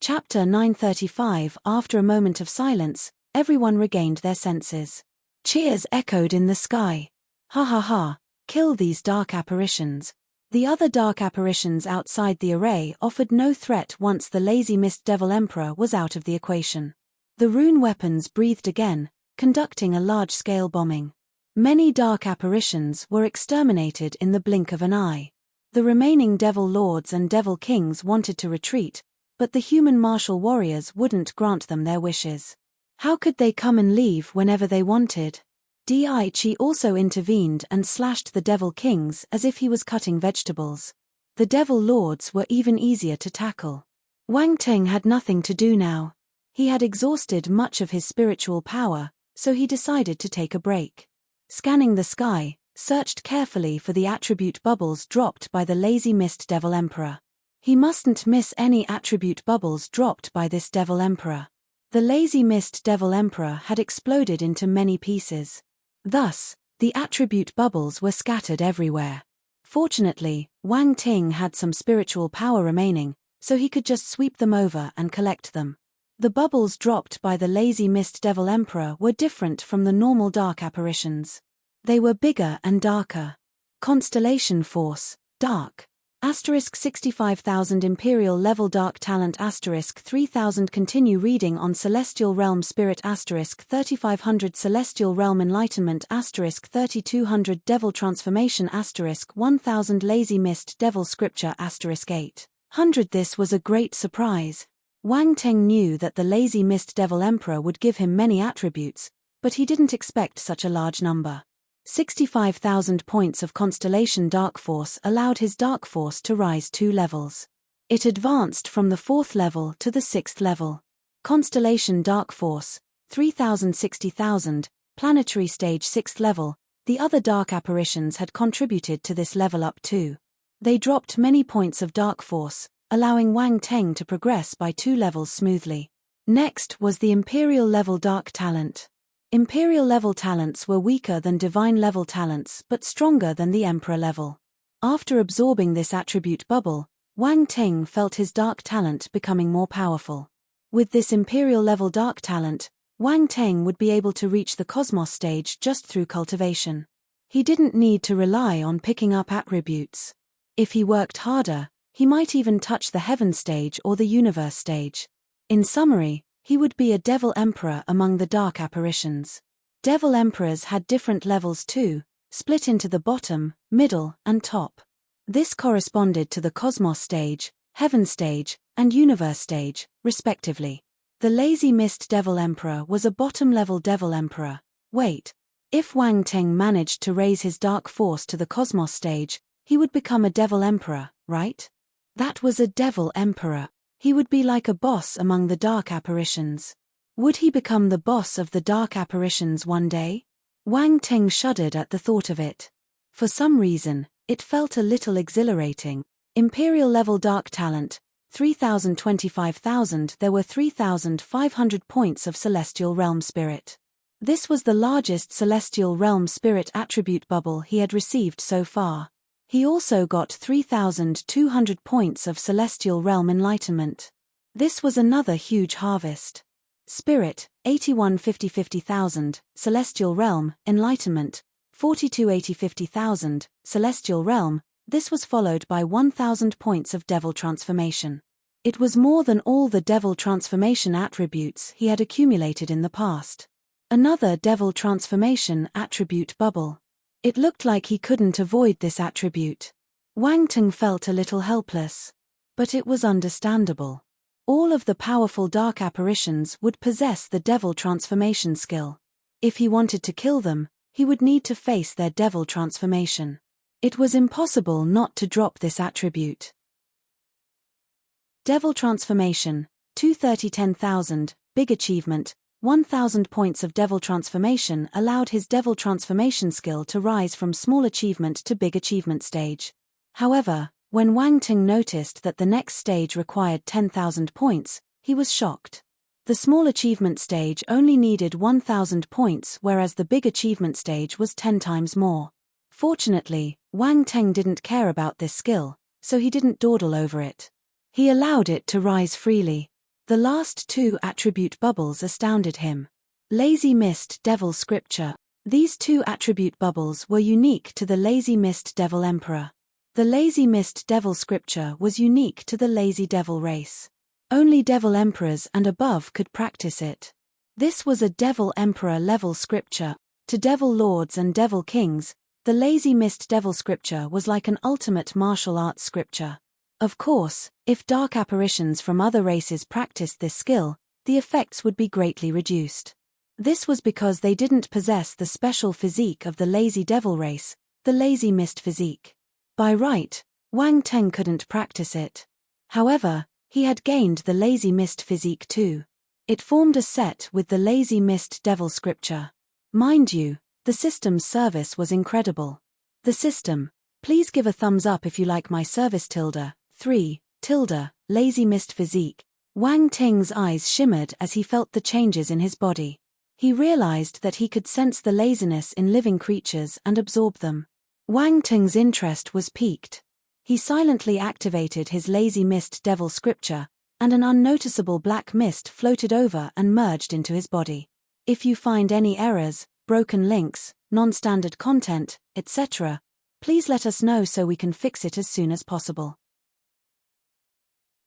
Chapter 935. After a moment of silence, everyone regained their senses. Cheers echoed in the sky. Ha ha ha, kill these dark apparitions. The other dark apparitions outside the array offered no threat once the lazy mist devil emperor was out of the equation. The rune weapons breathed again, conducting a large-scale bombing. Many dark apparitions were exterminated in the blink of an eye. The remaining devil lords and devil kings wanted to retreat, but the human martial warriors wouldn't grant them their wishes. How could they come and leave whenever they wanted? Di Qi also intervened and slashed the devil kings as if he was cutting vegetables. The devil lords were even easier to tackle. Wang Teng had nothing to do now. He had exhausted much of his spiritual power, so he decided to take a break. Scanning the sky, searched carefully for the attribute bubbles dropped by the lazy mist devil emperor. He mustn't miss any attribute bubbles dropped by this devil emperor. The lazy mist devil emperor had exploded into many pieces. Thus, the attribute bubbles were scattered everywhere. Fortunately, Wang Ting had some spiritual power remaining, so he could just sweep them over and collect them. The bubbles dropped by the lazy mist devil emperor were different from the normal dark apparitions. They were bigger and darker. Constellation force, dark. Asterisk 65,000 Imperial level dark talent asterisk 3,000 continue reading on Celestial Realm Spirit asterisk 3,500 Celestial Realm Enlightenment asterisk 3,200 Devil Transformation asterisk 1,000 Lazy Mist Devil Scripture asterisk 800. This was a great surprise. Wang Ting knew that the Lazy Mist Devil Emperor would give him many attributes, but he didn't expect such a large number. 65,000 points of Constellation Dark Force allowed his Dark Force to rise 2 levels. It advanced from the 4th level to the 6th level. Constellation Dark Force, 3,060,000, Planetary Stage 6th level. The other dark apparitions had contributed to this level up too. They dropped many points of Dark Force, allowing Wang Ting to progress by 2 levels smoothly. Next was the Imperial level Dark Talent. Imperial level talents were weaker than Divine level talents but stronger than the Emperor level. After absorbing this attribute bubble, Wang Ting felt his dark talent becoming more powerful. With this Imperial level dark talent, Wang Ting would be able to reach the Cosmos stage just through cultivation. He didn't need to rely on picking up attributes. If he worked harder, he might even touch the Heaven stage or the Universe stage. In summary, he would be a Devil Emperor among the dark apparitions. Devil Emperors had different levels too, split into the bottom, middle, and top. This corresponded to the Cosmos stage, Heaven stage, and Universe stage, respectively. The Lazy Mist Devil Emperor was a bottom-level Devil Emperor. Wait. If Wang Ting managed to raise his dark force to the Cosmos stage, he would become a Devil Emperor, right? That was a Devil Emperor. He would be like a boss among the dark apparitions. Would he become the boss of the dark apparitions one day? Wang Ting shuddered at the thought of it. For some reason, it felt a little exhilarating. Imperial level dark talent, 3,025,000. There were 3,500 points of Celestial Realm Spirit. This was the largest Celestial Realm Spirit attribute bubble he had received so far. He also got 3,200 points of Celestial Realm Enlightenment. This was another huge harvest. Spirit, 81,50,000, Celestial Realm, Enlightenment, 42,80,50,000, Celestial Realm. This was followed by 1,000 points of Devil Transformation. It was more than all the Devil Transformation attributes he had accumulated in the past. Another Devil Transformation attribute bubble. It looked like he couldn't avoid this attribute. Wang Ting felt a little helpless. But it was understandable. All of the powerful dark apparitions would possess the Devil Transformation skill. If he wanted to kill them, he would need to face their Devil Transformation. It was impossible not to drop this attribute. Devil Transformation, 230,10,000, big achievement. 1,000 points of Devil Transformation allowed his Devil Transformation skill to rise from small achievement to big achievement stage. However, when Wang Ting noticed that the next stage required 10,000 points, he was shocked. The small achievement stage only needed 1,000 points whereas the big achievement stage was 10 times more. Fortunately, Wang Ting didn't care about this skill, so he didn't dawdle over it. He allowed it to rise freely. The last 2 attribute bubbles astounded him. Lazy Mist Devil Scripture. These 2 attribute bubbles were unique to the Lazy Mist Devil Emperor. The Lazy Mist Devil Scripture was unique to the Lazy Devil race. Only Devil Emperors and above could practice it. This was a Devil Emperor level scripture. To Devil Lords and Devil Kings, the Lazy Mist Devil Scripture was like an ultimate martial arts scripture. Of course, if dark apparitions from other races practiced this skill, the effects would be greatly reduced. This was because they didn't possess the special physique of the Lazy Devil race, the Lazy Mist physique. By right, Wang Ting couldn't practice it. However, he had gained the Lazy Mist physique too. It formed a set with the Lazy Mist Devil Scripture. Mind you, the system's service was incredible. The system, please give a thumbs up if you like my service. 3. Lazy Mist physique. Wang Ting's eyes shimmered as he felt the changes in his body. He realized that he could sense the laziness in living creatures and absorb them. Wang Teng's interest was piqued. He silently activated his lazy mist devil scripture, and an unnoticeable black mist floated over and merged into his body. If you find any errors, broken links, non-standard content, etc., please let us know so we can fix it as soon as possible.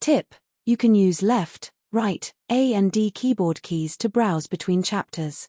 Tip: you can use left, right, A and D keyboard keys to browse between chapters.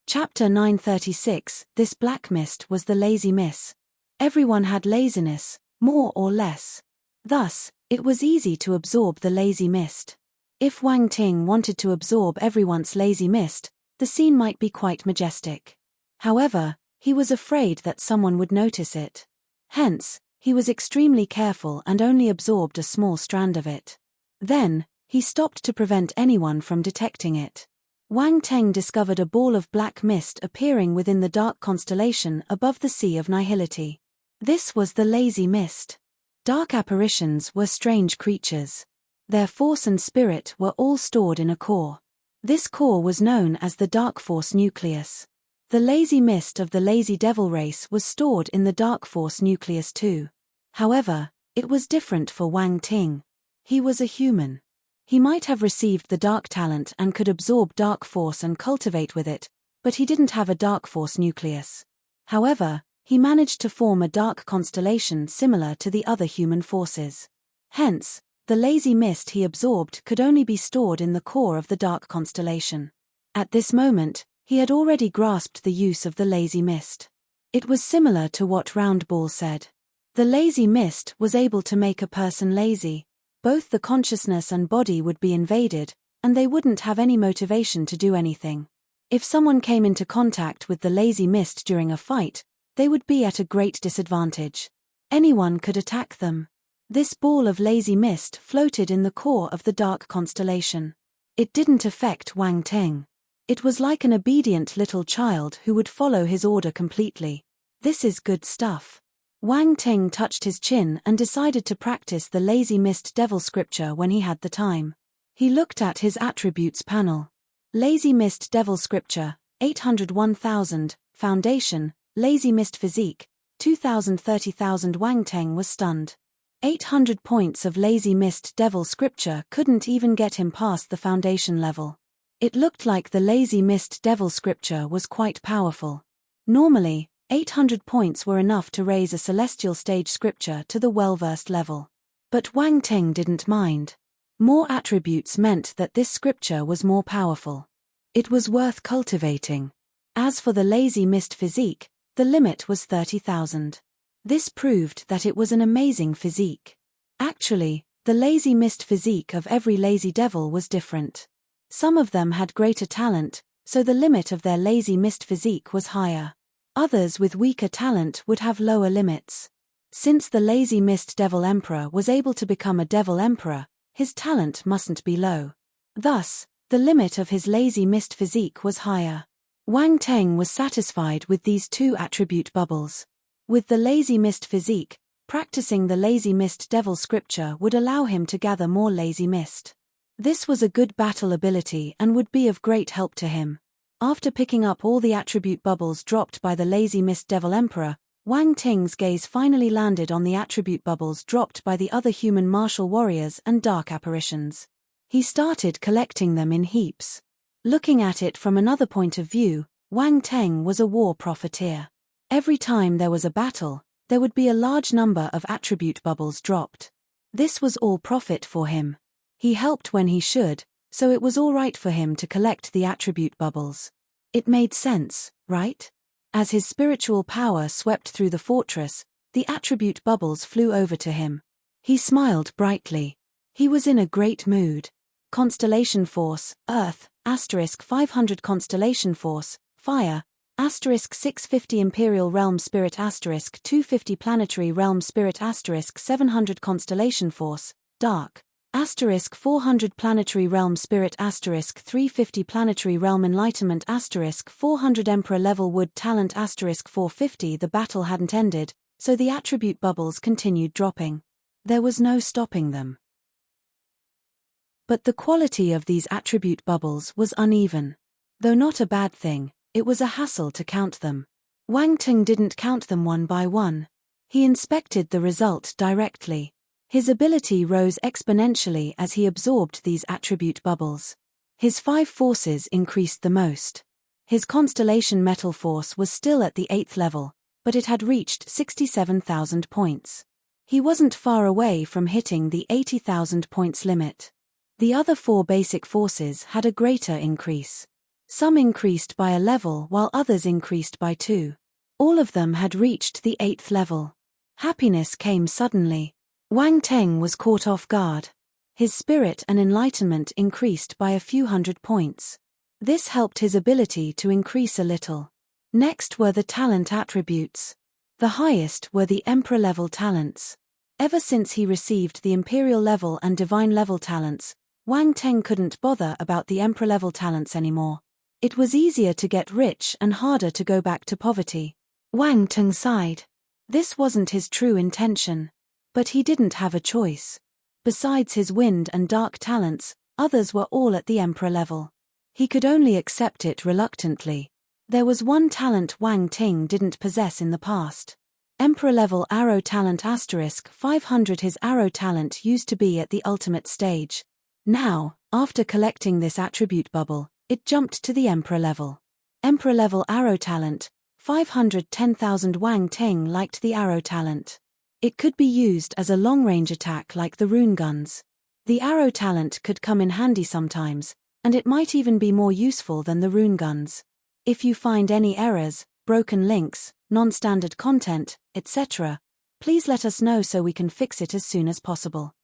Chapter 936. This black mist was the lazy miss. Everyone had laziness, more or less. Thus, it was easy to absorb the lazy mist. If Wang Ting wanted to absorb everyone's lazy mist, the scene might be quite majestic. However, he was afraid that someone would notice it. Hence, he was extremely careful and only absorbed a small strand of it. Then, he stopped to prevent anyone from detecting it. Wang Teng discovered a ball of black mist appearing within the dark constellation above the Sea of Nihility. This was the lazy mist. Dark apparitions were strange creatures. Their force and spirit were all stored in a core. This core was known as the Dark Force Nucleus. The lazy mist of the lazy devil race was stored in the Dark Force Nucleus too. However, it was different for Wang Ting. He was a human. He might have received the dark talent and could absorb dark force and cultivate with it, but he didn't have a dark force nucleus. However, he managed to form a dark constellation similar to the other human forces. Hence, the lazy mist he absorbed could only be stored in the core of the dark constellation. At this moment, he had already grasped the use of the lazy mist. It was similar to what Round Ball said. The lazy mist was able to make a person lazy. Both the consciousness and body would be invaded, and they wouldn't have any motivation to do anything. If someone came into contact with the lazy mist during a fight, they would be at a great disadvantage. Anyone could attack them. This ball of lazy mist floated in the core of the dark constellation. It didn't affect Wang Teng. It was like an obedient little child who would follow his order completely. This is good stuff. Wang Ting touched his chin and decided to practice the lazy mist devil scripture when he had the time. He looked at his attributes panel. Lazy mist devil scripture, 801,000, foundation, lazy mist physique, 2,000 30,000. Wang Teng was stunned. 800 points of lazy mist devil scripture couldn't even get him past the foundation level. It looked like the lazy mist devil scripture was quite powerful. Normally, 800 points were enough to raise a celestial stage scripture to the well-versed level. But Wang Teng didn't mind. More attributes meant that this scripture was more powerful. It was worth cultivating. As for the lazy mist physique, the limit was 30,000. This proved that it was an amazing physique. Actually, the lazy mist physique of every lazy devil was different. Some of them had greater talent, so the limit of their lazy mist physique was higher. Others with weaker talent would have lower limits. Since the lazy mist devil emperor was able to become a devil emperor, his talent mustn't be low. Thus, the limit of his lazy mist physique was higher. Wang Teng was satisfied with these two attribute bubbles. With the lazy mist physique, practicing the lazy mist devil scripture would allow him to gather more lazy mist. This was a good battle ability and would be of great help to him. After picking up all the attribute bubbles dropped by the lazy mist devil emperor, Wang Ting's gaze finally landed on the attribute bubbles dropped by the other human martial warriors and dark apparitions. He started collecting them in heaps. Looking at it from another point of view, Wang Teng was a war profiteer. Every time there was a battle, there would be a large number of attribute bubbles dropped. This was all profit for him. He helped when he should, so it was all right for him to collect the attribute bubbles. It made sense, right? As his spiritual power swept through the fortress, the attribute bubbles flew over to him. He smiled brightly. He was in a great mood. Constellation Force, Earth, *500 Constellation Force, Fire, *650 Imperial Realm Spirit *250 Planetary Realm Spirit *700 Constellation Force, Dark, *400 Planetary Realm Spirit *350 Planetary Realm Enlightenment *400 Emperor Level Wood Talent *450. The battle hadn't ended, so the attribute bubbles continued dropping. There was no stopping them. But the quality of these attribute bubbles was uneven. Though not a bad thing, It was a hassle to count them. Wang Ting didn't count them one by one. He inspected the result directly. His ability rose exponentially as he absorbed these attribute bubbles. His 5 forces increased the most. His constellation metal force was still at the 8th level, but it had reached 67,000 points. He wasn't far away from hitting the 80,000 points limit. The other 4 basic forces had a greater increase. Some increased by a level while others increased by 2. All of them had reached the 8th level. Happiness came suddenly. Wang Ting was caught off guard. His spirit and enlightenment increased by a few hundred points. This helped his ability to increase a little. Next were the talent attributes. The highest were the Emperor-level talents. Ever since he received the Imperial level and Divine level talents, Wang Ting couldn't bother about the Emperor-level talents anymore. It was easier to get rich and harder to go back to poverty. Wang Ting sighed. This wasn't his true intention. But he didn't have a choice. Besides his wind and dark talents, others were all at the Emperor level. He could only accept it reluctantly. There was one talent Wang Ting didn't possess in the past. Emperor level arrow talent * 500. His arrow talent used to be at the ultimate stage. Now, after collecting this attribute bubble, it jumped to the Emperor level. Emperor level arrow talent, 510,000. Wang Ting liked the arrow talent. It could be used as a long-range attack like the rune guns. The arrow talent could come in handy sometimes, and it might even be more useful than the rune guns. If you find any errors, broken links, non-standard content, etc., please let us know so we can fix it as soon as possible.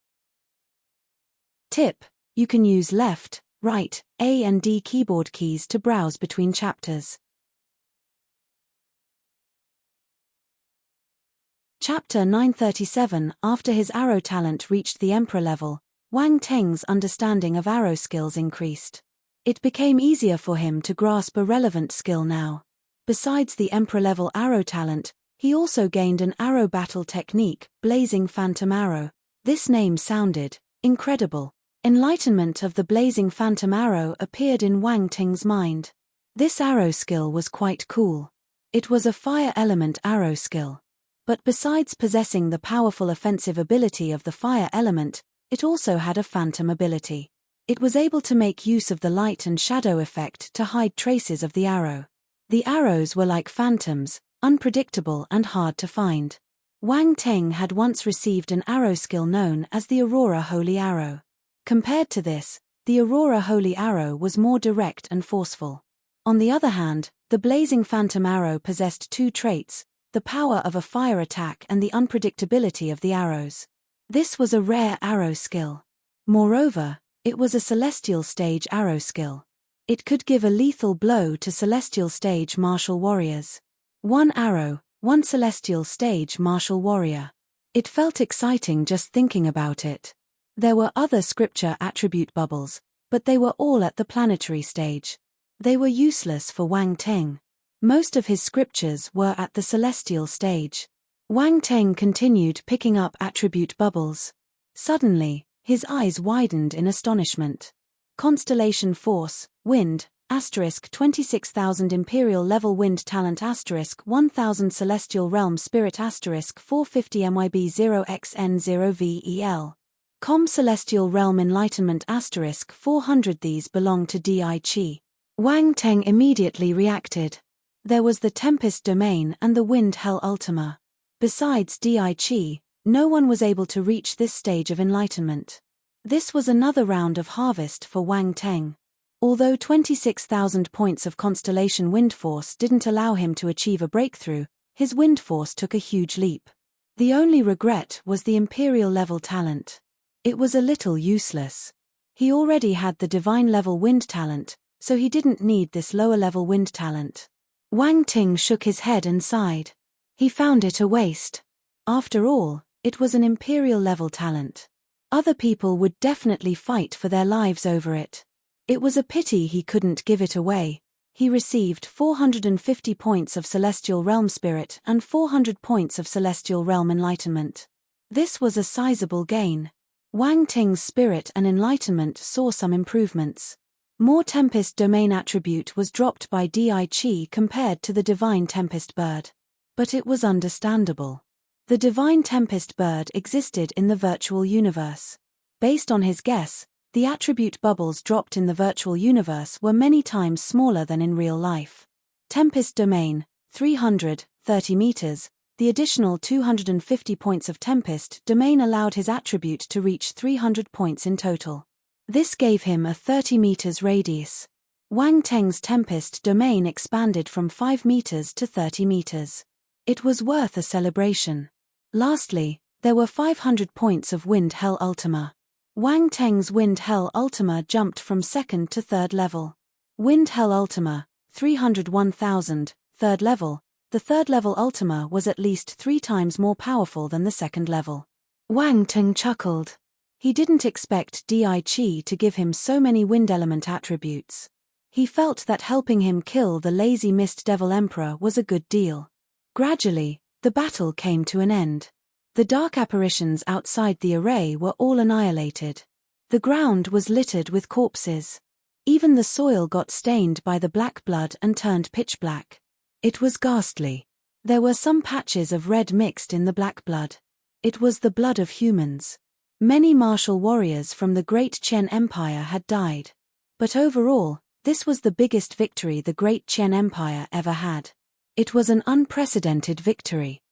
Tip: you can use left, right, A and D keyboard keys to browse between chapters. Chapter 937. After his arrow talent reached the Emperor level, Wang Teng's understanding of arrow skills increased. It became easier for him to grasp a relevant skill now. Besides the Emperor level arrow talent, he also gained an arrow battle technique, Blazing Phantom Arrow. This name sounded incredible. Enlightenment of the Blazing Phantom Arrow appeared in Wang Teng's mind. This arrow skill was quite cool. It was a fire element arrow skill. But besides possessing the powerful offensive ability of the fire element, it also had a phantom ability. It was able to make use of the light and shadow effect to hide traces of the arrow. The arrows were like phantoms, unpredictable and hard to find. Wang Teng had once received an arrow skill known as the Aurora Holy Arrow. Compared to this, the Aurora Holy Arrow was more direct and forceful. On the other hand, the Blazing Phantom Arrow possessed 2 traits: the power of a fire attack and the unpredictability of the arrows. This was a rare arrow skill. Moreover, it was a celestial stage arrow skill. It could give a lethal blow to celestial stage martial warriors. 1 arrow, 1 celestial stage martial warrior. It felt exciting just thinking about it. There were other scripture attribute bubbles, but they were all at the planetary stage. They were useless for Wang Teng. Most of his scriptures were at the celestial stage. Wang Teng continued picking up attribute bubbles. Suddenly, his eyes widened in astonishment. Constellation Force, Wind, * 26,000 Imperial Level Wind Talent * 1,000 Celestial Realm Spirit * 450 MYB 0xN0VEL. Com Celestial Realm Enlightenment * 400. These belong to Di. Wang Teng immediately reacted. There was the Tempest Domain and the Wind Hell Ultima. Besides Di, no one was able to reach this stage of enlightenment. This was another round of harvest for Wang Teng. Although 26,000 points of Constellation Wind Force didn't allow him to achieve a breakthrough, his Wind Force took a huge leap. The only regret was the Imperial level talent. It was a little useless. He already had the Divine level Wind talent, so he didn't need this lower level Wind talent. Wang Ting shook his head and sighed. He found it a waste. After all, it was an Imperial level talent. Other people would definitely fight for their lives over it. It was a pity he couldn't give it away. He received 450 points of Celestial Realm Spirit and 400 points of Celestial Realm Enlightenment. This was a sizable gain. Wang Ting's spirit and enlightenment saw some improvements. More Tempest Domain attribute was dropped by Di compared to the Divine Tempest Bird. But it was understandable. The Divine Tempest Bird existed in the virtual universe. Based on his guess, the attribute bubbles dropped in the virtual universe were many times smaller than in real life. Tempest Domain, 330 meters. The additional 250 points of Tempest Domain allowed his attribute to reach 300 points in total. This gave him a 30 meters radius. Wang Teng's Tempest Domain expanded from 5 meters to 30 meters. It was worth a celebration. Lastly, there were 500 points of Wind Hell Ultima. Wang Teng's Wind Hell Ultima jumped from 2nd to 3rd level. Wind Hell Ultima, 301,000, 3rd level. The 3rd level Ultima was at least 3 times more powerful than the 2nd level. Wang Teng chuckled. He didn't expect Di to give him so many wind element attributes. He felt that helping him kill the lazy Mist Devil Emperor was a good deal. Gradually, the battle came to an end. The dark apparitions outside the array were all annihilated. The ground was littered with corpses. Even the soil got stained by the black blood and turned pitch black. It was ghastly. There were some patches of red mixed in the black blood. It was the blood of humans. Many martial warriors from the Great Qian Empire had died. But overall, this was the biggest victory the Great Qian Empire ever had. It was an unprecedented victory.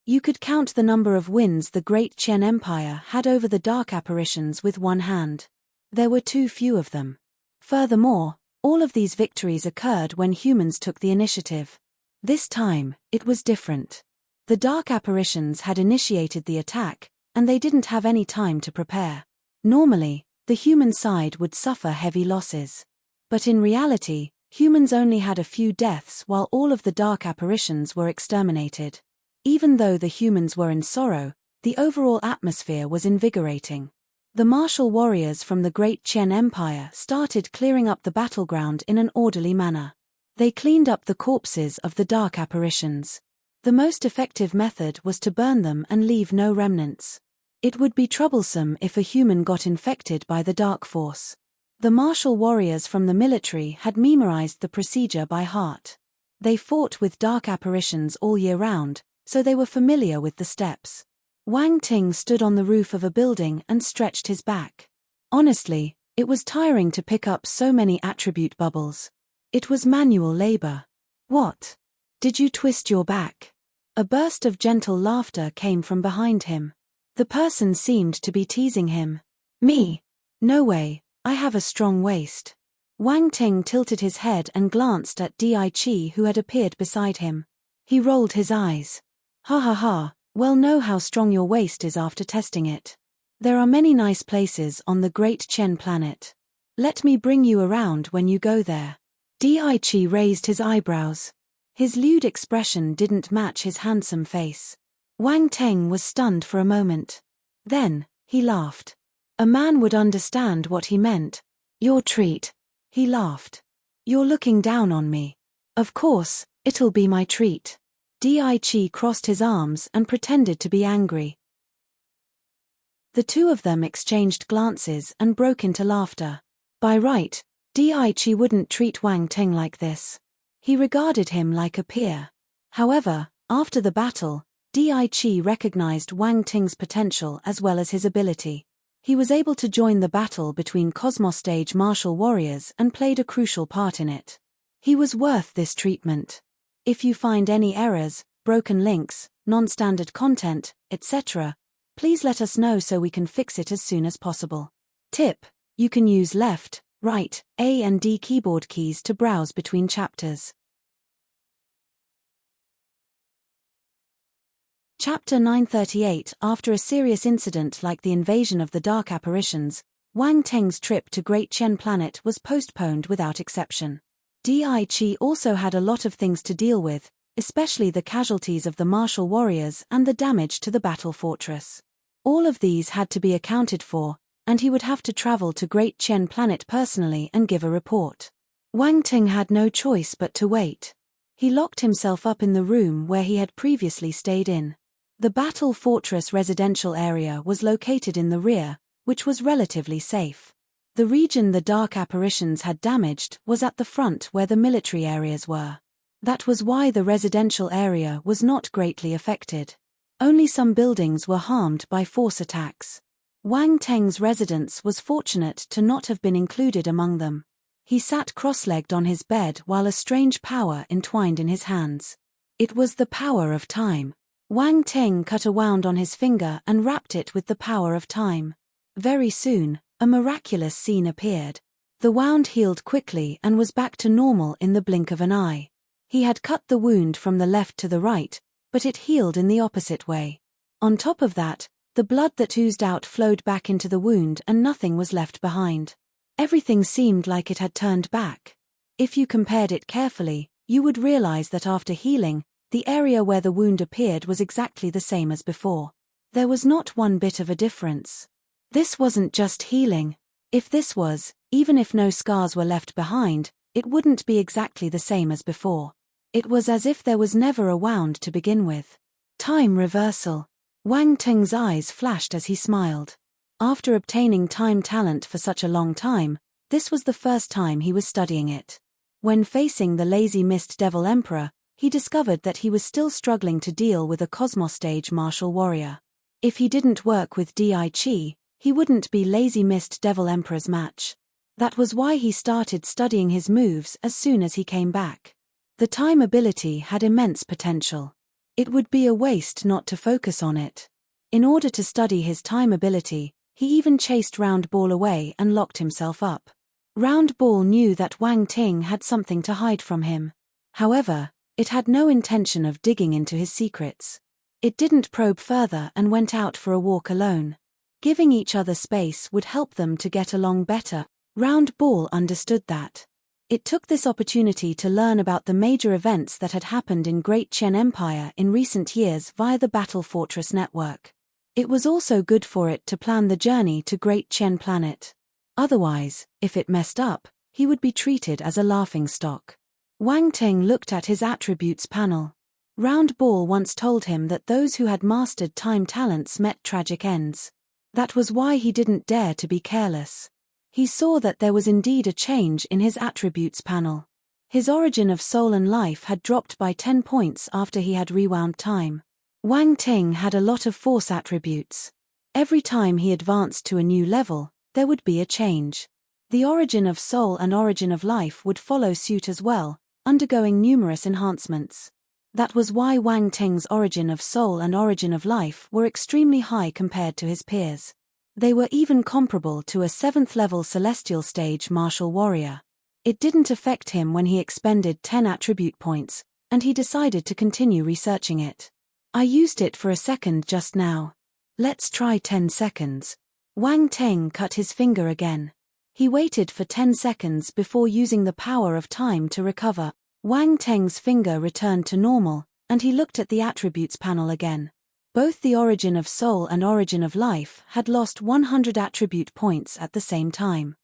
You could count the number of wins the Great Qian Empire had over the dark apparitions with one hand. There were too few of them. Furthermore, all of these victories occurred when humans took the initiative. This time, it was different. The dark apparitions had initiated the attack, and they didn't have any time to prepare. Normally, the human side would suffer heavy losses. But in reality, humans only had a few deaths while all of the dark apparitions were exterminated. Even though the humans were in sorrow, the overall atmosphere was invigorating. The martial warriors from the Great Qian Empire started clearing up the battleground in an orderly manner. They cleaned up the corpses of the dark apparitions. The most effective method was to burn them and leave no remnants. It would be troublesome if a human got infected by the dark force. The martial warriors from the military had memorized the procedure by heart. They fought with dark apparitions all year round, so they were familiar with the steps. Wang Ting stood on the roof of a building and stretched his back. Honestly, it was tiring to pick up so many attribute bubbles. It was manual labor. What? Did you twist your back? A burst of gentle laughter came from behind him. The person seemed to be teasing him. Me? No way, I have a strong waist. Wang Ting tilted his head and glanced at Di, who had appeared beside him. He rolled his eyes. Ha ha ha, well, know how strong your waist is after testing it. There are many nice places on the Great Qian planet. Let me bring you around when you go there. Di raised his eyebrows. His lewd expression didn't match his handsome face. Wang Teng was stunned for a moment. Then, he laughed. A man would understand what he meant. Your treat. He laughed. You're looking down on me. Of course, it'll be my treat. Di crossed his arms and pretended to be angry. The two of them exchanged glances and broke into laughter. By right, Di wouldn't treat Wang Teng like this. He regarded him like a peer. However, after the battle, Di recognized Wang Teng's potential as well as his ability. He was able to join the battle between Cosmos Stage martial warriors and played a crucial part in it. He was worth this treatment. If you find any errors, broken links, non-standard content, etc., please let us know so we can fix it as soon as possible. Tip: you can use left, right, A and D keyboard keys to browse between chapters. Chapter 938. After a serious incident like the invasion of the dark apparitions, Wang Teng's trip to Great Qian Planet was postponed without exception. Di also had a lot of things to deal with, especially the casualties of the martial warriors and the damage to the battle fortress. All of these had to be accounted for, and he would have to travel to Great Qian Planet personally and give a report. Wang Teng had no choice but to wait. He locked himself up in the room where he had previously stayed in. The battle fortress residential area was located in the rear, which was relatively safe. The region the dark apparitions had damaged was at the front where the military areas were. That was why the residential area was not greatly affected. Only some buildings were harmed by force attacks. Wang Teng's residence was fortunate to not have been included among them. He sat cross-legged on his bed while a strange power entwined in his hands. It was the power of time. Wang Teng cut a wound on his finger and wrapped it with the power of time. Very soon, a miraculous scene appeared. The wound healed quickly and was back to normal in the blink of an eye. He had cut the wound from the left to the right, but it healed in the opposite way. On top of that, the blood that oozed out flowed back into the wound and nothing was left behind. Everything seemed like it had turned back. If you compared it carefully, you would realize that after healing, the area where the wound appeared was exactly the same as before. There was not one bit of a difference. This wasn't just healing. If this was, even if no scars were left behind, it wouldn't be exactly the same as before. It was as if there was never a wound to begin with. Time reversal. Wang Teng's eyes flashed as he smiled. After obtaining time talent for such a long time, this was the first time he was studying it. When facing the lazy mist devil emperor, he discovered that he was still struggling to deal with a Cosmos stage martial warrior. If he didn't work with Di Chi, he wouldn't be lazy mist devil emperor's match. That was why he started studying his moves as soon as he came back. The time ability had immense potential. It would be a waste not to focus on it. In order to study his time ability, he even chased Round Ball away and locked himself up. Round Ball knew that Wang Ting had something to hide from him. However, it had no intention of digging into his secrets. It didn't probe further and went out for a walk alone. Giving each other space would help them to get along better. Round Ball understood that. It took this opportunity to learn about the major events that had happened in Great Qian Empire in recent years via the Battle Fortress network. It was also good for it to plan the journey to Great Qian Planet. Otherwise, if it messed up, he would be treated as a laughingstock. Wang Ting looked at his attributes panel. Round Ball once told him that those who had mastered time talents met tragic ends. That was why he didn't dare to be careless. He saw that there was indeed a change in his attributes panel. His origin of soul and life had dropped by 10 points after he had rewound time. Wang Ting had a lot of force attributes. Every time he advanced to a new level, there would be a change. The origin of soul and origin of life would follow suit as well, undergoing numerous enhancements. That was why Wang Ting's origin of soul and origin of life were extremely high compared to his peers. They were even comparable to a 7th level celestial stage martial warrior. It didn't affect him when he expended 10 attribute points, and he decided to continue researching it. I used it for a second just now. Let's try 10 seconds. Wang Teng cut his finger again. He waited for 10 seconds before using the power of time to recover. Wang Teng's finger returned to normal, and he looked at the attributes panel again. Both the origin of soul and origin of life had lost 100 attribute points at the same time.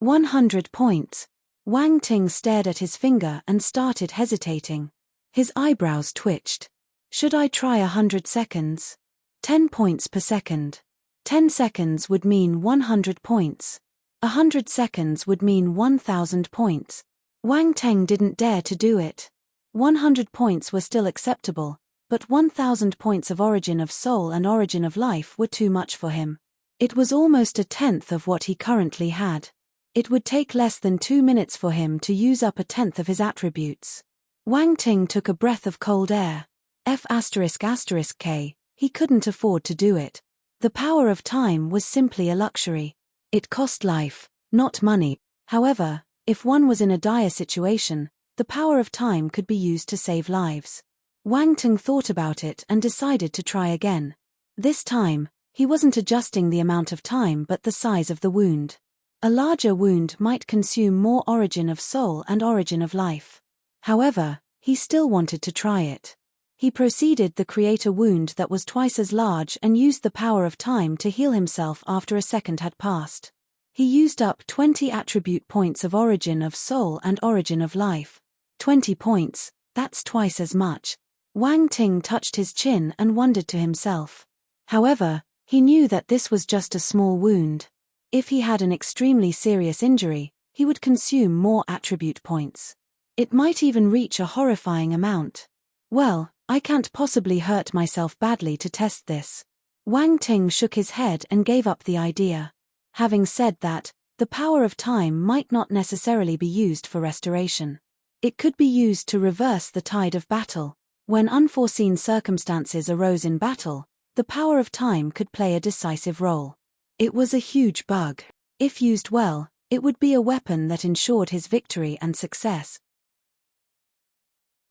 100 points. Wang Ting stared at his finger and started hesitating. His eyebrows twitched. Should I try 100 seconds? 10 points per second. 10 seconds would mean 100 points. 100 seconds would mean 1,000 points. Wang Teng didn't dare to do it. 100 points were still acceptable, but 1,000 points of origin of soul and origin of life were too much for him. It was almost a tenth of what he currently had. It would take less than 2 minutes for him to use up a tenth of his attributes. Wang Ting took a breath of cold air. F***K, he couldn't afford to do it. The power of time was simply a luxury. It cost life, not money. However, if one was in a dire situation, the power of time could be used to save lives. Wang Ting thought about it and decided to try again. This time, he wasn't adjusting the amount of time but the size of the wound. A larger wound might consume more origin of soul and origin of life. However, he still wanted to try it. He proceeded to create a wound that was twice as large and used the power of time to heal himself after a second had passed. He used up 20 attribute points of origin of soul and origin of life. 20 points, that's twice as much. Wang Ting touched his chin and wondered to himself. However, he knew that this was just a small wound. If he had an extremely serious injury, he would consume more attribute points. It might even reach a horrifying amount. Well, I can't possibly hurt myself badly to test this. Wang Ting shook his head and gave up the idea. Having said that, the power of time might not necessarily be used for restoration. It could be used to reverse the tide of battle. When unforeseen circumstances arose in battle, the power of time could play a decisive role. It was a huge bug. If used well, it would be a weapon that ensured his victory and success.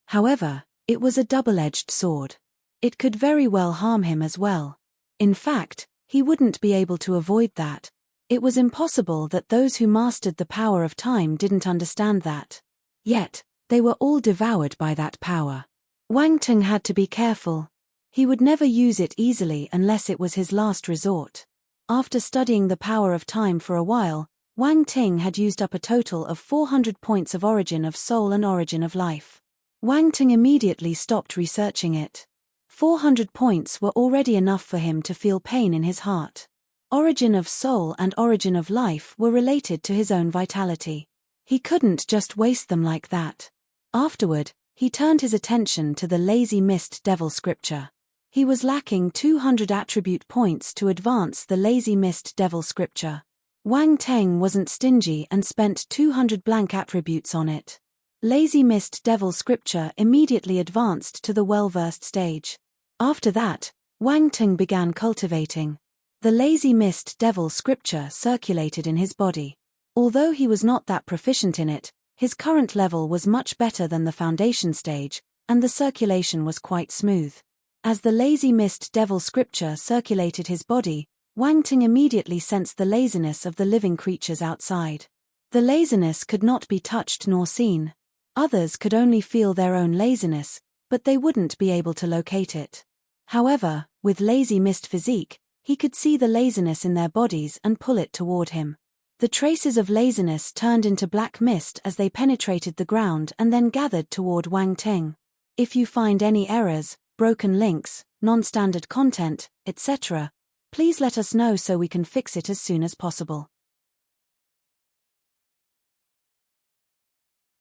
However, it was a double-edged sword. It could very well harm him as well. In fact, he wouldn't be able to avoid that. It was impossible that those who mastered the power of time didn't understand that. Yet, they were all devoured by that power. Wang Ting had to be careful. He would never use it easily unless it was his last resort. After studying the power of time for a while, Wang Ting had used up a total of 400 points of origin of soul and origin of life. Wang Ting immediately stopped researching it. 400 points were already enough for him to feel pain in his heart. Origin of soul and origin of life were related to his own vitality. He couldn't just waste them like that. Afterward, he turned his attention to the lazy mist devil scripture. He was lacking 200 attribute points to advance the lazy mist devil scripture. Wang Ting wasn't stingy and spent 200 blank attributes on it. Lazy mist devil scripture immediately advanced to the well-versed stage. After that, Wang Ting began cultivating. The lazy mist devil scripture circulated in his body. Although he was not that proficient in it, his current level was much better than the foundation stage, and the circulation was quite smooth. As the lazy mist devil scripture circulated his body, Wang Ting immediately sensed the laziness of the living creatures outside. The laziness could not be touched nor seen. Others could only feel their own laziness, but they wouldn't be able to locate it. However, with lazy mist physique, he could see the laziness in their bodies and pull it toward him. The traces of laziness turned into black mist as they penetrated the ground and then gathered toward Wang Ting. If you find any errors, broken links, non-standard content, etc., please let us know so we can fix it as soon as possible.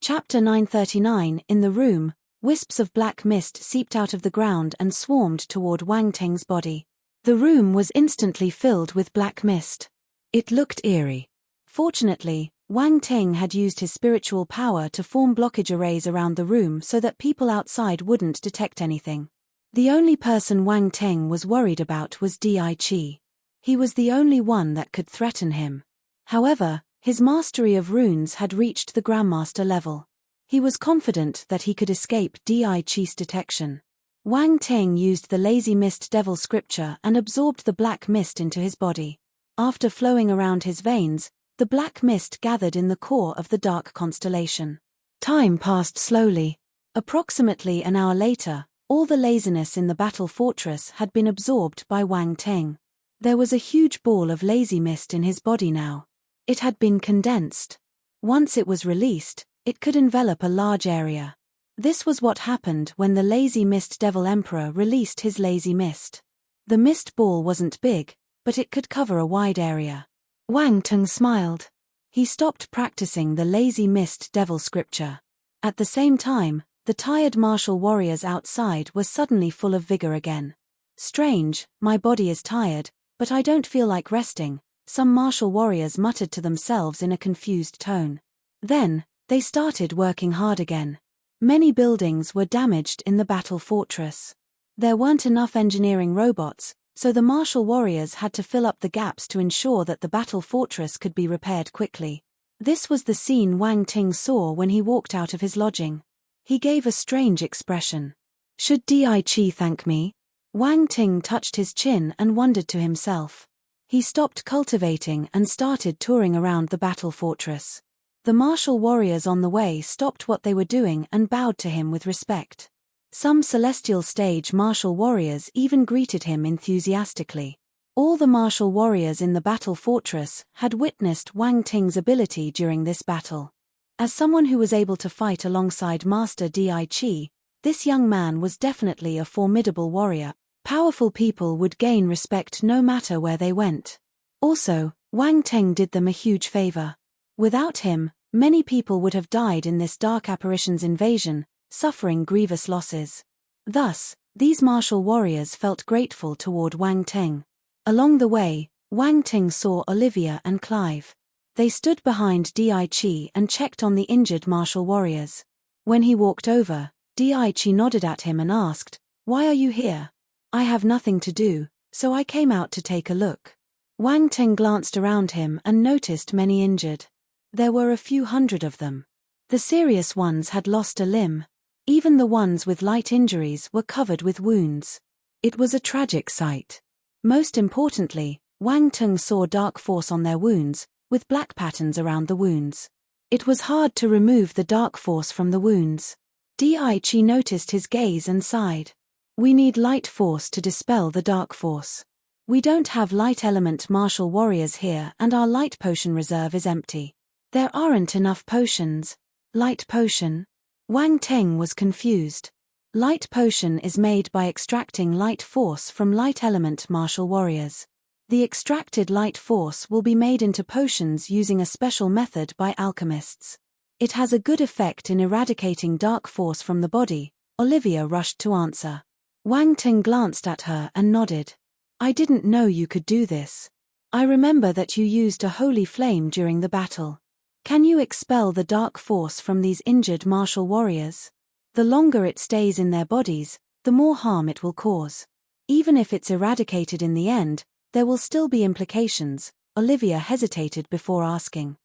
Chapter 939. In the room, wisps of black mist seeped out of the ground and swarmed toward Wang Ting's body. The room was instantly filled with black mist. It looked eerie. Fortunately, Wang Ting had used his spiritual power to form blockage arrays around the room so that people outside wouldn't detect anything. The only person Wang Ting was worried about was Di. He was the only one that could threaten him. However, his mastery of runes had reached the Grandmaster level. He was confident that he could escape Di's detection. Wang Ting used the lazy mist devil scripture and absorbed the black mist into his body. After flowing around his veins, the black mist gathered in the core of the dark constellation. Time passed slowly. Approximately an hour later, all the laziness in the battle fortress had been absorbed by Wang Ting. There was a huge ball of lazy mist in his body now. It had been condensed. Once it was released, it could envelop a large area. This was what happened when the lazy mist devil emperor released his lazy mist. The mist ball wasn't big, but it could cover a wide area. Wang Ting smiled. He stopped practicing the lazy mist devil scripture. At the same time, the tired martial warriors outside were suddenly full of vigor again. Strange, my body is tired, but I don't feel like resting, some martial warriors muttered to themselves in a confused tone. Then, they started working hard again. Many buildings were damaged in the battle fortress. There weren't enough engineering robots, so the martial warriors had to fill up the gaps to ensure that the battle fortress could be repaired quickly. This was the scene Wang Ting saw when he walked out of his lodging. He gave a strange expression. Should Di thank me? Wang Ting touched his chin and wondered to himself. He stopped cultivating and started touring around the battle fortress. The martial warriors on the way stopped what they were doing and bowed to him with respect. Some celestial stage martial warriors even greeted him enthusiastically. All the martial warriors in the battle fortress had witnessed Wang Ting's ability during this battle. As someone who was able to fight alongside Master Di, this young man was definitely a formidable warrior. Powerful people would gain respect no matter where they went. Also, Wang Ting did them a huge favor. Without him, many people would have died in this dark apparition's invasion, suffering grievous losses. Thus, these martial warriors felt grateful toward Wang Ting. Along the way, Wang Ting saw Olivia and Clive. They stood behind Di and checked on the injured martial warriors. When he walked over, Di nodded at him and asked, "Why are you here?" "I have nothing to do, so I came out to take a look." Wang Ting glanced around him and noticed many injured. There were a few hundred of them. The serious ones had lost a limb. Even the ones with light injuries were covered with wounds. It was a tragic sight. Most importantly, Wang Ting saw dark force on their wounds, with black patterns around the wounds. It was hard to remove the dark force from the wounds. Di noticed his gaze and sighed. "We need light force to dispel the dark force. We don't have light element martial warriors here and our light potion reserve is empty. There aren't enough potions." "Light potion?" Wang Ting was confused. Light potion is made by extracting light force from light element martial warriors. The extracted light force will be made into potions using a special method by alchemists. It has a good effect in eradicating dark force from the body, Olivia rushed to answer. Wang Ting glanced at her and nodded. "I didn't know you could do this. I remember that you used a holy flame during the battle. Can you expel the dark force from these injured martial warriors? The longer it stays in their bodies, the more harm it will cause. Even if it's eradicated in the end, there will still be implications." Olivia hesitated before asking.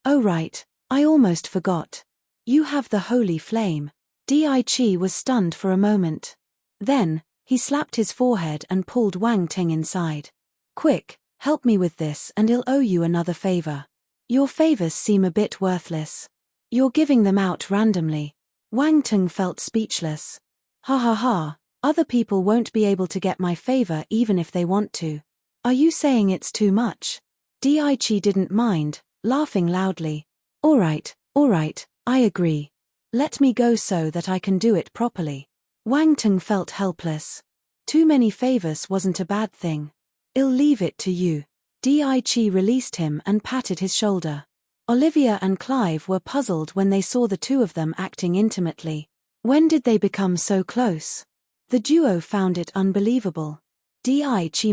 "Oh right, I almost forgot. You have the holy flame." Di was stunned for a moment. Then, he slapped his forehead and pulled Wang Ting inside. "Quick, help me with this and I'll owe you another favor. Your favors seem a bit worthless. You're giving them out randomly." Wang Ting felt speechless. "Ha ha ha, other people won't be able to get my favor even if they want to. Are you saying it's too much?" Di didn't mind, laughing loudly. All right, I agree. Let me go so that I can do it properly." Wang Ting felt helpless. Too many favors wasn't a bad thing. "I'll leave it to you." Di released him and patted his shoulder. Olivia and Clive were puzzled when they saw the two of them acting intimately. When did they become so close? The duo found it unbelievable. Di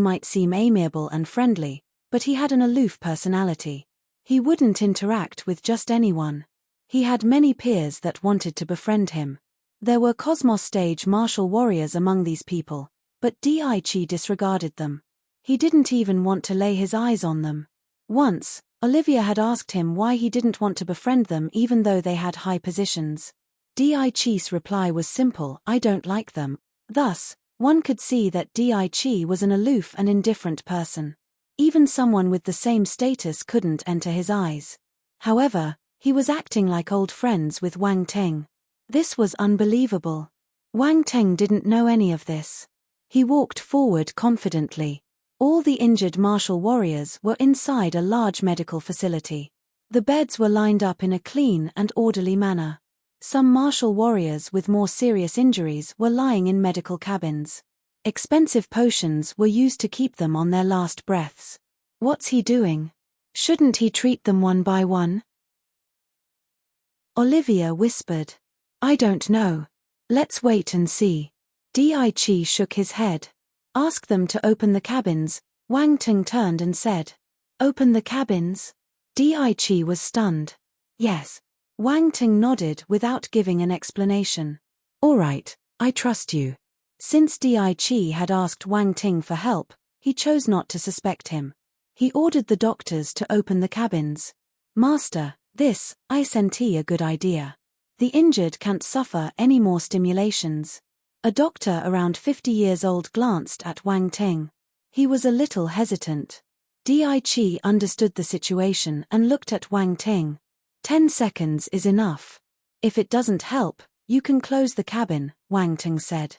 might seem amiable and friendly, but he had an aloof personality. He wouldn't interact with just anyone. He had many peers that wanted to befriend him. There were Cosmos stage martial warriors among these people, but Di disregarded them. He didn't even want to lay his eyes on them. Once, Olivia had asked him why he didn't want to befriend them even though they had high positions. Di's reply was simple: "I don't like them." Thus, one could see that Di was an aloof and indifferent person. Even someone with the same status couldn't enter his eyes. However, he was acting like old friends with Wang Ting. This was unbelievable. Wang Ting didn't know any of this. He walked forward confidently. All the injured martial warriors were inside a large medical facility. The beds were lined up in a clean and orderly manner. Some martial warriors with more serious injuries were lying in medical cabins. Expensive potions were used to keep them on their last breaths. What's he doing? Shouldn't he treat them one by one? Olivia whispered. I don't know. Let's wait and see. Di shook his head. Ask them to open the cabins. Wang Ting turned and said. Open the cabins? Di was stunned. Yes. Wang Ting nodded without giving an explanation. All right, I trust you. Since Di had asked Wang Ting for help, he chose not to suspect him. He ordered the doctors to open the cabins. Master, this, I sent a good idea. The injured can't suffer any more stimulations. A doctor around 50 years old glanced at Wang Ting. He was a little hesitant. Di understood the situation and looked at Wang Ting. 10 seconds is enough. If it doesn't help, you can close the cabin, Wang Ting said.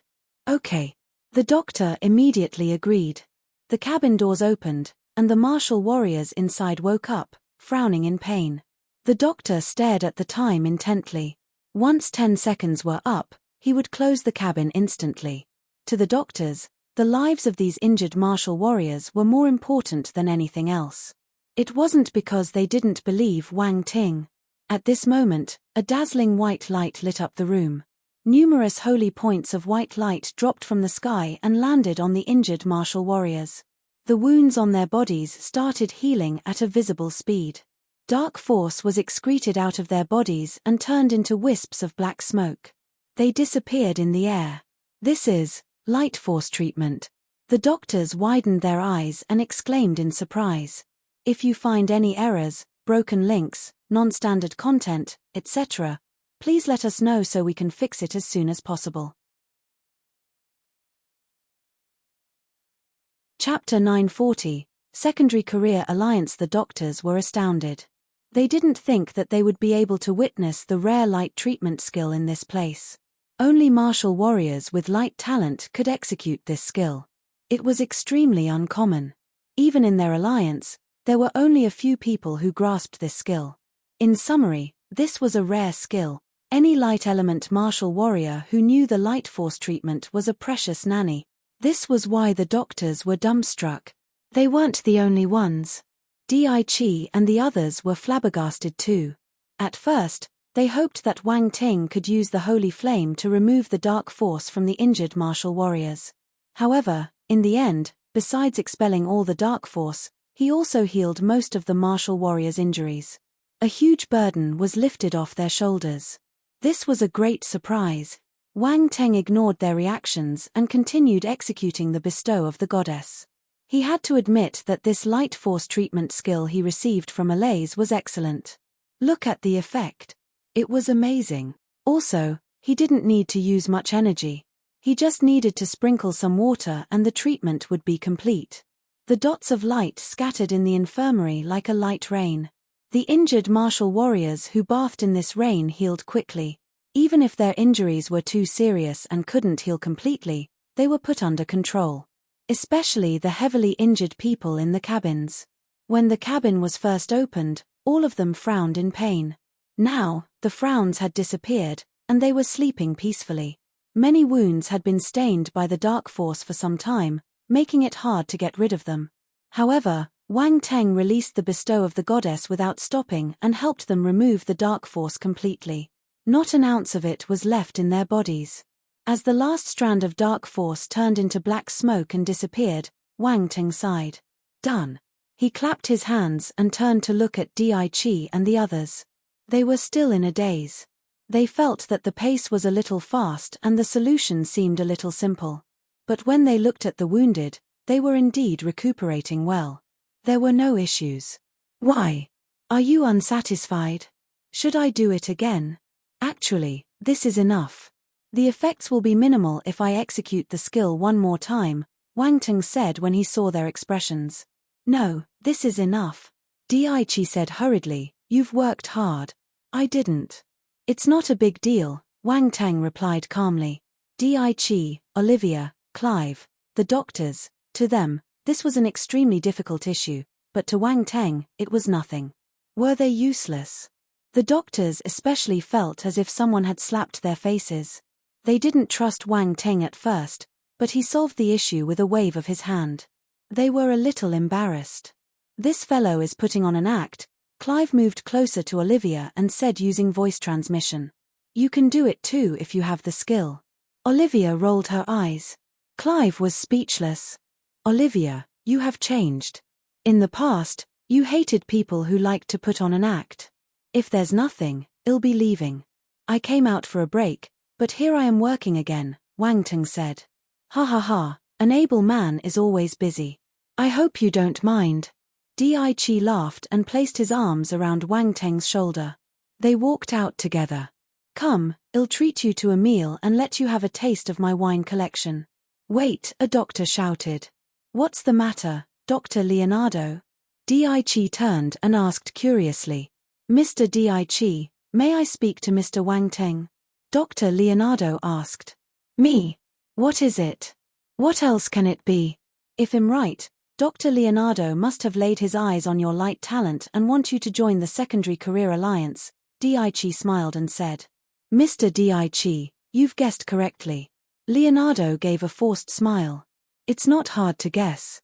Okay. The doctor immediately agreed. The cabin doors opened, and the martial warriors inside woke up, frowning in pain. The doctor stared at the time intently. Once 10 seconds were up, he would close the cabin instantly. To the doctors, The lives of these injured martial warriors were more important than anything else. It wasn't because they didn't believe Wang Ting. At this moment, a dazzling white light lit up the room. Numerous holy points of white light dropped from the sky and landed on the injured martial warriors. The wounds on their bodies started healing at a visible speed. Dark force was excreted out of their bodies and turned into wisps of black smoke. They disappeared in the air. This is light force treatment. The doctors widened their eyes and exclaimed in surprise. If you find any errors, broken links, non-standard content, etc., please let us know so we can fix it as soon as possible. Chapter 940, Secondary Career Alliance. The doctors were astounded. They didn't think that they would be able to witness the rare light treatment skill in this place. Only martial warriors with light talent could execute this skill. It was extremely uncommon. Even in their alliance, there were only a few people who grasped this skill. In summary, this was a rare skill. Any light element martial warrior who knew the light force treatment was a precious nanny. This was why the doctors were dumbstruck. They weren't the only ones. Di and the others were flabbergasted too. At first, they hoped that Wang Ting could use the holy flame to remove the dark force from the injured martial warriors. However, in the end, besides expelling all the dark force, he also healed most of the martial warriors' injuries. A huge burden was lifted off their shoulders. This was a great surprise. Wang Ting ignored their reactions and continued executing the bestow of the goddess. He had to admit that this light force treatment skill he received from Alays was excellent. Look at the effect. It was amazing. Also, he didn't need to use much energy. He just needed to sprinkle some water and the treatment would be complete. The dots of light scattered in the infirmary like a light rain. The injured martial warriors who bathed in this rain healed quickly. Even if their injuries were too serious and couldn't heal completely, they were put under control. Especially the heavily injured people in the cabins. When the cabin was first opened, all of them frowned in pain. Now, the frowns had disappeared, and they were sleeping peacefully. Many wounds had been stained by the dark force for some time, making it hard to get rid of them. However, Wang Ting released the bestow of the goddess without stopping and helped them remove the dark force completely. Not an ounce of it was left in their bodies. As the last strand of dark force turned into black smoke and disappeared, Wang Ting sighed. Done. He clapped his hands and turned to look at Di and the others. They were still in a daze. They felt that the pace was a little fast and the solution seemed a little simple. But when they looked at the wounded, they were indeed recuperating well. There were no issues. Why? Are you unsatisfied? Should I do it again? Actually, this is enough. The effects will be minimal if I execute the skill one more time, Wang Ting said when he saw their expressions. No, this is enough. Di said hurriedly, you've worked hard. I didn't. It's not a big deal, Wang Ting replied calmly. Di, Olivia, Clive, the doctors, to them, this was an extremely difficult issue, but to Wang Ting, it was nothing. Were they useless? The doctors especially felt as if someone had slapped their faces. They didn't trust Wang Ting at first, but he solved the issue with a wave of his hand. They were a little embarrassed. This fellow is putting on an act. Clive moved closer to Olivia and said using voice transmission. You can do it too if you have the skill. Olivia rolled her eyes. Clive was speechless. Olivia, you have changed. In the past, you hated people who liked to put on an act. If there's nothing, I'll be leaving. I came out for a break, but here I am working again, Wang Ting said. Ha ha ha, an able man is always busy. I hope you don't mind. Di laughed and placed his arms around Wang Ting's shoulder. They walked out together. Come, I'll treat you to a meal and let you have a taste of my wine collection. Wait, a doctor shouted. What's the matter, Dr. Leonardo? Di turned and asked curiously. Mr. Di, may I speak to Mr. Wang Ting? Dr. Leonardo asked. Me? What is it? What else can it be? If I'm right, Dr. Leonardo must have laid his eyes on your light talent and want you to join the Secondary Career Alliance, Di smiled and said. Mr. Di, you've guessed correctly. Leonardo gave a forced smile. It's not hard to guess.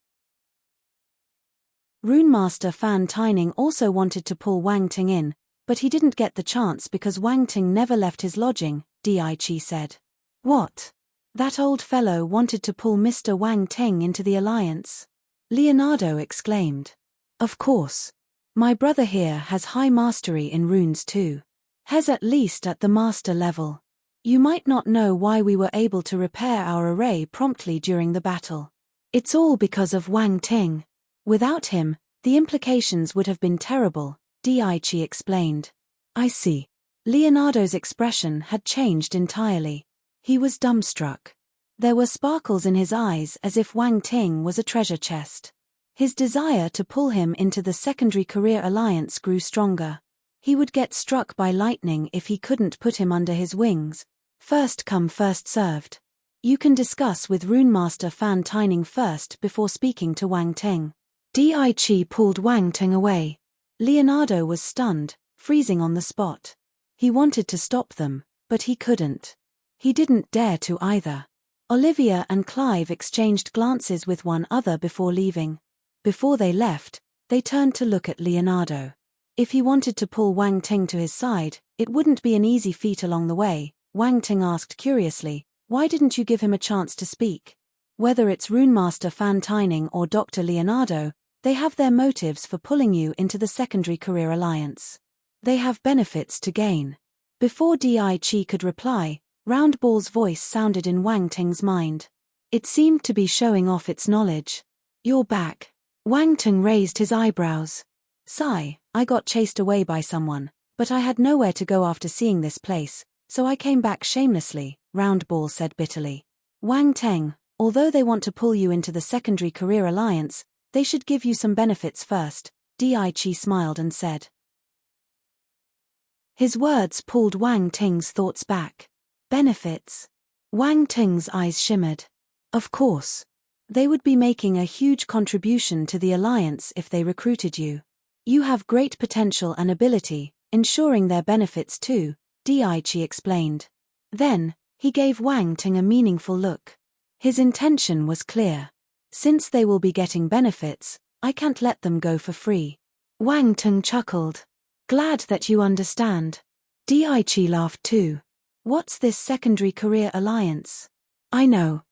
Runemaster Fan Taining also wanted to pull Wang Ting in, but he didn't get the chance because Wang Ting never left his lodging, Di Chi said. What? That old fellow wanted to pull Mr. Wang Ting into the alliance? Leonardo exclaimed. Of course. My brother here has high mastery in runes too. Has at least at the master level. You might not know why we were able to repair our array promptly during the battle. It's all because of Wang Ting. Without him, the implications would have been terrible, Di Chi explained. I see. Leonardo's expression had changed entirely. He was dumbstruck. There were sparkles in his eyes as if Wang Ting was a treasure chest. His desire to pull him into the secondary career alliance grew stronger. He would get struck by lightning if he couldn't put him under his wings. First come first served. You can discuss with Runemaster Fan Taining first before speaking to Wang Ting. Di Chi pulled Wang Ting away. Leonardo was stunned, freezing on the spot. He wanted to stop them, but he couldn't. He didn't dare to either. Olivia and Clive exchanged glances with one another before leaving. Before they left, they turned to look at Leonardo. If he wanted to pull Wang Ting to his side, it wouldn't be an easy feat along the way. Wang Ting asked curiously, why didn't you give him a chance to speak? Whether it's Runemaster Fan Taining or Dr. Leonardo, they have their motives for pulling you into the secondary career alliance. They have benefits to gain. Before Di Chi could reply, Round Ball's voice sounded in Wang Ting's mind. It seemed to be showing off its knowledge. You're back. Wang Ting raised his eyebrows. Sigh, I got chased away by someone, but I had nowhere to go after seeing this place, so I came back shamelessly, Round Ball said bitterly. Wang Ting, although they want to pull you into the secondary career alliance, they should give you some benefits first, Di Chi smiled and said. His words pulled Wang Ting's thoughts back. Benefits? Wang Ting's eyes shimmered. Of course. They would be making a huge contribution to the alliance if they recruited you. You have great potential and ability, ensuring their benefits too, Di Chi explained. Then, he gave Wang Ting a meaningful look. His intention was clear. Since they will be getting benefits, I can't let them go for free. Wang Ting chuckled. Glad that you understand. Di Chi laughed too. What's this secondary career alliance? I know.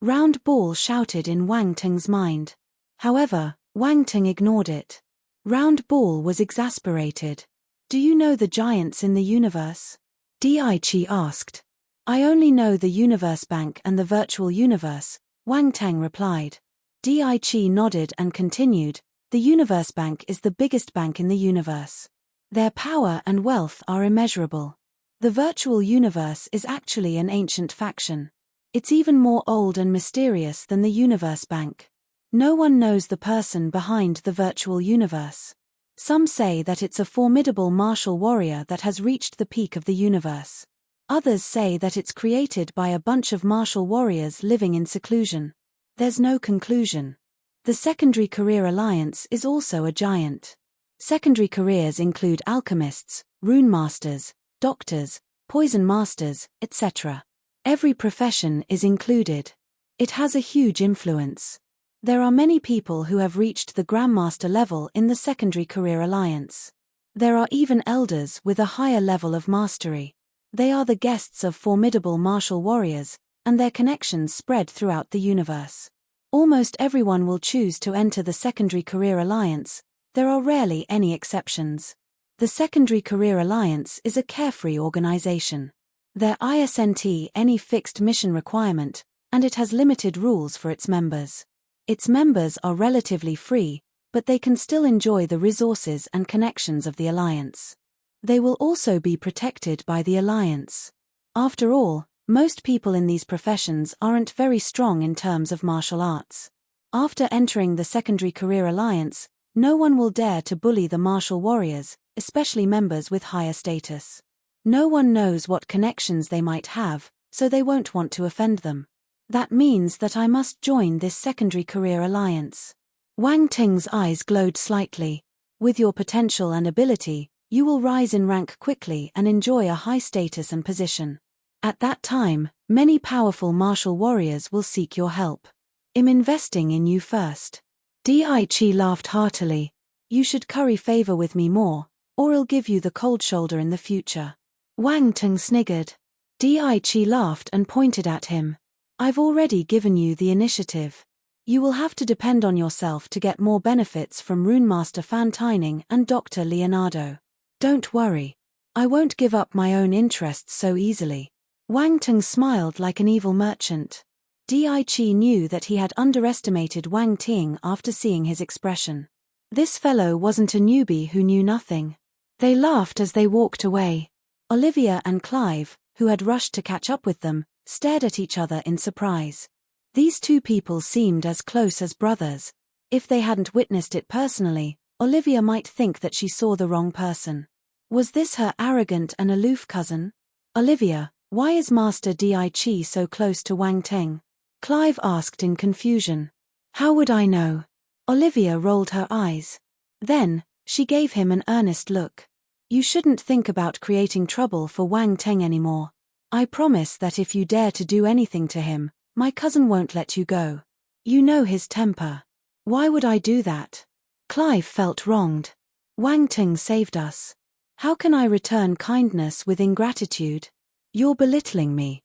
Round Ball shouted in Wang Ting's mind. However, Wang Ting ignored it. Round Ball was exasperated. Do you know the giants in the universe? Di Chi asked. I only know the Universe Bank and the Virtual Universe, Wang Ting replied. Di Chi nodded and continued, the Universe Bank is the biggest bank in the universe. Their power and wealth are immeasurable. The Virtual Universe is actually an ancient faction. It's even more old and mysterious than the Universe Bank. No one knows the person behind the Virtual Universe. Some say that it's a formidable martial warrior that has reached the peak of the universe. Others say that it's created by a bunch of martial warriors living in seclusion. There's no conclusion. The secondary career alliance is also a giant. Secondary careers include alchemists, rune masters, doctors, poison masters, etc. Every profession is included. It has a huge influence. There are many people who have reached the Grandmaster level in the secondary career alliance. There are even elders with a higher level of mastery. They are the guests of formidable martial warriors, and their connections spread throughout the universe. Almost everyone will choose to enter the secondary career alliance. There are rarely any exceptions. The secondary career alliance is a carefree organization. There isn't any fixed mission requirement, and it has limited rules for its members. Its members are relatively free, but they can still enjoy the resources and connections of the alliance. They will also be protected by the alliance. After all, most people in these professions aren't very strong in terms of martial arts. After entering the secondary career alliance, no one will dare to bully the martial warriors, especially members with higher status. No one knows what connections they might have, so they won't want to offend them. That means that I must join this secondary career alliance. Wang Ting's eyes glowed slightly. With your potential and ability, you will rise in rank quickly and enjoy a high status and position. At that time, many powerful martial warriors will seek your help. I'm investing in you first. Daichi laughed heartily. You should curry favor with me more, or I'll give you the cold shoulder in the future. Wang Teng sniggered. Daichi laughed and pointed at him. I've already given you the initiative. You will have to depend on yourself to get more benefits from Runemaster Fan Tining and Dr. Leonardo. Don't worry. I won't give up my own interests so easily. Wang Teng smiled like an evil merchant. Daichi knew that he had underestimated Wang Ting after seeing his expression. This fellow wasn't a newbie who knew nothing. They laughed as they walked away. Olivia and Clive, who had rushed to catch up with them, stared at each other in surprise. These two people seemed as close as brothers. If they hadn't witnessed it personally, Olivia might think that she saw the wrong person. Was this her arrogant and aloof cousin? Olivia, why is Master Daichi so close to Wang Teng? Clive asked in confusion. How would I know? Olivia rolled her eyes. Then, she gave him an earnest look. You shouldn't think about creating trouble for Wang Teng anymore. I promise that if you dare to do anything to him, my cousin won't let you go. You know his temper. Why would I do that? Clive felt wronged. Wang Teng saved us. How can I return kindness with ingratitude? You're belittling me.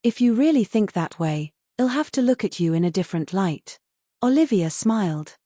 If you really think that way, I'll have to look at you in a different light. Olivia smiled.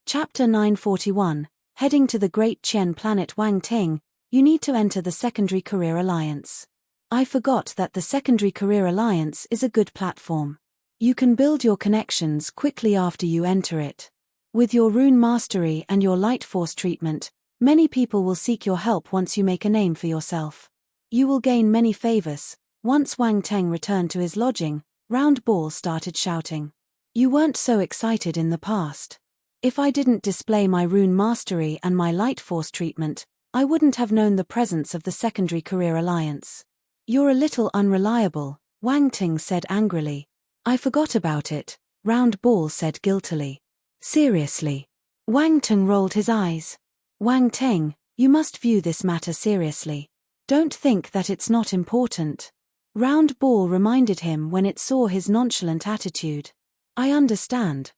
Chapter 941, Heading to the Great Qian Planet Wang Ting, you need to enter the Secondary Career Alliance. I forgot that the Secondary Career Alliance is a good platform. You can build your connections quickly after you enter it. With your rune mastery and your light force treatment, many people will seek your help once you make a name for yourself. You will gain many favors. Once Wang Teng returned to his lodging, Round Ball started shouting. You weren't so excited in the past. If I didn't display my rune mastery and my light force treatment, I wouldn't have known the presence of the Secondary Career Alliance. You're a little unreliable, Wang Ting said angrily. I forgot about it, Round Ball said guiltily. Seriously? Wang Ting rolled his eyes. Wang Teng, you must view this matter seriously. Don't think that it's not important. Round Ball reminded him when it saw his nonchalant attitude. I understand.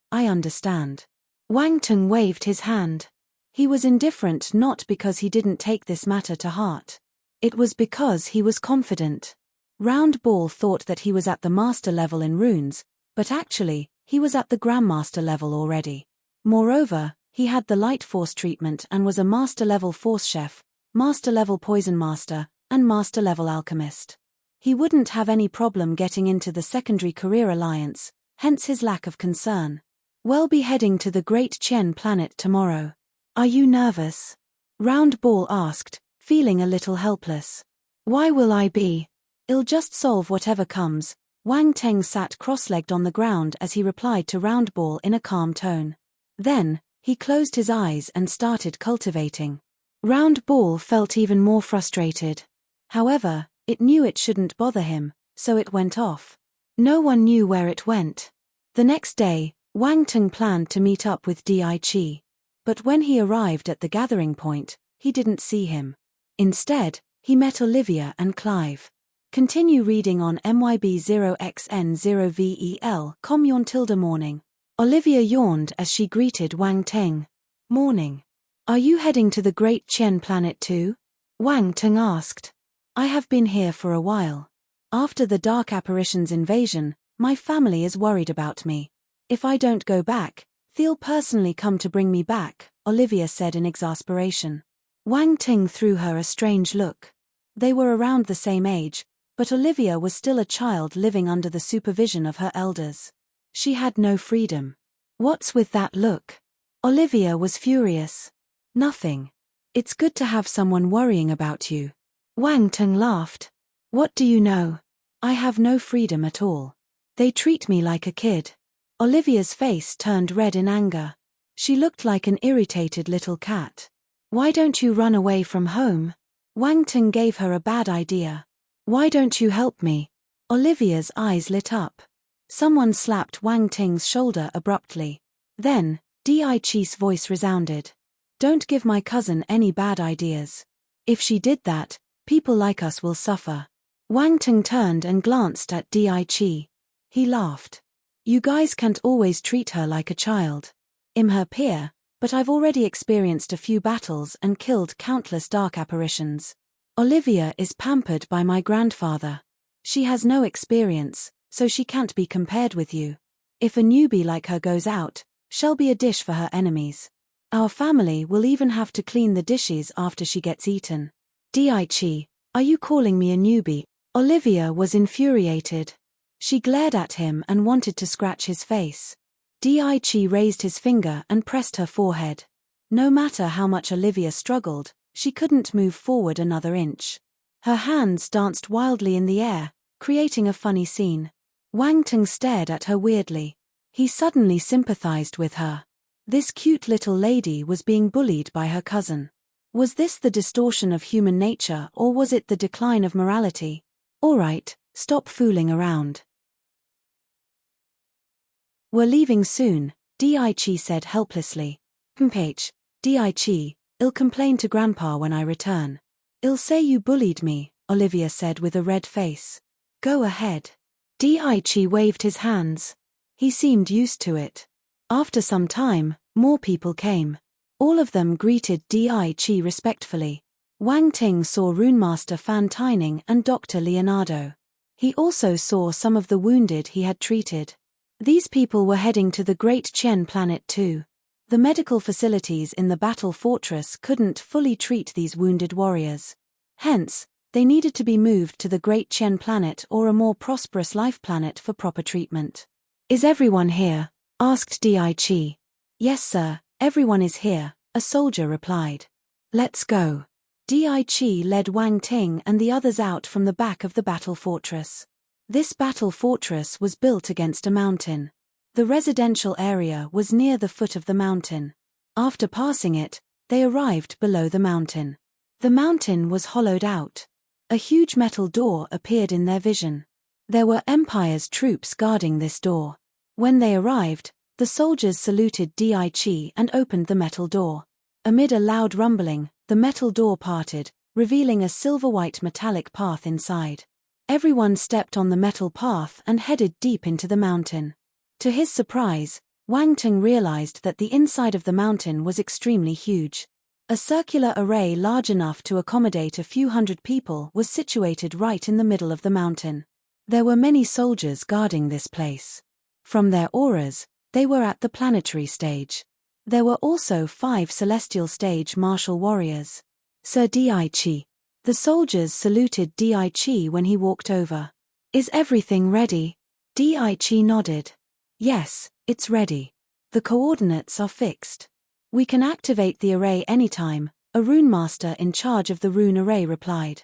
Wang Teng waved his hand. He was indifferent not because he didn't take this matter to heart. It was because he was confident. Round Ball thought that he was at the master level in runes, but actually, he was at the grandmaster level already. Moreover, he had the light force treatment and was a master level force chef, master level poison master, and master level alchemist. He wouldn't have any problem getting into the Secondary Career Alliance, hence his lack of concern. We'll be heading to the Great Qian Planet tomorrow. Are you nervous? Round Ball asked, feeling a little helpless. Why will I be? I'll just solve whatever comes. Wang Teng sat cross-legged on the ground as he replied to Round Ball in a calm tone. Then, he closed his eyes and started cultivating. Round Ball felt even more frustrated. However, it knew it shouldn't bother him, so it went off. No one knew where it went. The next day, Wang Teng planned to meet up with Daichi. But when he arrived at the gathering point, he didn't see him. Instead, he met Olivia and Clive. Continue reading on MYB0XN0VEL. Morning. Olivia yawned as she greeted Wang Teng. Morning. Are you heading to the Great Qian Planet too? Wang Teng asked. I have been here for a while. After the Dark Apparitions invasion, my family is worried about me. If I don't go back, they'll personally come to bring me back, Olivia said in exasperation. Wang Ting threw her a strange look. They were around the same age, but Olivia was still a child living under the supervision of her elders. She had no freedom. What's with that look? Olivia was furious. Nothing. It's good to have someone worrying about you. Wang Ting laughed. What do you know? I have no freedom at all. They treat me like a kid. Olivia's face turned red in anger. She looked like an irritated little cat. Why don't you run away from home? Wang Ting gave her a bad idea. Why don't you help me? Olivia's eyes lit up. Someone slapped Wang Ting's shoulder abruptly. Then, Daichi's voice resounded. Don't give my cousin any bad ideas. If she did that, People like us will suffer. Wang Ting turned and glanced at Di. He laughed. You guys can't always treat her like a child. I'm her peer, but I've already experienced a few battles and killed countless dark apparitions. Olivia is pampered by my grandfather. She has no experience, so she can't be compared with you. If a newbie like her goes out, she'll be a dish for her enemies. Our family will even have to clean the dishes after she gets eaten. Di, are you calling me a newbie? Olivia was infuriated. She glared at him and wanted to scratch his face. Di raised his finger and pressed her forehead. No matter how much Olivia struggled, she couldn't move forward another inch. Her hands danced wildly in the air, creating a funny scene. Wang Ting stared at her weirdly. He suddenly sympathized with her. This cute little lady was being bullied by her cousin. Was this the distortion of human nature, or was it the decline of morality? All right, stop fooling around. We're leaving soon, Di said helplessly. Di, I'll complain to Grandpa when I return. I'll say you bullied me, Olivia said with a red face. Go ahead. Di waved his hands. He seemed used to it. After some time, more people came. All of them greeted Di respectfully. Wang Ting saw Runemaster Fan Tining and Dr. Leonardo. He also saw some of the wounded he had treated. These people were heading to the Great Chen planet too. The medical facilities in the battle fortress couldn't fully treat these wounded warriors. Hence, they needed to be moved to the Great Chen planet or a more prosperous life planet for proper treatment. Is everyone here? Asked Di. Yes sir, everyone is here, a soldier replied. Let's go. Di led Wang Ting and the others out from the back of the battle fortress. This battle fortress was built against a mountain. The residential area was near the foot of the mountain. After passing it, they arrived below the mountain. The mountain was hollowed out. A huge metal door appeared in their vision. There were Empire's troops guarding this door. When they arrived, the soldiers saluted Di and opened the metal door. Amid a loud rumbling, the metal door parted, revealing a silver-white metallic path inside. Everyone stepped on the metal path and headed deep into the mountain. To his surprise, Wang Ting realized that the inside of the mountain was extremely huge. A circular array large enough to accommodate a few hundred people was situated right in the middle of the mountain. There were many soldiers guarding this place. From their auras, they were at the planetary stage. There were also 5 celestial stage martial warriors. Sir Di. The soldiers saluted Di when he walked over. Is everything ready? Di nodded. Yes, it's ready. The coordinates are fixed. We can activate the array anytime, a rune master in charge of the rune array replied.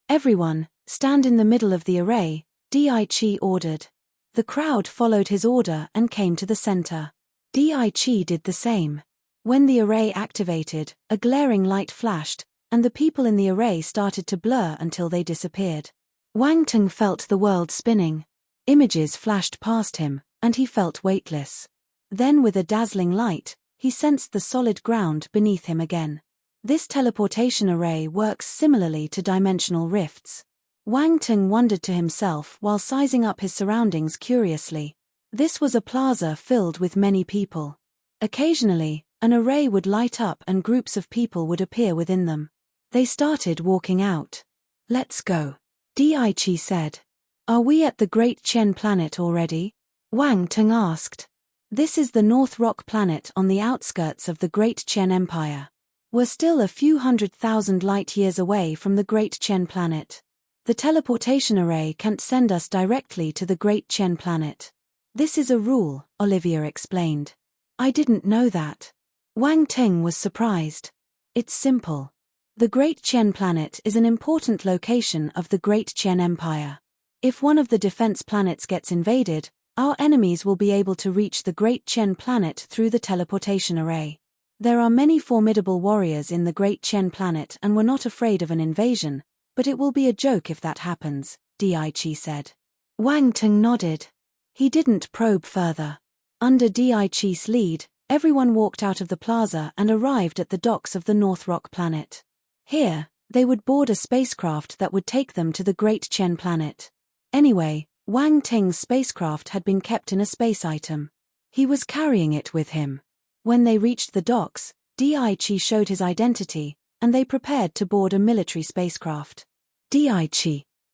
Everyone, stand in the middle of the array, Di ordered. The crowd followed his order and came to the center. Di did the same. When the array activated, a glaring light flashed, and the people in the array started to blur until they disappeared. Wang Ting felt the world spinning. Images flashed past him, and he felt weightless. Then with a dazzling light, he sensed the solid ground beneath him again. This teleportation array works similarly to dimensional rifts. Wang Ting wondered to himself while sizing up his surroundings curiously. This was a plaza filled with many people. Occasionally, an array would light up and groups of people would appear within them. They started walking out. Let's go, Di said. Are we at the Great Chen planet already? Wang Ting asked. This is the North Rock planet on the outskirts of the Great Chen Empire. We're still a few 100,000 light-years away from the Great Chen planet. The teleportation array can't send us directly to the Great Chen planet. This is a rule, Olivia explained. I didn't know that. Wang Ting was surprised. It's simple. The Great Chen planet is an important location of the Great Chen Empire. If one of the defense planets gets invaded, our enemies will be able to reach the Great Chen planet through the teleportation array. There are many formidable warriors in the Great Chen planet and we're not afraid of an invasion, but it will be a joke if that happens, Di said. Wang Ting nodded. He didn't probe further. Under Di's lead, everyone walked out of the plaza and arrived at the docks of the North Rock planet. Here, they would board a spacecraft that would take them to the Great Chen planet. Anyway, Wang Ting's spacecraft had been kept in a space item. He was carrying it with him. When they reached the docks, Di showed his identity, and they prepared to board a military spacecraft. Di.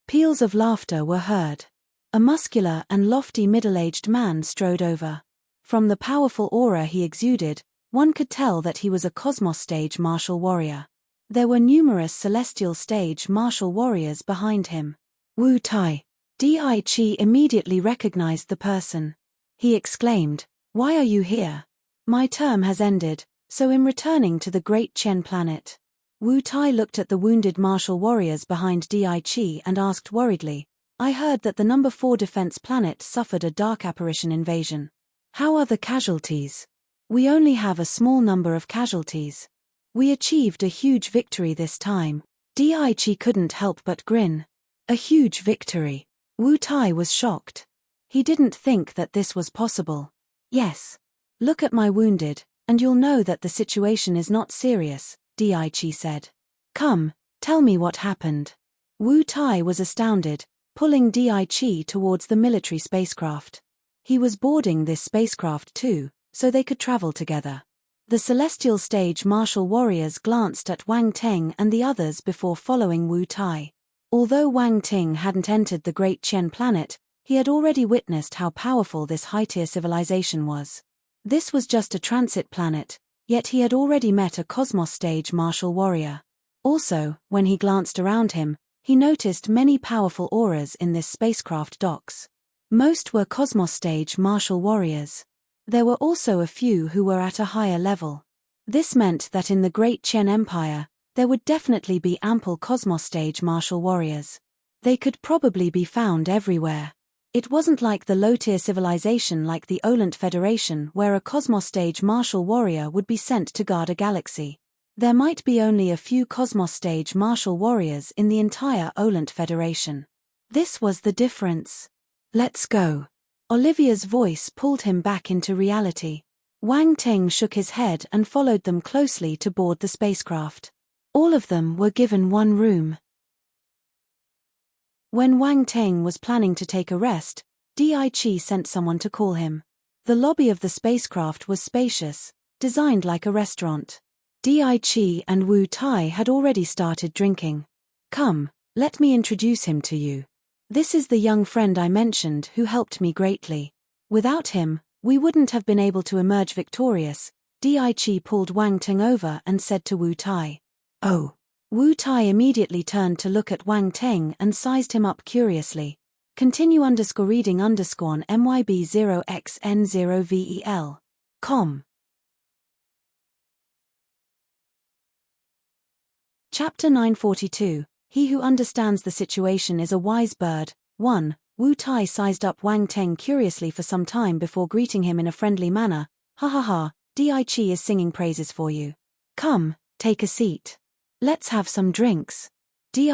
Peals of laughter were heard. A muscular and lofty middle-aged man strode over. From the powerful aura he exuded, one could tell that he was a cosmos stage martial warrior. There were numerous celestial stage martial warriors behind him. Wu Tai. Di immediately recognized the person. He exclaimed, "Why are you here? My term has ended, so I'm returning to the Great Chen planet." Wu Tai looked at the wounded martial warriors behind Di and asked worriedly, "I heard that the number 4 defense planet suffered a dark apparition invasion. How are the casualties?" "We only have a small number of casualties. We achieved a huge victory this time." Di couldn't help but grin. A huge victory. Wu Tai was shocked. He didn't think that this was possible. "Yes. Look at my wounded, and you'll know that the situation is not serious," Di said. "Come, tell me what happened." Wu Tai was astounded, pulling Di towards the military spacecraft. He was boarding this spacecraft too, so they could travel together. The celestial stage martial warriors glanced at Wang Ting and the others before following Wu Tai. Although Wang Ting hadn't entered the Great Chen planet, he had already witnessed how powerful this high-tier civilization was. This was just a transit planet, yet he had already met a cosmos stage martial warrior. Also, when he glanced around him, he noticed many powerful auras in this spacecraft docks. Most were cosmos stage martial warriors. There were also a few who were at a higher level. This meant that in the Great Chen Empire, there would definitely be ample cosmos stage martial warriors. They could probably be found everywhere. It wasn't like the low-tier civilization like the Olent Federation where a cosmos stage martial warrior would be sent to guard a galaxy. There might be only a few cosmos stage martial warriors in the entire Olent Federation. This was the difference. "Let's go." Olivia's voice pulled him back into reality. Wang Ting shook his head and followed them closely to board the spacecraft. All of them were given one room. When Wang Ting was planning to take a rest, Di sent someone to call him. The lobby of the spacecraft was spacious, designed like a restaurant. Di and Wu Tai had already started drinking. "Come, let me introduce him to you. This is the young friend I mentioned who helped me greatly. Without him, we wouldn't have been able to emerge victorious." Di pulled Wang Ting over and said to Wu Tai. "Oh." Wu Tai immediately turned to look at Wang Ting and sized him up curiously. Continue _reading _ MYB0XN0VEL. Com. Chapter 942, He Who Understands the Situation is a Wise Bird. 1. Wu Tai sized up Wang Ting curiously for some time before greeting him in a friendly manner. "Ha ha ha, Di is singing praises for you. Come, take a seat. Let's have some drinks." Di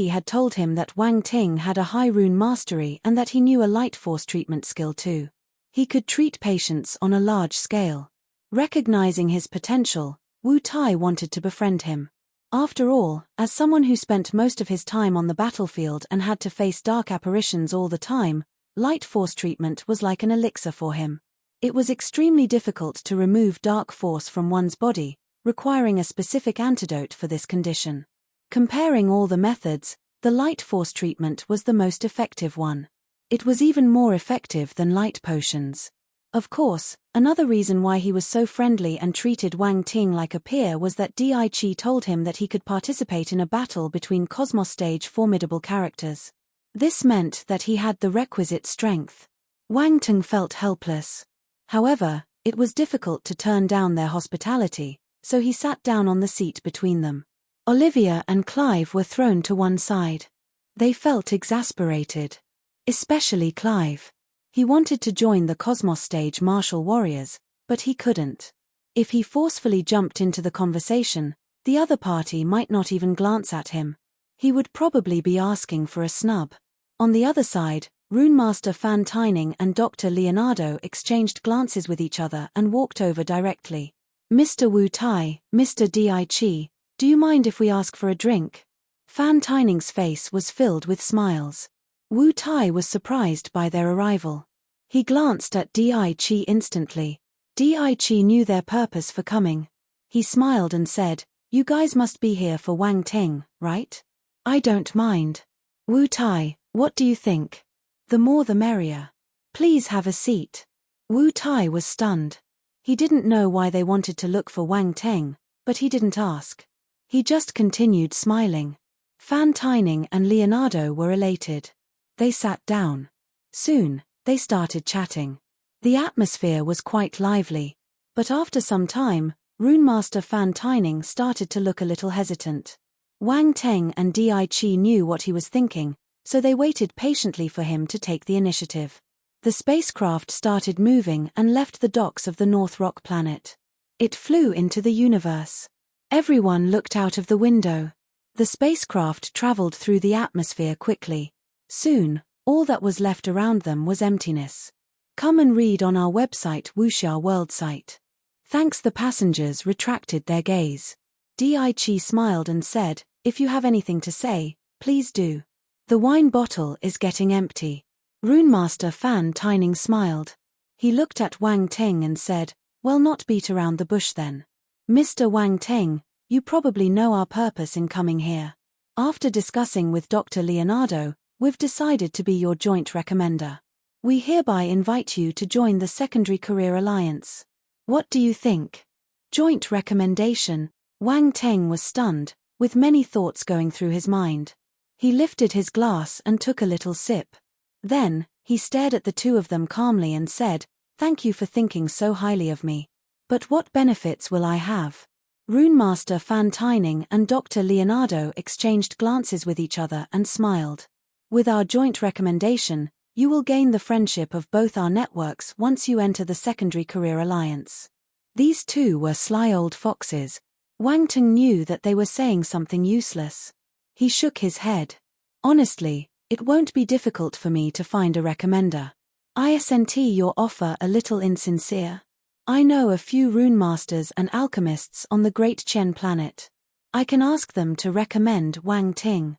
had told him that Wang Ting had a high rune mastery and that he knew a light force treatment skill too. He could treat patients on a large scale. Recognizing his potential, Wu Tai wanted to befriend him. After all, as someone who spent most of his time on the battlefield and had to face dark apparitions all the time, light force treatment was like an elixir for him. It was extremely difficult to remove dark force from one's body, requiring a specific antidote for this condition. Comparing all the methods, the light force treatment was the most effective one. It was even more effective than light potions. Of course, another reason why he was so friendly and treated Wang Ting like a peer was that Di told him that he could participate in a battle between Cosmos Stage formidable characters. This meant that he had the requisite strength. Wang Ting felt helpless. However, it was difficult to turn down their hospitality, so he sat down on the seat between them. Olivia and Clive were thrown to one side. They felt exasperated. Especially Clive. He wanted to join the Cosmos Stage martial warriors, but he couldn't. If he forcefully jumped into the conversation, the other party might not even glance at him. He would probably be asking for a snub. On the other side, Runemaster Fan Tining and Dr. Leonardo exchanged glances with each other and walked over directly. "Mr. Wu Tai, Mr. Di, Do you mind if we ask for a drink? Fan Tining's face was filled with smiles. Wu Tai was surprised by their arrival. He glanced at Di Chi instantly. Di Chi knew their purpose for coming. He smiled and said, "You guys must be here for Wang Ting, right? I don't mind. Wu Tai, what do you think? The more the merrier. Please have a seat." Wu Tai was stunned. He didn't know why they wanted to look for Wang Ting, but he didn't ask. He just continued smiling. Fan Tining and Leonardo were elated. They sat down. Soon, they started chatting. The atmosphere was quite lively. But after some time, Runemaster Fan Tining started to look a little hesitant. Wang Ting and Di Chi knew what he was thinking, so they waited patiently for him to take the initiative. The spacecraft started moving and left the docks of the North Rock planet. It flew into the universe. Everyone looked out of the window. The spacecraft traveled through the atmosphere quickly. Soon, all that was left around them was emptiness. Come and read on our website Wuxia World site. Thanks. The passengers retracted their gaze. Di Chi smiled and said, "If you have anything to say, please do. The wine bottle is getting empty." Runemaster Fan Tining smiled. He looked at Wang Ting and said, "Well, not beat around the bush then. Mr. Wang Ting, you probably know our purpose in coming here. After discussing with Dr. Leonardo, we've decided to be your joint recommender. We hereby invite you to join the Secondary Career Alliance. What do you think?" Joint recommendation. Wang Ting was stunned, with many thoughts going through his mind. He lifted his glass and took a little sip. Then, he stared at the two of them calmly and said, "Thank you for thinking so highly of me. But what benefits will I have?" Runemaster Fan Tining and Dr. Leonardo exchanged glances with each other and smiled. "With our joint recommendation, you will gain the friendship of both our networks once you enter the Secondary Career Alliance." These two were sly old foxes. Wang Ting knew that they were saying something useless. He shook his head. "Honestly, it won't be difficult for me to find a recommender. Isn't your offer a little insincere? I know a few rune masters and alchemists on the Great Chen planet. I can ask them to recommend Wang Ting."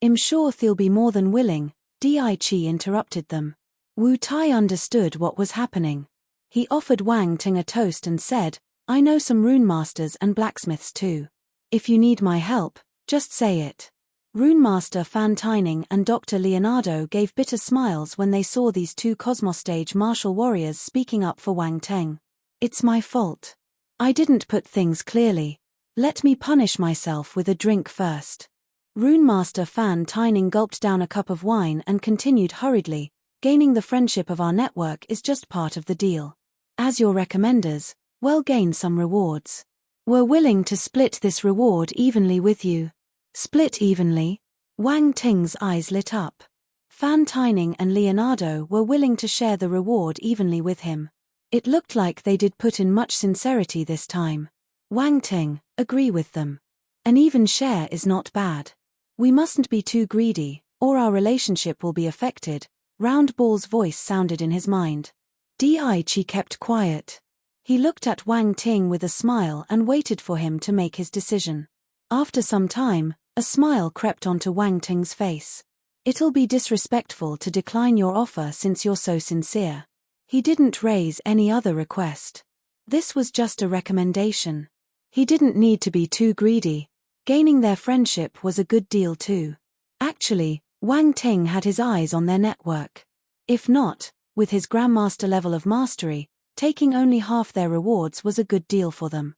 "I'm sure they'll be more than willing," Di Chi interrupted them. Wu Tai understood what was happening. He offered Wang Ting a toast and said, "I know some rune masters and blacksmiths too. If you need my help, just say it." Runemaster Fan Tining and Dr. Leonardo gave bitter smiles when they saw these two Cosmostage martial warriors speaking up for Wang Ting. "It's my fault. I didn't put things clearly. Let me punish myself with a drink first." Runemaster Fan Tining gulped down a cup of wine and continued hurriedly, "Gaining the friendship of our network is just part of the deal. As your recommenders, we'll gain some rewards. We're willing to split this reward evenly with you." "Split evenly?" Wang Ting's eyes lit up. Fan Tining and Leonardo were willing to share the reward evenly with him. It looked like they did put in much sincerity this time. Wang Ting, agree with them. An even share is not bad. We mustn't be too greedy, or our relationship will be affected. Round Ball's voice sounded in his mind. Di Chi kept quiet. He looked at Wang Ting with a smile and waited for him to make his decision. After some time, a smile crept onto Wang Ting's face. "It'll be disrespectful to decline your offer since you're so sincere." He didn't raise any other request. This was just a recommendation. He didn't need to be too greedy. Gaining their friendship was a good deal too. Actually, Wang Ting had his eyes on their network. If not, with his Grandmaster level of mastery, taking only half their rewards was a good deal for them.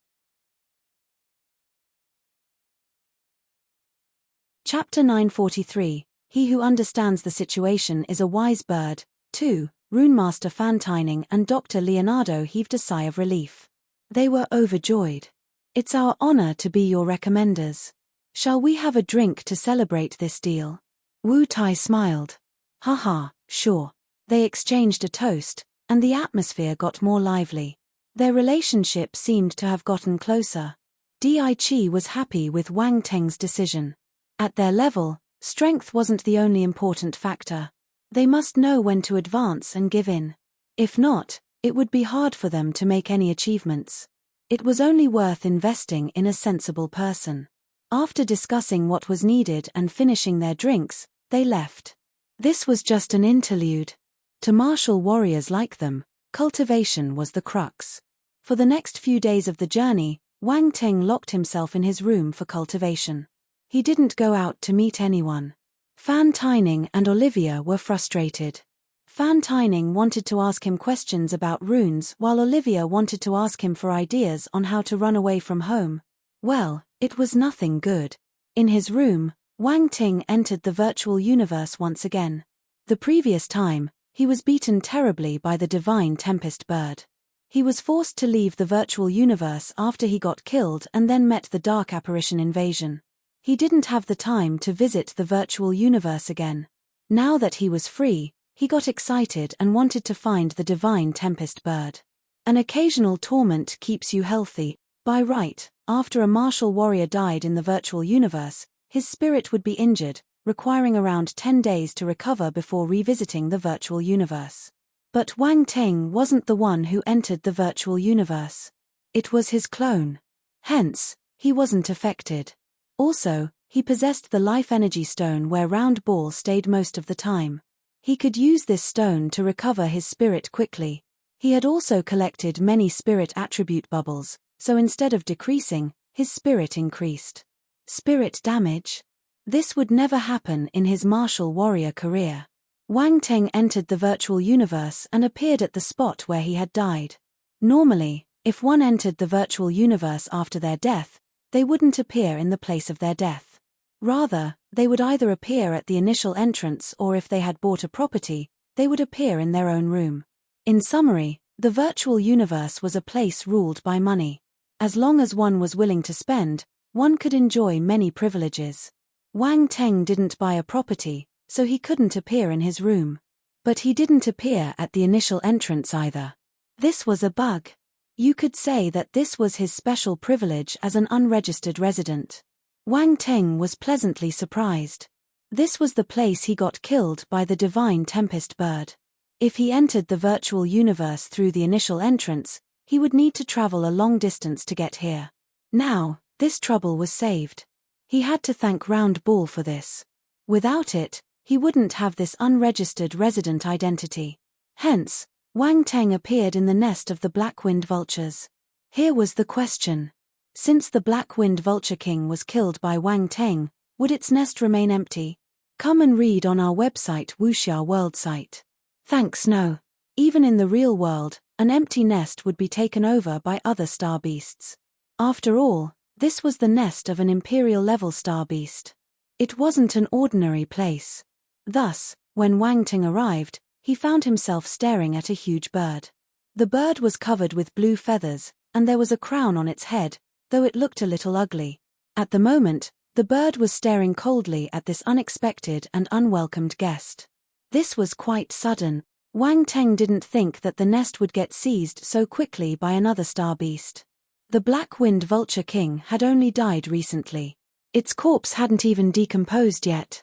Chapter 943, He Who Understands the Situation is a Wise Bird. 2. Runemaster Fan Tining and Dr. Leonardo heaved a sigh of relief. They were overjoyed. "It's our honor to be your recommenders. Shall we have a drink to celebrate this deal?" Wu Tai smiled. "Haha, sure." They exchanged a toast, and the atmosphere got more lively. Their relationship seemed to have gotten closer. Di Chi was happy with Wang Teng's decision. At their level, strength wasn't the only important factor. They must know when to advance and give in. If not, it would be hard for them to make any achievements. It was only worth investing in a sensible person. After discussing what was needed and finishing their drinks, they left. This was just an interlude. To martial warriors like them, cultivation was the crux. For the next few days of the journey, Wang Ting locked himself in his room for cultivation. He didn't go out to meet anyone. Fan Taining and Olivia were frustrated. Fan Taining wanted to ask him questions about runes while Olivia wanted to ask him for ideas on how to run away from home. Well, it was nothing good. In his room, Wang Ting entered the virtual universe once again. The previous time, he was beaten terribly by the divine tempest bird. He was forced to leave the virtual universe after he got killed and then met the dark apparition invasion. He didn't have the time to visit the virtual universe again. Now that he was free, he got excited and wanted to find the divine tempest bird. An occasional torment keeps you healthy. By right, after a martial warrior died in the virtual universe, his spirit would be injured, requiring around 10 days to recover before revisiting the virtual universe. But Wang Ting wasn't the one who entered the virtual universe. It was his clone. Hence, he wasn't affected. Also, he possessed the life energy stone where Round Ball stayed most of the time. He could use this stone to recover his spirit quickly. He had also collected many spirit attribute bubbles, so instead of decreasing, his spirit increased. Spirit damage? This would never happen in his martial warrior career. Wang Ting entered the virtual universe and appeared at the spot where he had died. Normally, if one entered the virtual universe after their death, they wouldn't appear in the place of their death. Rather, they would either appear at the initial entrance or if they had bought a property, they would appear in their own room. In summary, the virtual universe was a place ruled by money. As long as one was willing to spend, one could enjoy many privileges. Wang Ting didn't buy a property, so he couldn't appear in his room. But he didn't appear at the initial entrance either. This was a bug. You could say that this was his special privilege as an unregistered resident. Wang Ting was pleasantly surprised. This was the place he got killed by the divine tempest bird. If he entered the virtual universe through the initial entrance, he would need to travel a long distance to get here. Now, this trouble was saved. He had to thank Round Ball for this. Without it, he wouldn't have this unregistered resident identity. Hence, Wang Ting appeared in the nest of the black-winged vultures. Here was the question. Since the black-winged vulture king was killed by Wang Ting, would its nest remain empty? Come and read on our website Wuxia World site. Thanks no. Even in the real world, an empty nest would be taken over by other star beasts. After all, this was the nest of an imperial-level star beast. It wasn't an ordinary place. Thus, when Wang Ting arrived, he found himself staring at a huge bird. The bird was covered with blue feathers, and there was a crown on its head, though it looked a little ugly. At the moment, the bird was staring coldly at this unexpected and unwelcomed guest. This was quite sudden. Wang Ting didn't think that the nest would get seized so quickly by another star beast. The black-winged vulture king had only died recently. Its corpse hadn't even decomposed yet.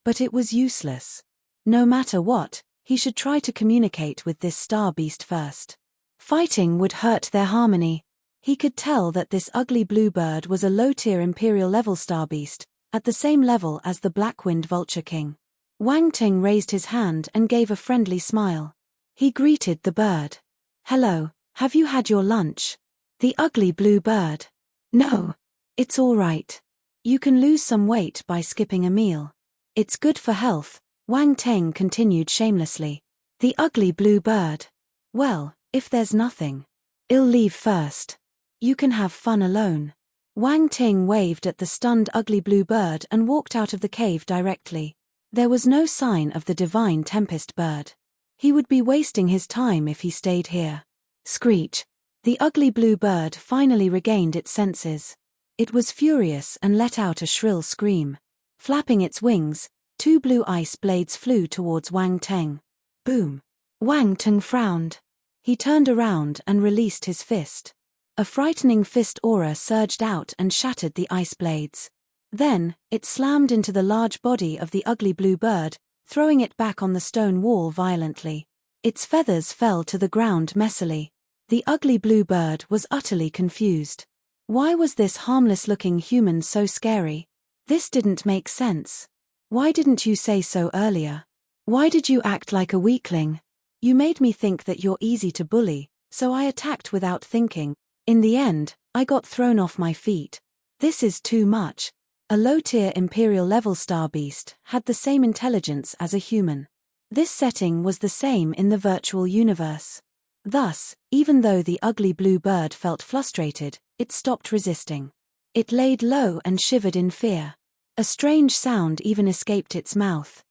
But it was useless. No matter what, he should try to communicate with this star beast first. Fighting would hurt their harmony. He could tell that this ugly blue bird was a low-tier imperial-level star beast, at the same level as the black-winged vulture king. Wang Ting raised his hand and gave a friendly smile. He greeted the bird. "Hello, have you had your lunch?" The ugly blue bird. "No. It's all right. You can lose some weight by skipping a meal. It's good for health," Wang Ting continued shamelessly. The ugly blue bird. "Well, if there's nothing, I'll leave first. You can have fun alone." Wang Ting waved at the stunned ugly blue bird and walked out of the cave directly. There was no sign of the divine tempest bird. He would be wasting his time if he stayed here. Screech. The ugly blue bird finally regained its senses. It was furious and let out a shrill scream. Flapping its wings, 2 blue ice blades flew towards Wang Ting. Boom. Wang Ting frowned. He turned around and released his fist. A frightening fist aura surged out and shattered the ice blades. Then, it slammed into the large body of the ugly blue bird, throwing it back on the stone wall violently. Its feathers fell to the ground messily. The ugly blue bird was utterly confused. Why was this harmless-looking human so scary? This didn't make sense. Why didn't you say so earlier? Why did you act like a weakling? You made me think that you're easy to bully, so I attacked without thinking. In the end, I got thrown off my feet. This is too much. A low-tier Imperial-level star beast had the same intelligence as a human. This setting was the same in the virtual universe. Thus, even though the ugly blue bird felt frustrated, it stopped resisting. It laid low and shivered in fear. A strange sound even escaped its mouth.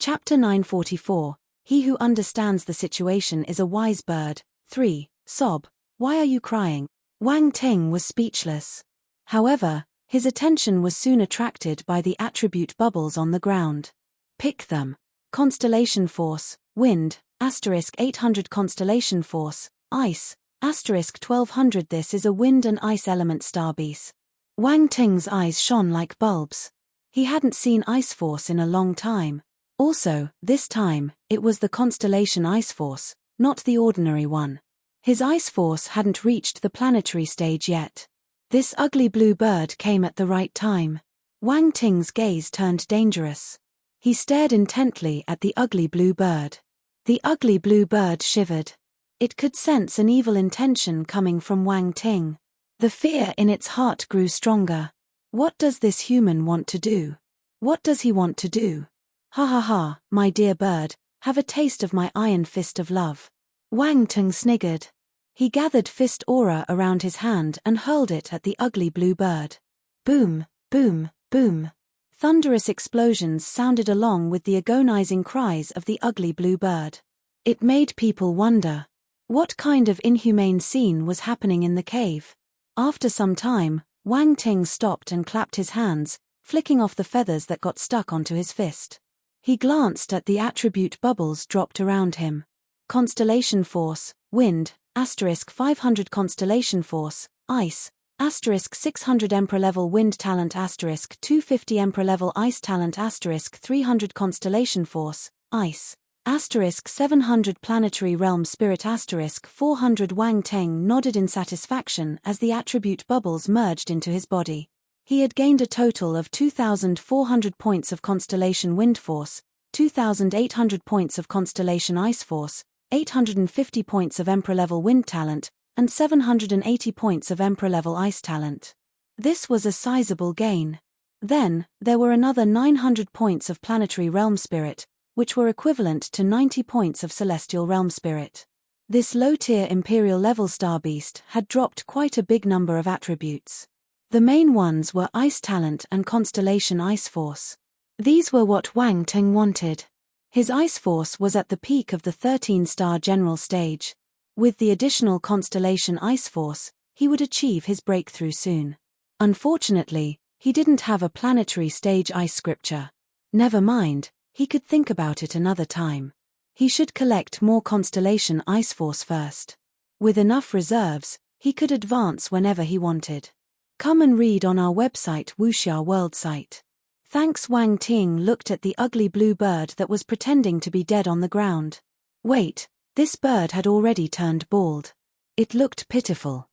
Chapter 944. He who understands the situation is a wise bird. 3. Sob. Why are you crying? Wang Ting was speechless. However, his attention was soon attracted by the attribute bubbles on the ground. Pick them. Constellation Force, Wind, *800 Constellation Force, Ice, *1200. This is a wind and ice element star beast. Wang Ting's eyes shone like bulbs. He hadn't seen Ice Force in a long time. Also, this time, it was the Constellation Ice Force, not the ordinary one. His Ice Force hadn't reached the planetary stage yet. This ugly blue bird came at the right time. Wang Ting's gaze turned dangerous. He stared intently at the ugly blue bird. The ugly blue bird shivered. It could sense an evil intention coming from Wang Ting. The fear in its heart grew stronger. What does this human want to do? What does he want to do? Ha ha ha, my dear bird, have a taste of my iron fist of love. Wang Ting sniggered. He gathered fist aura around his hand and hurled it at the ugly blue bird. Boom, boom, boom. Thunderous explosions sounded along with the agonizing cries of the ugly blue bird. It made people wonder. What kind of inhumane scene was happening in the cave? After some time, Wang Ting stopped and clapped his hands, flicking off the feathers that got stuck onto his fist. He glanced at the attribute bubbles dropped around him. Constellation Force, Wind, *500 Constellation Force, Ice, *600 Emperor level Wind Talent *250 Emperor level Ice Talent *300 Constellation Force, Ice, *700 Planetary Realm Spirit *400 Wang Ting nodded in satisfaction as the attribute bubbles merged into his body. He had gained a total of 2,400 points of Constellation Wind Force, 2,800 points of Constellation Ice Force, 850 points of Emperor-level Wind Talent, and 780 points of Emperor-level Ice Talent. This was a sizable gain. Then, there were another 900 points of Planetary Realm Spirit, which were equivalent to 90 points of Celestial Realm Spirit. This low-tier Imperial-level Star Beast had dropped quite a big number of attributes. The main ones were Ice Talent and Constellation Ice Force. These were what Wang Ting wanted. His Ice Force was at the peak of the 13-star general stage. With the additional Constellation Ice Force, he would achieve his breakthrough soon. Unfortunately, he didn't have a planetary stage ice scripture. Never mind, he could think about it another time. He should collect more Constellation Ice Force first. With enough reserves, he could advance whenever he wanted. Come and read on our website Wuxia World site. Thanks. Wang Ting looked at the ugly blue bird that was pretending to be dead on the ground. Wait, this bird had already turned bald. It looked pitiful.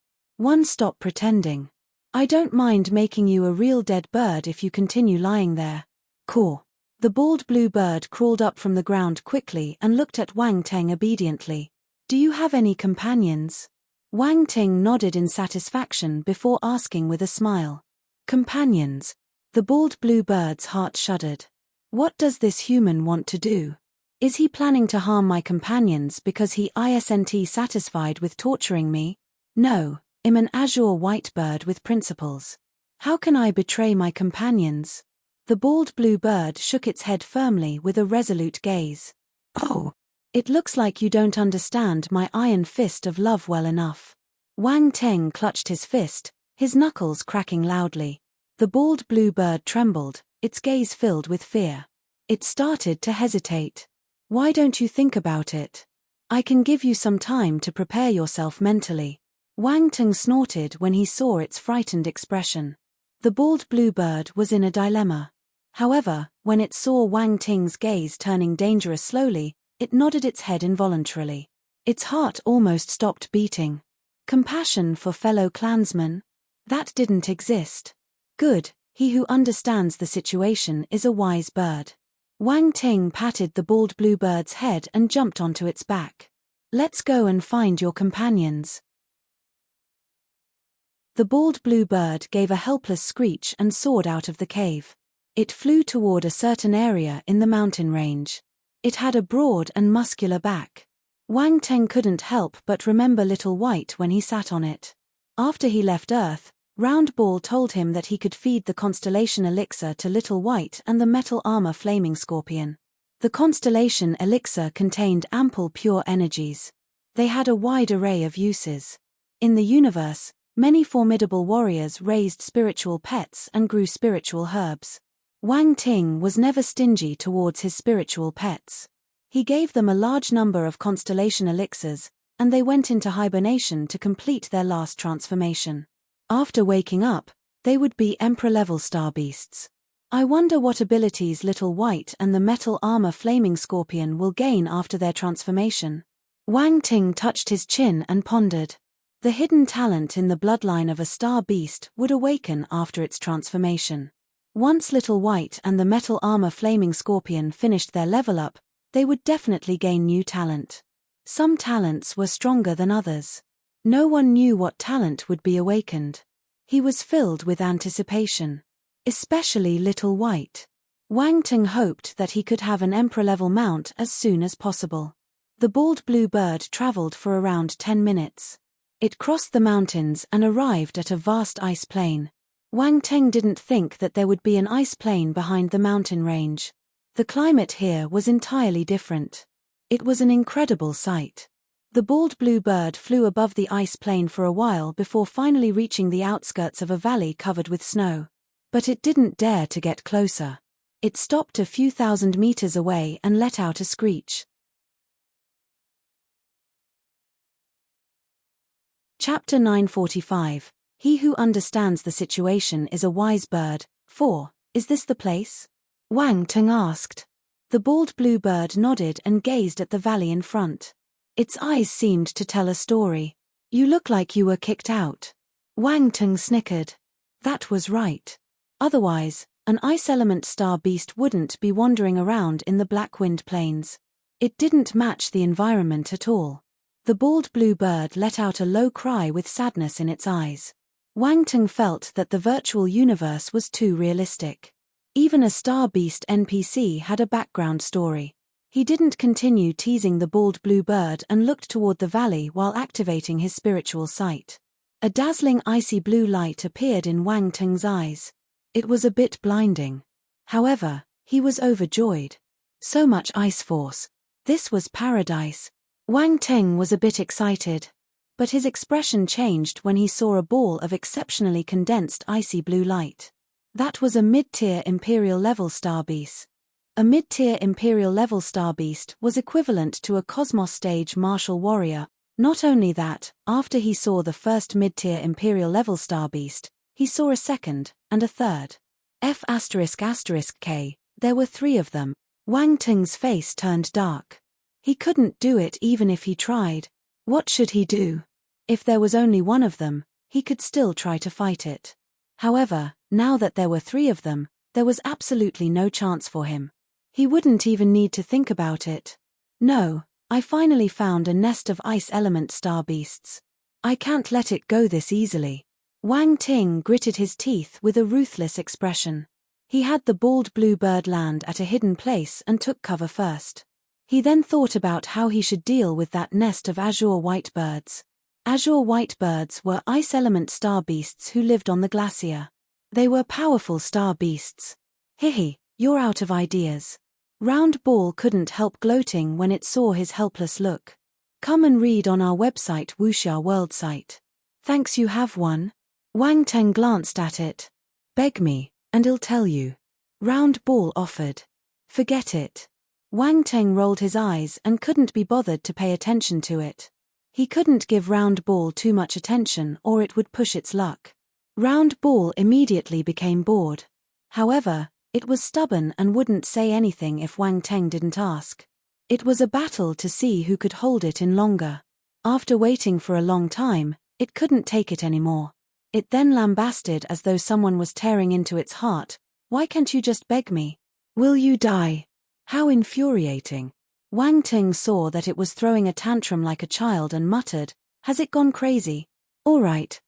Stop pretending. I don't mind making you a real dead bird if you continue lying there. Caw. The bald blue bird crawled up from the ground quickly and looked at Wang Ting obediently. Do you have any companions? Wang Ting nodded in satisfaction before asking with a smile. Companions. The bald blue bird's heart shuddered. What does this human want to do? Is he planning to harm my companions because he isn't satisfied with torturing me? No, I'm an azure white bird with principles. How can I betray my companions? The bald blue bird shook its head firmly with a resolute gaze. Oh, it looks like you don't understand my iron fist of love well enough. Wang Ting clutched his fist, his knuckles cracking loudly. The bald blue bird trembled, its gaze filled with fear. It started to hesitate. Why don't you think about it? I can give you some time to prepare yourself mentally. Wang Ting snorted when he saw its frightened expression. The bald blue bird was in a dilemma. However, when it saw Wang Ting's gaze turning dangerous slowly, It nodded its head involuntarily. Its heart almost stopped beating. Compassion for fellow clansmen? That didn't exist. Good, he who understands the situation is a wise bird. Wang Ting patted the bald bluebird's head and jumped onto its back. Let's go and find your companions. The bald bluebird gave a helpless screech and soared out of the cave. It flew toward a certain area in the mountain range. It had a broad and muscular back. Wang Ting couldn't help but remember Little White when he sat on it. After he left Earth, Round Ball told him that he could feed the constellation elixir to Little White and the metal armor flaming scorpion. The constellation elixir contained ample pure energies. They had a wide array of uses. In the universe, many formidable warriors raised spiritual pets and grew spiritual herbs. Wang Ting was never stingy towards his spiritual pets. He gave them a large number of constellation elixirs, and they went into hibernation to complete their last transformation. After waking up, they would be Emperor-level star beasts. I wonder what abilities Little White and the metal armor flaming scorpion will gain after their transformation. Wang Ting touched his chin and pondered. The hidden talent in the bloodline of a star beast would awaken after its transformation. Once Little White and the metal armor flaming scorpion finished their level up, they would definitely gain new talent. Some talents were stronger than others. No one knew what talent would be awakened. He was filled with anticipation. Especially Little White. Wang Ting hoped that he could have an Emperor-level mount as soon as possible. The bald blue bird traveled for around 10 minutes. It crossed the mountains and arrived at a vast ice plain. Wang Ting didn't think that there would be an ice plain behind the mountain range. The climate here was entirely different. It was an incredible sight. The bald blue bird flew above the ice plain for a while before finally reaching the outskirts of a valley covered with snow. But it didn't dare to get closer. It stopped a few thousand meters away and let out a screech. Chapter 945. He who understands the situation is a wise bird. 4. Is this the place? Wang Ting asked. The bald blue bird nodded and gazed at the valley in front. Its eyes seemed to tell a story. You look like you were kicked out. Wang Ting snickered. That was right. Otherwise, an ice element star beast wouldn't be wandering around in the Black Wind Plains. It didn't match the environment at all. The bald blue bird let out a low cry with sadness in its eyes. Wang Ting felt that the virtual universe was too realistic. Even a star beast NPC had a background story. He didn't continue teasing the bald blue bird and looked toward the valley while activating his spiritual sight. A dazzling icy blue light appeared in Wang Ting's eyes. It was a bit blinding. However, he was overjoyed. So much ice force. This was paradise. Wang Ting was a bit excited. But his expression changed when he saw a ball of exceptionally condensed icy blue light. That was a mid-tier Imperial-level star beast. A mid-tier Imperial-level star beast was equivalent to a Cosmos stage martial warrior. Not only that, after he saw the first mid-tier Imperial-level star beast, he saw a second, and a third. F***K, there were 3 of them. Wang Ting's face turned dark. He couldn't do it even if he tried. What should he do? If there was only one of them, he could still try to fight it. However, now that there were 3 of them, there was absolutely no chance for him. He wouldn't even need to think about it. No, I finally found a nest of ice element star beasts. I can't let it go this easily. Wang Ting gritted his teeth with a ruthless expression. He had the bald blue bird land at a hidden place and took cover first. He then thought about how he should deal with that nest of azure white birds. Azure white birds were ice element star beasts who lived on the glacier. They were powerful star beasts. Hihi, you're out of ideas. Round Ball couldn't help gloating when it saw his helpless look. Come and read on our website Wuxia World site. Thanks, you have one? Wang Ting glanced at it. Beg me, and I'll tell you. Round Ball offered. Forget it. Wang Ting rolled his eyes and couldn't be bothered to pay attention to it. He couldn't give Round Ball too much attention or it would push its luck. Round Ball immediately became bored. However, it was stubborn and wouldn't say anything if Wang Ting didn't ask. It was a battle to see who could hold it in longer. After waiting for a long time, it couldn't take it anymore. It then lambasted as though someone was tearing into its heart. Why can't you just beg me? Will you die? How infuriating. Wang Ting saw that it was throwing a tantrum like a child and muttered, has it gone crazy? All right.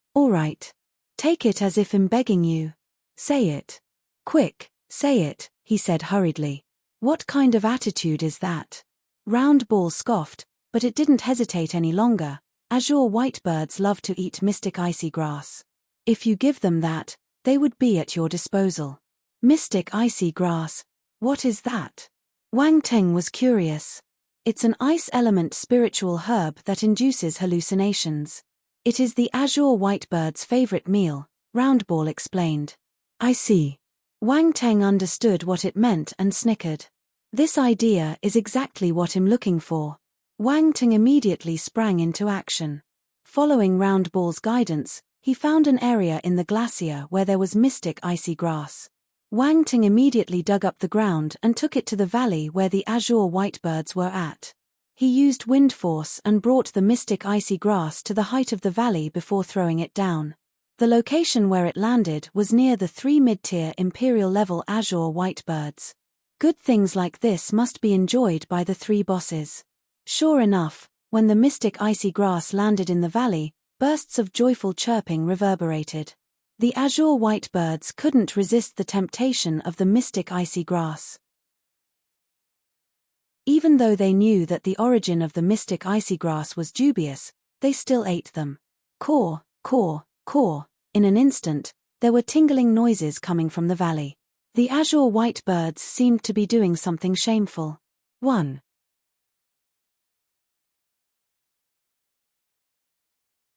Take it as if I'm begging you. Say it. Quick, say it, he said hurriedly. What kind of attitude is that? Round Ball scoffed, but it didn't hesitate any longer. Azure white birds love to eat mystic icy grass. If you give them that, they would be at your disposal. Mystic icy grass. What is that? Wang Ting was curious. It's an ice element spiritual herb that induces hallucinations. It is the azure white bird's favorite meal, Roundball explained. I see. Wang Ting understood what it meant and snickered. This idea is exactly what I'm looking for. Wang Ting immediately sprang into action. Following Roundball's guidance, he found an area in the glacier where there was mystic icy grass. Wang Ting immediately dug up the ground and took it to the valley where the azure white birds were at. He used wind force and brought the mystic icy grass to the height of the valley before throwing it down. The location where it landed was near the 3 mid-tier imperial-level azure white birds. Good things like this must be enjoyed by the 3 bosses. Sure enough, when the mystic icy grass landed in the valley, bursts of joyful chirping reverberated. The azure white birds couldn't resist the temptation of the mystic icy grass. Even though they knew that the origin of the mystic icy grass was dubious, they still ate them. Caw, caw, caw. In an instant, there were tingling noises coming from the valley. The azure white birds seemed to be doing something shameful. 1.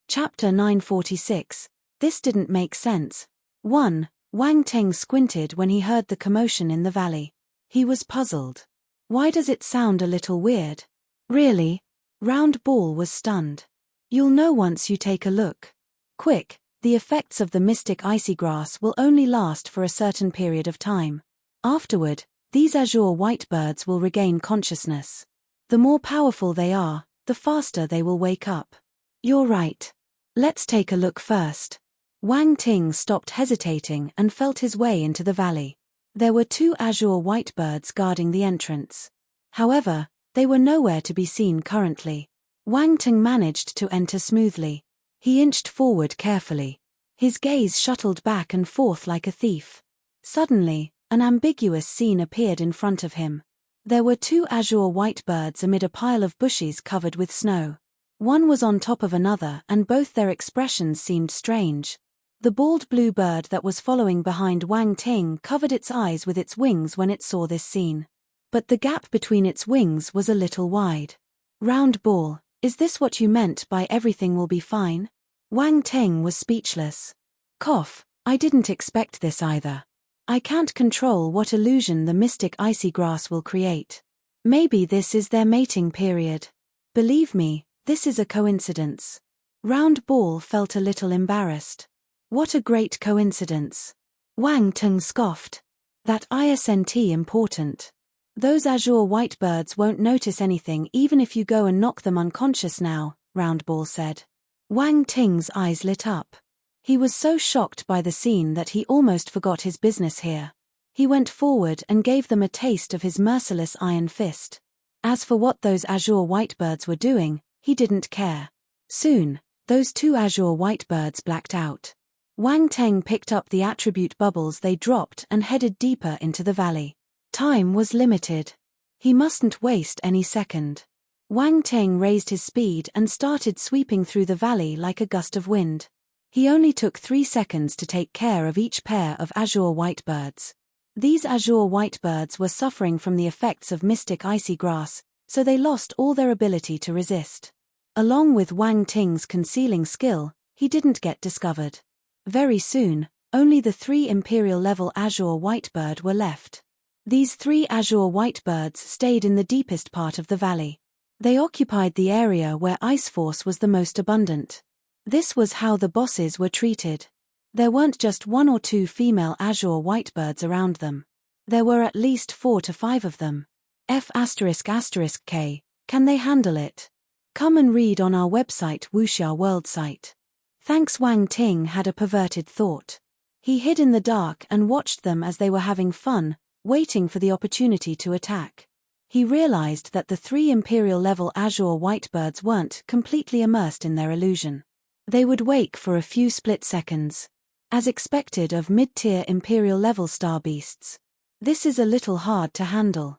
Chapter 946. This didn't make sense. 1. Wang Ting squinted when he heard the commotion in the valley. He was puzzled. Why does it sound a little weird? Really? Round Ball was stunned. You'll know once you take a look. Quick, the effects of the mystic icy grass will only last for a certain period of time. Afterward, these azure white birds will regain consciousness. The more powerful they are, the faster they will wake up. You're right. Let's take a look first. Wang Ting stopped hesitating and felt his way into the valley. There were 2 azure white birds guarding the entrance. However, they were nowhere to be seen currently. Wang Ting managed to enter smoothly. He inched forward carefully. His gaze shuttled back and forth like a thief. Suddenly, an ambiguous scene appeared in front of him. There were 2 azure white birds amid a pile of bushes covered with snow. One was on top of another and both their expressions seemed strange. The bald blue bird that was following behind Wang Ting covered its eyes with its wings when it saw this scene. But the gap between its wings was a little wide. Round Ball, is this what you meant by everything will be fine? Wang Ting was speechless. Cough, I didn't expect this either. I can't control what illusion the mystic icy grass will create. Maybe this is their mating period. Believe me, this is a coincidence. Round Ball felt a little embarrassed. What a great coincidence. Wang Ting scoffed. That isn't important. Those azure white birds won't notice anything even if you go and knock them unconscious now, Round Ball said. Wang Ting's eyes lit up. He was so shocked by the scene that he almost forgot his business here. He went forward and gave them a taste of his merciless iron fist. As for what those azure white birds were doing, he didn't care. Soon, those 2 azure white birds blacked out. Wang Ting picked up the attribute bubbles they dropped and headed deeper into the valley. Time was limited. He mustn't waste any second. Wang Ting raised his speed and started sweeping through the valley like a gust of wind. He only took 3 seconds to take care of each pair of azure white birds. These azure white birds were suffering from the effects of mystic icy grass, so they lost all their ability to resist. Along with Wang Ting's concealing skill, he didn't get discovered. Very soon, only the 3 imperial-level azure white bird were left. These 3 azure white birds stayed in the deepest part of the valley. They occupied the area where ice force was the most abundant. This was how the bosses were treated. There weren't just 1 or 2 female azure white birds around them. There were at least 4 to 5 of them. F***K, can they handle it? Come and read on our website Wuxia World site. Thanks. Wang Ting had a perverted thought. He hid in the dark and watched them as they were having fun, waiting for the opportunity to attack. He realized that the 3 Imperial-level azure whitebirds weren't completely immersed in their illusion. They would wake for a few split seconds. As expected of mid-tier Imperial-level star beasts. This is a little hard to handle.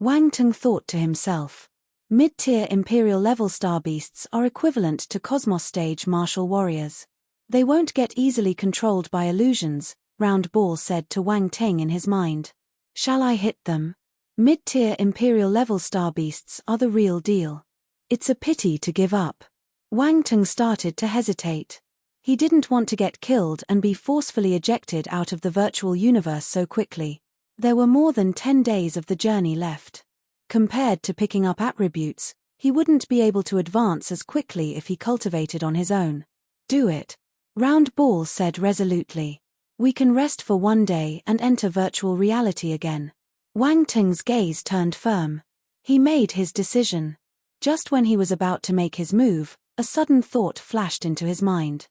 Wang Ting thought to himself. Mid-tier Imperial-level star beasts are equivalent to Cosmos stage martial warriors. They won't get easily controlled by illusions, Round Ball said to Wang Ting in his mind. Shall I hit them? Mid-tier Imperial-level star beasts are the real deal. It's a pity to give up. Wang Ting started to hesitate. He didn't want to get killed and be forcefully ejected out of the virtual universe so quickly. There were more than 10 days of the journey left. Compared to picking up attributes, he wouldn't be able to advance as quickly if he cultivated on his own. Do it. Round Ball said resolutely. We can rest for 1 day and enter virtual reality again. Wang Ting's gaze turned firm. He made his decision. Just when he was about to make his move, a sudden thought flashed into his mind.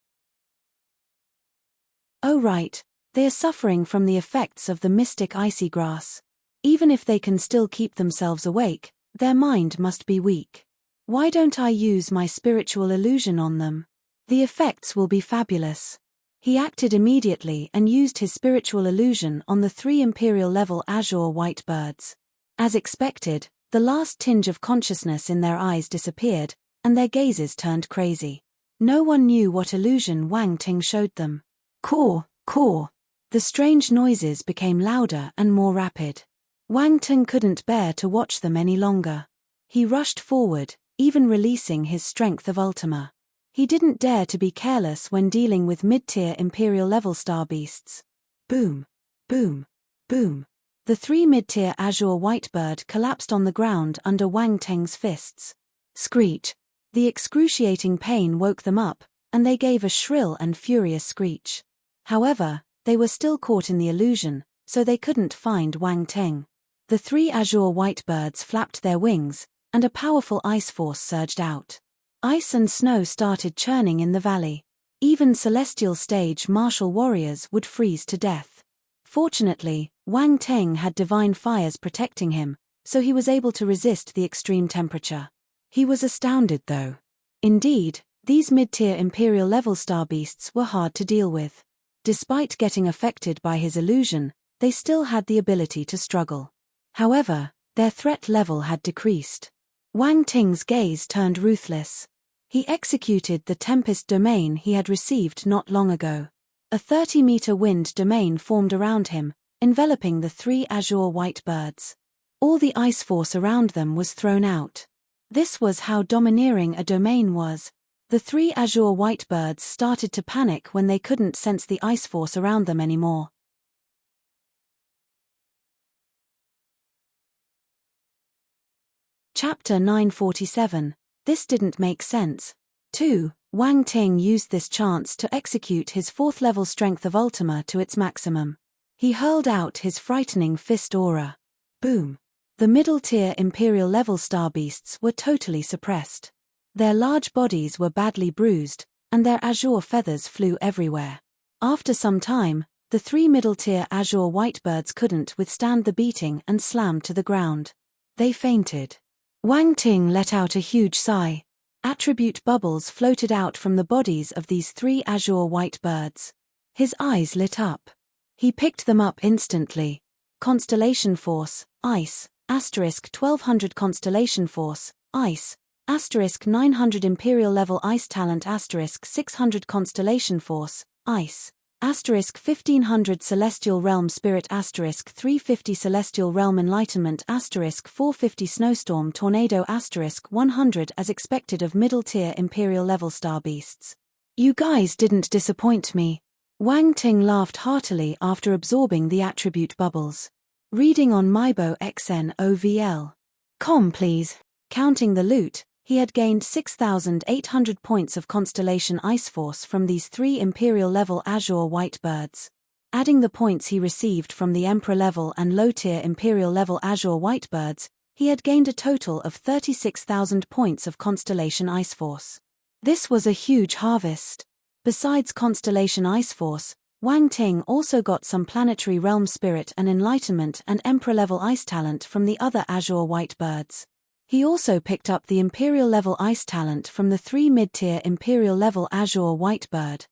Oh right, they are suffering from the effects of the mystic icy grass. Even if they can still keep themselves awake, their mind must be weak. Why don't I use my spiritual illusion on them? The effects will be fabulous. He acted immediately and used his spiritual illusion on the 3 Imperial-level azure white birds. As expected, the last tinge of consciousness in their eyes disappeared, and their gazes turned crazy. No one knew what illusion Wang Ting showed them. Caw, caw. The strange noises became louder and more rapid. Wang Ting couldn't bear to watch them any longer. He rushed forward, even releasing his strength of Ultima. He didn't dare to be careless when dealing with mid-tier Imperial-level star beasts. Boom, boom, boom. The 3 mid-tier azure whitebird collapsed on the ground under Wang Ting's fists. Screech. The excruciating pain woke them up, and they gave a shrill and furious screech. However, they were still caught in the illusion, so they couldn't find Wang Ting. The 3 azure whitebirds flapped their wings, and a powerful ice force surged out. Ice and snow started churning in the valley. Even celestial stage martial warriors would freeze to death. Fortunately, Wang Ting had divine fires protecting him, so he was able to resist the extreme temperature. He was astounded though. Indeed, these mid-tier Imperial-level star beasts were hard to deal with. Despite getting affected by his illusion, they still had the ability to struggle. However, their threat level had decreased. Wang Ting's gaze turned ruthless. He executed the Tempest domain he had received not long ago. A 30-meter wind domain formed around him, enveloping the 3 azure white birds. All the ice force around them was thrown out. This was how domineering a domain was. The 3 azure white birds started to panic when they couldn't sense the ice force around them anymore. Chapter 947. This didn't make sense. 2. Wang Ting used this chance to execute his 4th-level strength of Ultima to its maximum. He hurled out his frightening fist aura. Boom. The middle-tier Imperial-level star beasts were totally suppressed. Their large bodies were badly bruised, and their azure feathers flew everywhere. After some time, the 3 middle-tier azure whitebirds couldn't withstand the beating and slammed to the ground. They fainted. Wang Ting let out a huge sigh. Attribute bubbles floated out from the bodies of these 3 azure white birds. His eyes lit up. He picked them up instantly. Constellation Force, Ice, *1200 Constellation Force, Ice, *900 Imperial Level Ice Talent *600 Constellation Force, Ice, *1500 Celestial Realm Spirit *350 Celestial Realm Enlightenment *450 Snowstorm Tornado *100 as expected of middle-tier Imperial-level star beasts. You guys didn't disappoint me. Wang Ting laughed heartily after absorbing the attribute bubbles. Reading on mybo.xnovl.com please. Counting the loot, he had gained 6,800 points of Constellation Ice Force from these 3 Imperial-level azure white birds. Adding the points he received from the Emperor-level and low-tier Imperial-level azure white birds, He had gained a total of 36,000 points of Constellation Ice Force. This was a huge harvest. Besides Constellation Ice Force, Wang Ting also got some Planetary Realm Spirit and Enlightenment and Emperor-level Ice Talent from the other Azure White Birds. He also picked up the Imperial-level Ice Talent from the 3 mid-tier Imperial-level Azure White Bird.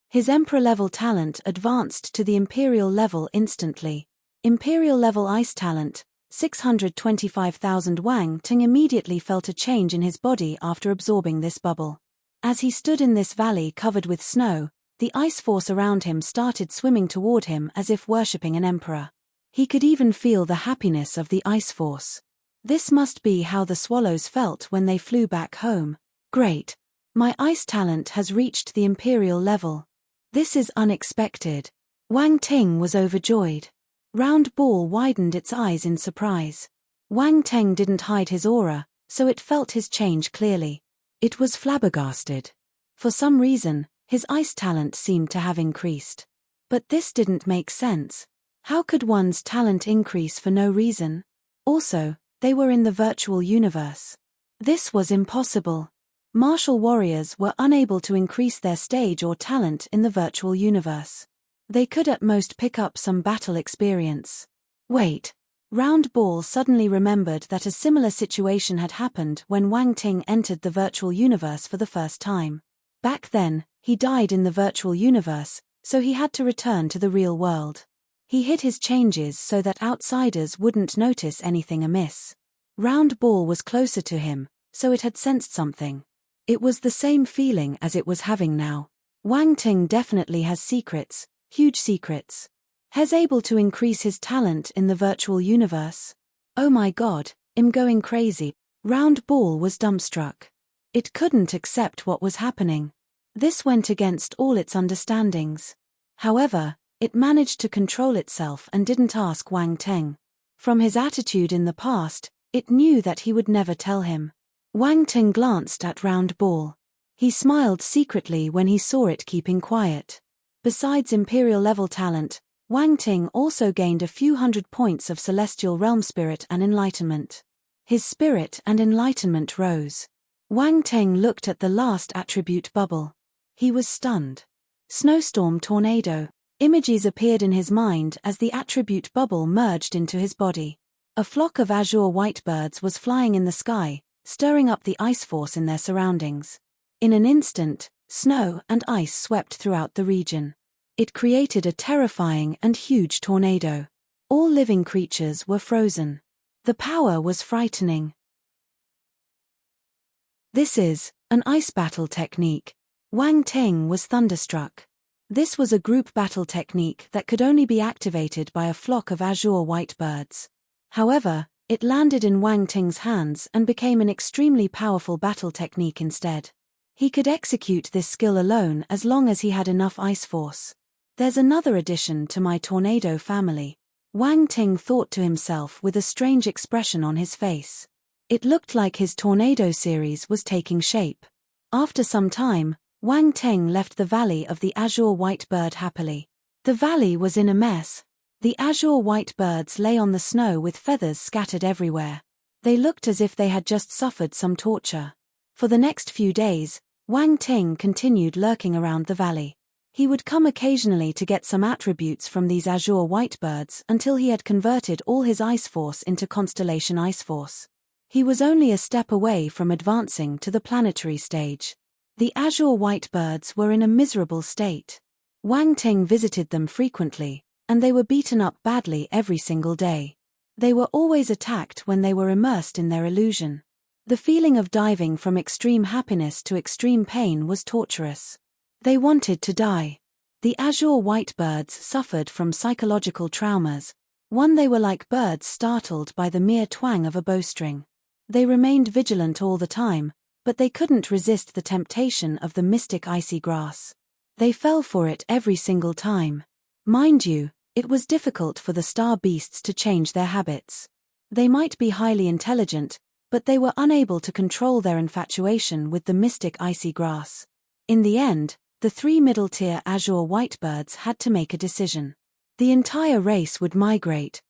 His Emperor-level talent advanced to the Imperial level instantly. Imperial-level Ice Talent, 625,000. Wang Ting immediately felt a change in his body after absorbing this bubble. As he stood in this valley covered with snow, the ice force around him started swimming toward him as if worshipping an emperor. He could even feel the happiness of the ice force. This must be how the swallows felt when they flew back home. Great! My ice talent has reached the Imperial level. This is unexpected. Wang Ting was overjoyed. Round Ball widened its eyes in surprise. Wang Ting didn't hide his aura, so it felt his change clearly. It was flabbergasted. For some reason, his ice talent seemed to have increased. But this didn't make sense. How could one's talent increase for no reason? Also, they were in the virtual universe. This was impossible. Martial warriors were unable to increase their stage or talent in the virtual universe. They could at most pick up some battle experience. Wait. Round Ball suddenly remembered that a similar situation had happened when Wang Ting entered the virtual universe for the first time. Back then, he died in the virtual universe, so he had to return to the real world. He hid his changes so that outsiders wouldn't notice anything amiss. Round Ball was closer to him, so it had sensed something. It was the same feeling as it was having now. Wang Ting definitely has secrets, huge secrets. He's able to increase his talent in the virtual universe. Oh my god, I'm going crazy. Round Ball was dumbstruck. It couldn't accept what was happening. This went against all its understandings. However, it managed to control itself and didn't ask Wang Ting. From his attitude in the past, it knew that he would never tell him. Wang Ting glanced at Round Ball. He smiled secretly when he saw it keeping quiet. Besides Imperial-level talent, Wang Ting also gained a few hundred points of Celestial Realm Spirit and Enlightenment. His spirit and enlightenment rose. Wang Ting looked at the last attribute bubble. He was stunned. Snowstorm Tornado. Images appeared in his mind as the attribute bubble merged into his body. A flock of azure white birds was flying in the sky, stirring up the ice force in their surroundings. In an instant, snow and ice swept throughout the region. It created a terrifying and huge tornado. All living creatures were frozen. The power was frightening. This is an ice battle technique. Wang Ting was thunderstruck. This was a group battle technique that could only be activated by a flock of azure white birds. However, it landed in Wang Ting's hands and became an extremely powerful battle technique instead. He could execute this skill alone as long as he had enough ice force. There's another addition to my tornado family. Wang Ting thought to himself with a strange expression on his face. It looked like his tornado series was taking shape. After some time, Wang Ting left the valley of the azure white bird happily. The valley was in a mess. The azure white birds lay on the snow with feathers scattered everywhere. They looked as if they had just suffered some torture. For the next few days, Wang Ting continued lurking around the valley. He would come occasionally to get some attributes from these azure white birds until he had converted all his ice force into Constellation Ice Force. He was only a step away from advancing to the planetary stage. The azure white birds were in a miserable state. Wang Ting visited them frequently, and they were beaten up badly every single day. They were always attacked when they were immersed in their illusion. The feeling of diving from extreme happiness to extreme pain was torturous. They wanted to die. The azure white birds suffered from psychological traumas. One, they were like birds startled by the mere twang of a bowstring. They remained vigilant all the time, but they couldn't resist the temptation of the mystic icy grass. They fell for it every single time. Mind you, it was difficult for the star beasts to change their habits. They might be highly intelligent, but they were unable to control their infatuation with the mystic icy grass. In the end, the 3 middle-tier azure white birds had to make a decision. The entire race would migrate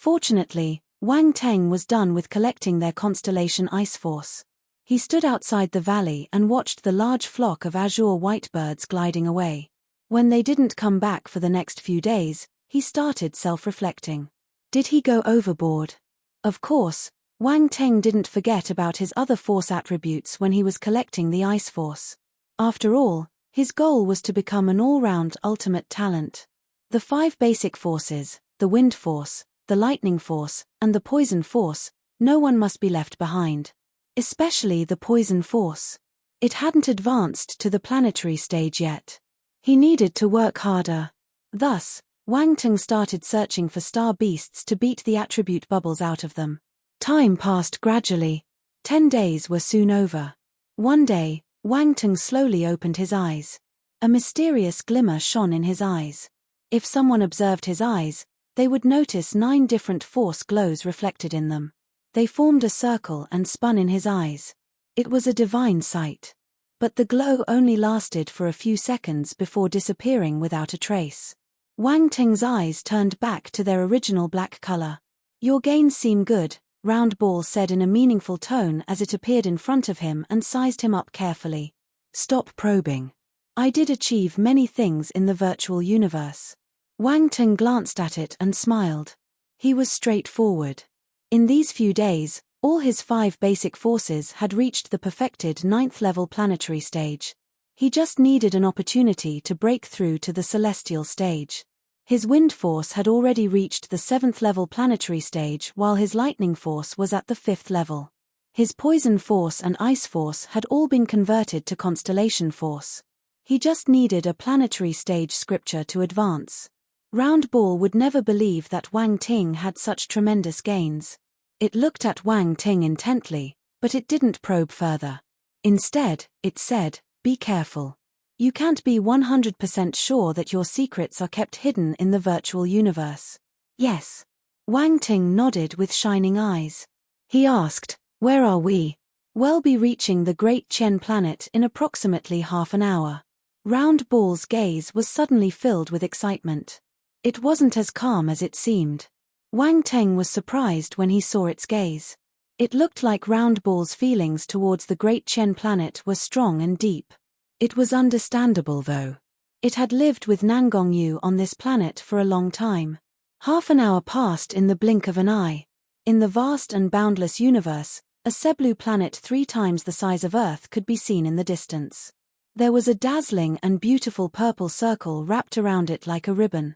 Fortunately, Wang Teng was done with collecting their constellation ice force. He stood outside the valley and watched the large flock of azure white birds gliding away. When they didn't come back for the next few days, he started self-reflecting. Did he go overboard? Of course, Wang Teng didn't forget about his other force attributes when he was collecting the ice force. After all, his goal was to become an all-round ultimate talent. The 5 basic forces, the wind force, the lightning force, and the poison force, no one must be left behind. Especially the poison force. It hadn't advanced to the planetary stage yet. He needed to work harder. Thus, Wang Teng started searching for star beasts to beat the attribute bubbles out of them. Time passed gradually. 10 days were soon over. One day, Wang Teng slowly opened his eyes. A mysterious glimmer shone in his eyes. If someone observed his eyes, they would notice 9 different force glows reflected in them. They formed a circle and spun in his eyes. It was a divine sight. But the glow only lasted for a few seconds before disappearing without a trace. Wang Teng's eyes turned back to their original black color. "Your gains seem good," Round Ball said in a meaningful tone as it appeared in front of him and sized him up carefully. "Stop probing. I did achieve many things in the virtual universe." Wang Teng glanced at it and smiled. He was straightforward. In these few days, all his 5 basic forces had reached the perfected 9th level planetary stage. He just needed an opportunity to break through to the celestial stage. His wind force had already reached the 7th level planetary stage while his lightning force was at the 5th level. His poison force and ice force had all been converted to constellation force. He just needed a planetary stage scripture to advance. Round Ball would never believe that Wang Teng had such tremendous gains. It looked at Wang Teng intently, but it didn't probe further. Instead, it said, "Be careful. You can't be 100% sure that your secrets are kept hidden in the virtual universe." "Yes." Wang Teng nodded with shining eyes. He asked, "Where are we?" "We'll be reaching the Great Chen planet in approximately half an hour." Round Ball's gaze was suddenly filled with excitement. It wasn't as calm as it seemed. Wang Teng was surprised when he saw its gaze. It looked like Round Ball's feelings towards the Great Chen planet were strong and deep. It was understandable though. It had lived with Nangong Yu on this planet for a long time. Half an hour passed in the blink of an eye. In the vast and boundless universe, a Seblu planet 3 times the size of Earth could be seen in the distance. There was a dazzling and beautiful purple circle wrapped around it like a ribbon.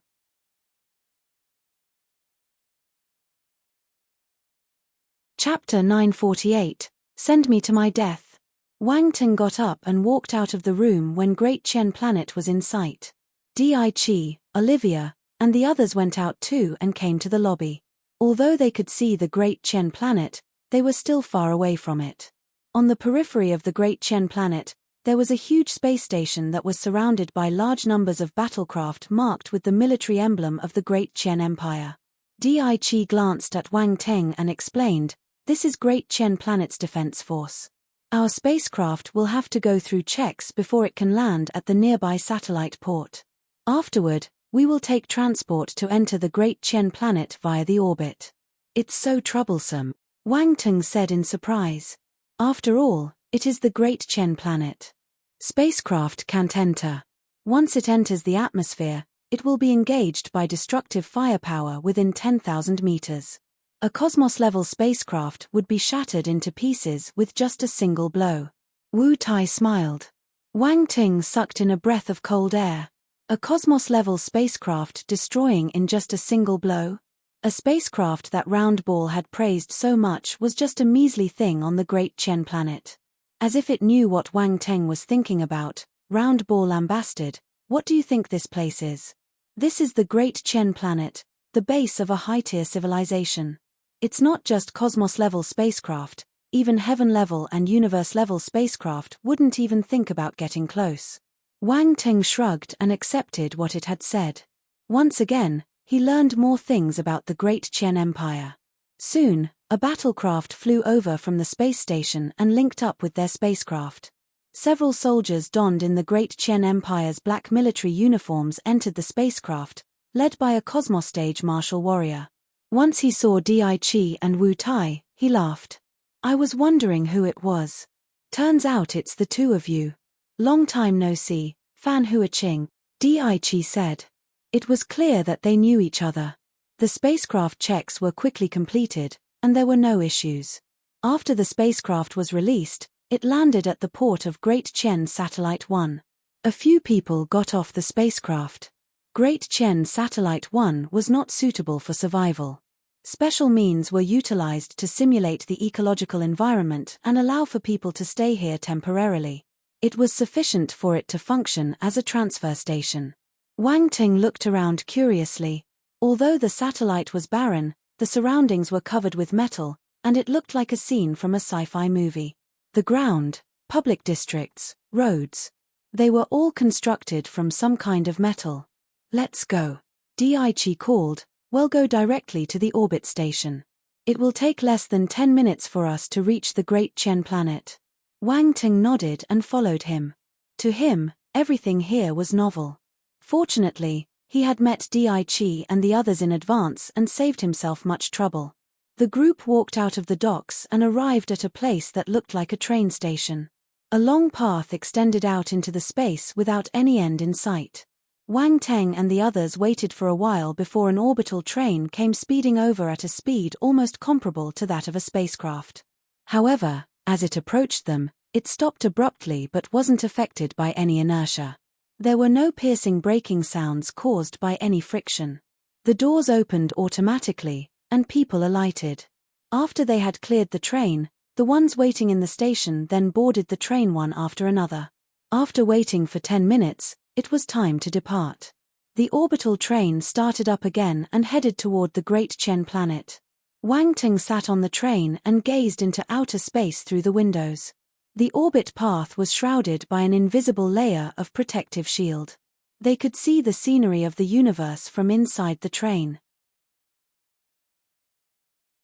Chapter 948, Send Me to My Death. Wang Teng got up and walked out of the room when Great Chen planet was in sight. Di Chi, Olivia, and the others went out too and came to the lobby. Although they could see the Great Chen planet, they were still far away from it. On the periphery of the Great Chen planet, there was a huge space station that was surrounded by large numbers of battlecraft marked with the military emblem of the Great Chen Empire. Di Chi glanced at Wang Teng and explained, "This is Great Chen planet's defense force. Our spacecraft will have to go through checks before it can land at the nearby satellite port. Afterward, we will take transport to enter the Great Chen planet via the orbit." "It's so troublesome," Wang Teng said in surprise. "After all, it is the Great Chen planet. Spacecraft can't enter. Once it enters the atmosphere, it will be engaged by destructive firepower within 10,000 meters. A Cosmos-level spacecraft would be shattered into pieces with just a single blow." Wu Tai smiled. Wang Teng sucked in a breath of cold air. A Cosmos-level spacecraft destroying in just a single blow? A spacecraft that Round Ball had praised so much was just a measly thing on the Great Chen planet. As if it knew what Wang Teng was thinking about, Round Ball lambasted, "What do you think this place is? This is the Great Chen planet, the base of a high-tier civilization. It's not just Cosmos-level spacecraft, even Heaven-level and Universe-level spacecraft wouldn't even think about getting close." Wang Teng shrugged and accepted what it had said. Once again, he learned more things about the Great Chen Empire. Soon, a battlecraft flew over from the space station and linked up with their spacecraft. Several soldiers donned in the Great Chen Empire's black military uniforms entered the spacecraft, led by a Cosmos-stage martial warrior. Once he saw Dai Chi and Wu Tai, he laughed. I was wondering who it was. Turns out it's the two of you. Long time no see, Fan Hua Ching, Dai Chi said. It was clear that they knew each other. The spacecraft checks were quickly completed, and there were no issues. After the spacecraft was released, it landed at the port of Great Chen Satellite 1. A few people got off the spacecraft. Great Chen Satellite 1 was not suitable for survival. Special means were utilized to simulate the ecological environment and allow for people to stay here temporarily. It was sufficient for it to function as a transfer station. Wang Ting looked around curiously. Although the satellite was barren, the surroundings were covered with metal, and it looked like a scene from a sci-fi movie. The ground, public districts, roads. They were all constructed from some kind of metal. Let's go. Dai Chi called. We'll go directly to the orbit station. It will take less than 10 minutes for us to reach the Great Chen planet. Wang Ting nodded and followed him. To him, everything here was novel. Fortunately, he had met Dai Chi and the others in advance and saved himself much trouble. The group walked out of the docks and arrived at a place that looked like a train station. A long path extended out into the space without any end in sight. Wang Teng and the others waited for a while before an orbital train came speeding over at a speed almost comparable to that of a spacecraft. However, as it approached them, it stopped abruptly but wasn't affected by any inertia. There were no piercing braking sounds caused by any friction. The doors opened automatically, and people alighted. After they had cleared the train, the ones waiting in the station then boarded the train one after another. After waiting for 10 minutes, it was time to depart. The orbital train started up again and headed toward the Great Chen planet. Wang Ting sat on the train and gazed into outer space through the windows. The orbit path was shrouded by an invisible layer of protective shield. They could see the scenery of the universe from inside the train.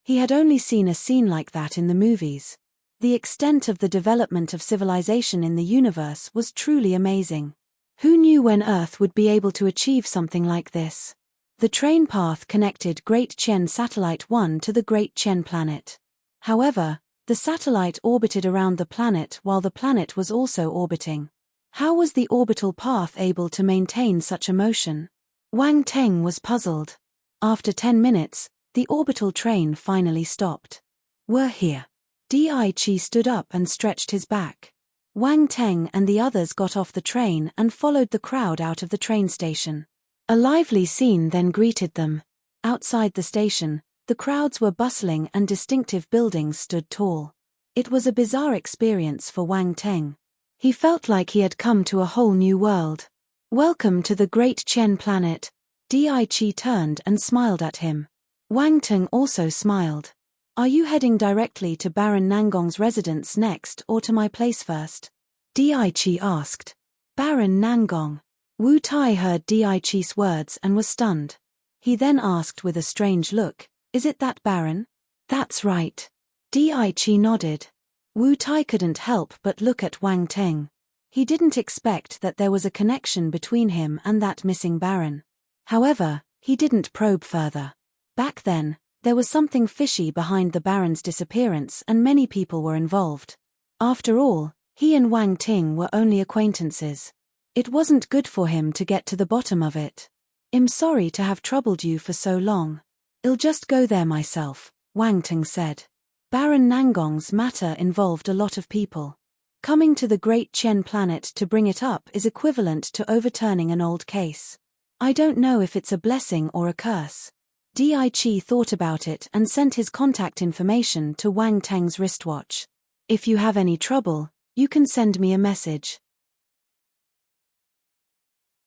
He had only seen a scene like that in the movies. The extent of the development of civilization in the universe was truly amazing. Who knew when Earth would be able to achieve something like this? The train path connected Great Chen Satellite 1 to the Great Chen planet. However, the satellite orbited around the planet while the planet was also orbiting. How was the orbital path able to maintain such a motion? Wang Teng was puzzled. After 10 minutes, the orbital train finally stopped. We're here. Dai Chi stood up and stretched his back. Wang Teng and the others got off the train and followed the crowd out of the train station. A lively scene then greeted them. Outside the station, the crowds were bustling and distinctive buildings stood tall. It was a bizarre experience for Wang Teng. He felt like he had come to a whole new world. Welcome to the Great Chen planet. Dai Chi turned and smiled at him. Wang Teng also smiled. Are you heading directly to Baron Nangong's residence next or to my place first? Dai Chi asked. Baron Nangong. Wu Tai heard Dai Chi's words and was stunned. He then asked with a strange look, is it that Baron? That's right. Dai Chi nodded. Wu Tai couldn't help but look at Wang Teng. He didn't expect that there was a connection between him and that missing Baron. However, he didn't probe further. Back then, there was something fishy behind the Baron's disappearance and many people were involved. After all, he and Wang Ting were only acquaintances. It wasn't good for him to get to the bottom of it. I'm sorry to have troubled you for so long. I'll just go there myself, Wang Ting said. Baron Nangong's matter involved a lot of people. Coming to the Great Chen planet to bring it up is equivalent to overturning an old case. I don't know if it's a blessing or a curse. Dai Chi thought about it and sent his contact information to Wang Teng's wristwatch. If you have any trouble, you can send me a message.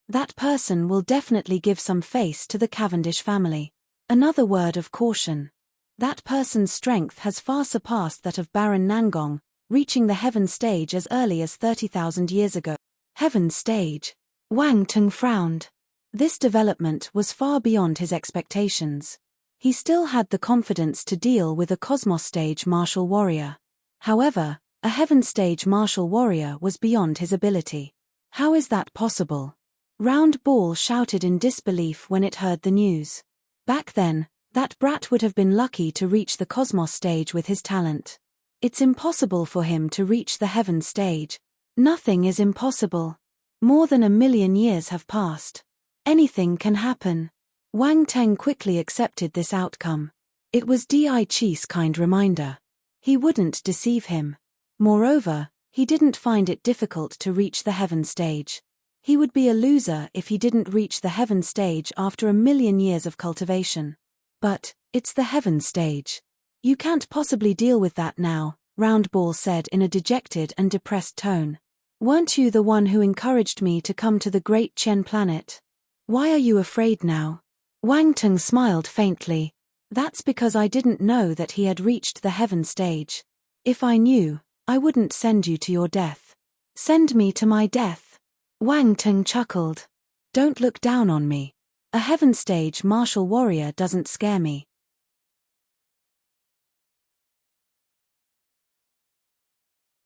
That person will definitely give some face to the Cavendish family. Another word of caution. That person's strength has far surpassed that of Baron Nangong, reaching the heaven stage as early as 30,000 years ago. Heaven stage? Wang Teng frowned. This development was far beyond his expectations. He still had the confidence to deal with a Cosmos stage martial warrior. However, a heaven stage martial warrior was beyond his ability. How is that possible? Round Ball shouted in disbelief when it heard the news. Back then, That brat would have been lucky to reach the cosmos stage with his talent. It's impossible for him to reach the heaven stage. Nothing is impossible. More than 1,000,000 years have passed. Anything can happen. Wang Teng quickly accepted this outcome. It was Di Chi's kind reminder. He wouldn't deceive him. Moreover, he didn't find it difficult to reach the heaven stage. He would be a loser if he didn't reach the heaven stage after 1,000,000 years of cultivation. But, it's the heaven stage. You can't possibly deal with that now, Roundball said in a dejected and depressed tone. Weren't you the one who encouraged me to come to the great Chen planet? Why are you afraid now? Wang Teng smiled faintly. That's because I didn't know that he had reached the heaven stage. If I knew, I wouldn't send you to your death. Send me to my death. Wang Teng chuckled. Don't look down on me. A heaven stage martial warrior doesn't scare me.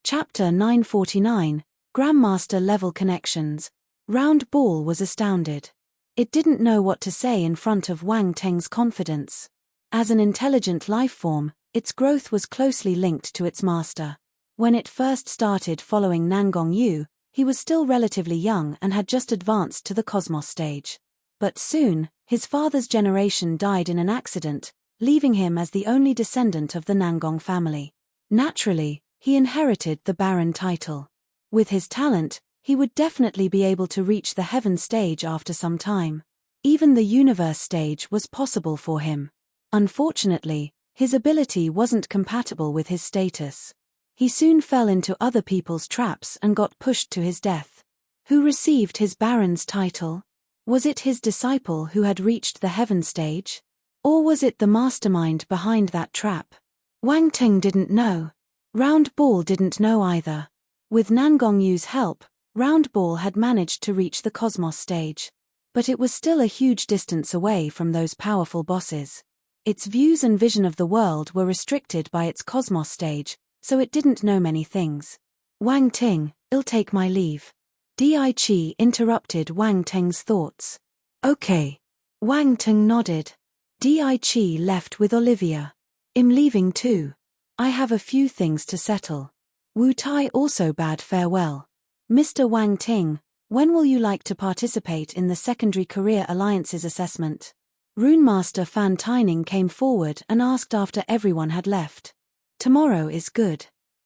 Chapter 949, Grandmaster Level Connections. Round Ball was astounded. It didn't know what to say in front of Wang Teng's confidence. As an intelligent life form, its growth was closely linked to its master. When it first started following Nangong Yu, he was still relatively young and had just advanced to the cosmos stage. But soon, his father's generation died in an accident, leaving him as the only descendant of the Nangong family. Naturally, he inherited the Baron title. With his talent, he would definitely be able to reach the heaven stage after some time. Even the universe stage was possible for him. Unfortunately, his ability wasn't compatible with his status. He soon fell into other people's traps and got pushed to his death. Who received his Baron's title? Was it his disciple who had reached the heaven stage? Or was it the mastermind behind that trap? Wang Teng didn't know. Round Ball didn't know either. With Nangong Yu's help, Round Ball had managed to reach the cosmos stage. But it was still a huge distance away from those powerful bosses. Its views and vision of the world were restricted by its cosmos stage, so it didn't know many things. Wang Ting, I'll take my leave. Di Chi interrupted Wang Teng's thoughts. Okay. Wang Teng nodded. Di Chi left with Olivia. I'm leaving too. I have a few things to settle. Wu Tai also bade farewell. Mr. Wang Ting, when will you like to participate in the Secondary Career Alliances assessment? Runemaster Fan Taining came forward and asked after everyone had left. Tomorrow is good.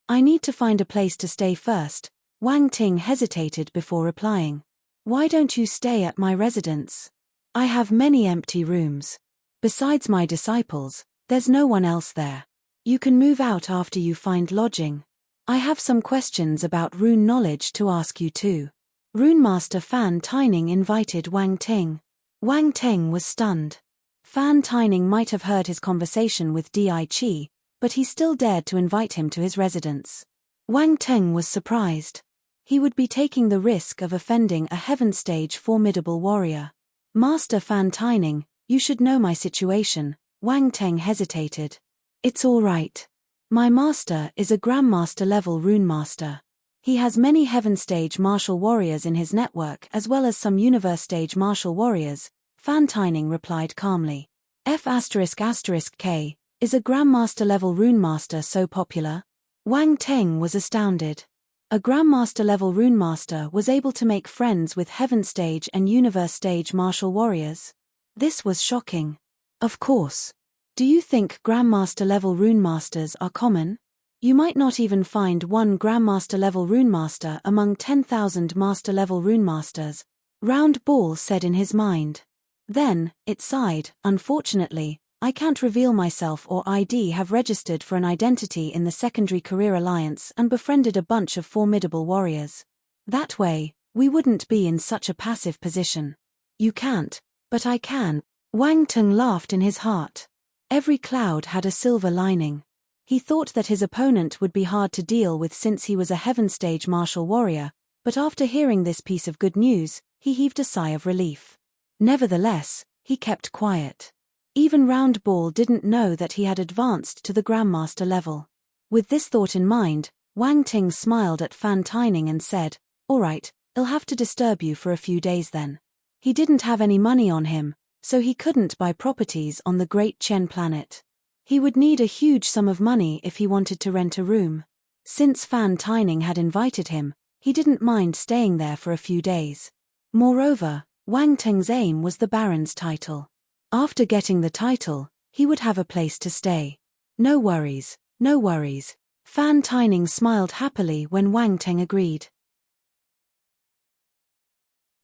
I need to find a place to stay first. Wang Ting hesitated before replying. Why don't you stay at my residence? I have many empty rooms. Besides my disciples, there's no one else there. You can move out after you find lodging. I have some questions about rune knowledge to ask you too. Runemaster Fan Taining invited Wang Ting. Wang Teng was stunned. Fan Taining might have heard his conversation with Di Chi, but he still dared to invite him to his residence. Wang Teng was surprised. He would be taking the risk of offending a heaven stage formidable warrior. Master Fan Taining, you should know my situation. Wang Teng hesitated. It's all right. My master is a Grandmaster level rune master. He has many heaven stage martial warriors in his network as well as some universe stage martial warriors, Fan Taining replied calmly. F***K, is a Grandmaster level rune master so popular? Wang Teng was astounded. A Grandmaster level rune master was able to make friends with heaven stage and universe stage martial warriors. This was shocking. Of course. Do you think Grandmaster level rune masters are common? You might not even find one Grandmaster level rune master among 10,000 master level rune masters, Round Ball said in his mind. Then, it sighed, unfortunately, I can't reveal myself or ID have registered for an identity in the Secondary Career Alliance and befriended a bunch of formidable warriors. That way, we wouldn't be in such a passive position. You can't, but I can. Wang Teng laughed in his heart. Every cloud had a silver lining. He thought that his opponent would be hard to deal with since he was a heaven stage martial warrior, but after hearing this piece of good news, he heaved a sigh of relief. Nevertheless, he kept quiet. Even Round Ball didn't know that he had advanced to the Grandmaster level. With this thought in mind, Wang Ting smiled at Fan Taining and said, All right, I'll have to disturb you for a few days then. He didn't have any money on him, so he couldn't buy properties on the Great Chen planet. He would need a huge sum of money if he wanted to rent a room. Since Fan Taining had invited him, he didn't mind staying there for a few days. Moreover, Wang Teng's aim was the Baron's title. After getting the title, he would have a place to stay. No worries, no worries. Fan Taining smiled happily when Wang Teng agreed.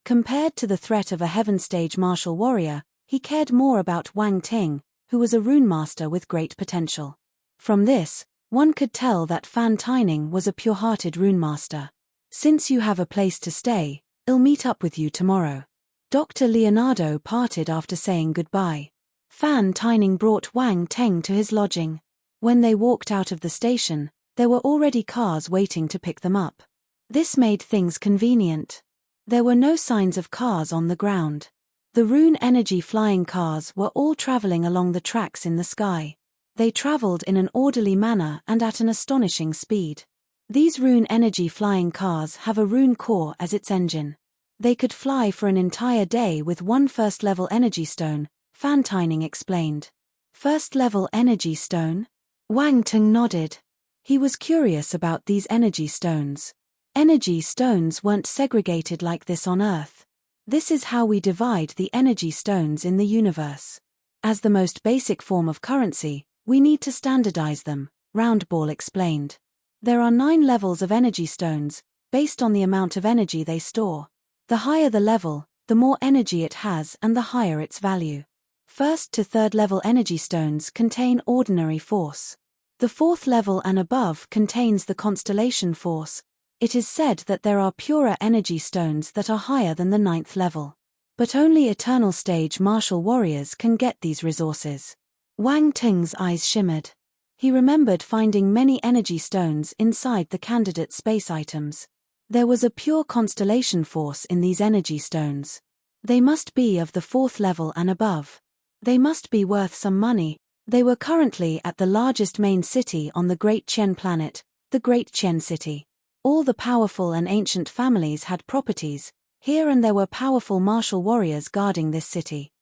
Compared to the threat of a heaven-stage martial warrior, he cared more about Wang Ting, who was a rune master with great potential. From this, one could tell that Fan Taining was a pure-hearted rune master. Since you have a place to stay, I'll meet up with you tomorrow. Dr. Leonardo parted after saying goodbye. Fan Taining brought Wang Teng to his lodging. When they walked out of the station, there were already cars waiting to pick them up. This made things convenient. There were no signs of cars on the ground. The rune energy flying cars were all traveling along the tracks in the sky. They traveled in an orderly manner and at an astonishing speed. These rune energy flying cars have a rune core as its engine. They could fly for an entire day with one first-level energy stone, Fan Taining explained. First-level energy stone? Wang Teng nodded. He was curious about these energy stones. Energy stones weren't segregated like this on Earth. This is how we divide the energy stones in the universe. As the most basic form of currency, we need to standardize them, Roundball explained. There are 9 levels of energy stones, based on the amount of energy they store. The higher the level, the more energy it has and the higher its value. First to third level energy stones contain ordinary force. The fourth level and above contains the constellation force. It is said that there are purer energy stones that are higher than the 9th level. But only eternal stage martial warriors can get these resources. Wang Teng's eyes shimmered. He remembered finding many energy stones inside the candidate space items. There was a pure constellation force in these energy stones. They must be of the 4th level and above. They must be worth some money. They were currently at the largest main city on the Great Chen planet, the Great Chen City. All the powerful and ancient families had properties here, and there were powerful martial warriors guarding this city.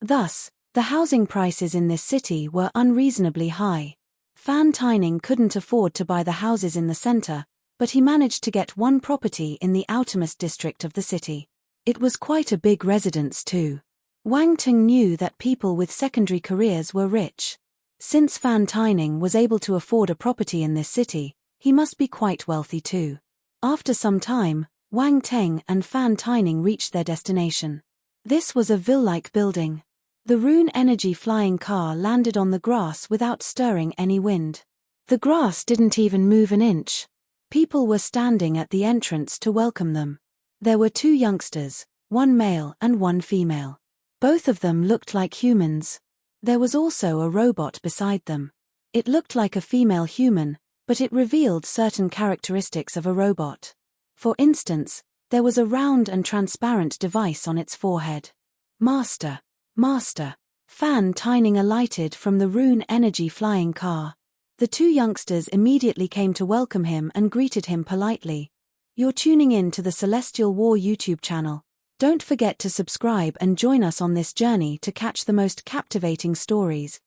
Thus, the housing prices in this city were unreasonably high. Fan Taining couldn't afford to buy the houses in the center, but he managed to get one property in the outermost district of the city. It was quite a big residence too. Wang Teng knew that people with secondary careers were rich. Since Fan Taining was able to afford a property in this city, he must be quite wealthy too. After some time, Wang Teng and Fan Taining reached their destination. This was a ville-like building. The rune energy flying car landed on the grass without stirring any wind. The grass didn't even move an inch. People were standing at the entrance to welcome them. There were 2 youngsters, one male and one female. Both of them looked like humans. There was also a robot beside them. It looked like a female human, but it revealed certain characteristics of a robot. For instance, there was a round and transparent device on its forehead. Master. Master. Fan Taining alighted from the rune energy flying car. The 2 youngsters immediately came to welcome him and greeted him politely. You're tuning in to the Celestial War YouTube channel. Don't forget to subscribe and join us on this journey to catch the most captivating stories.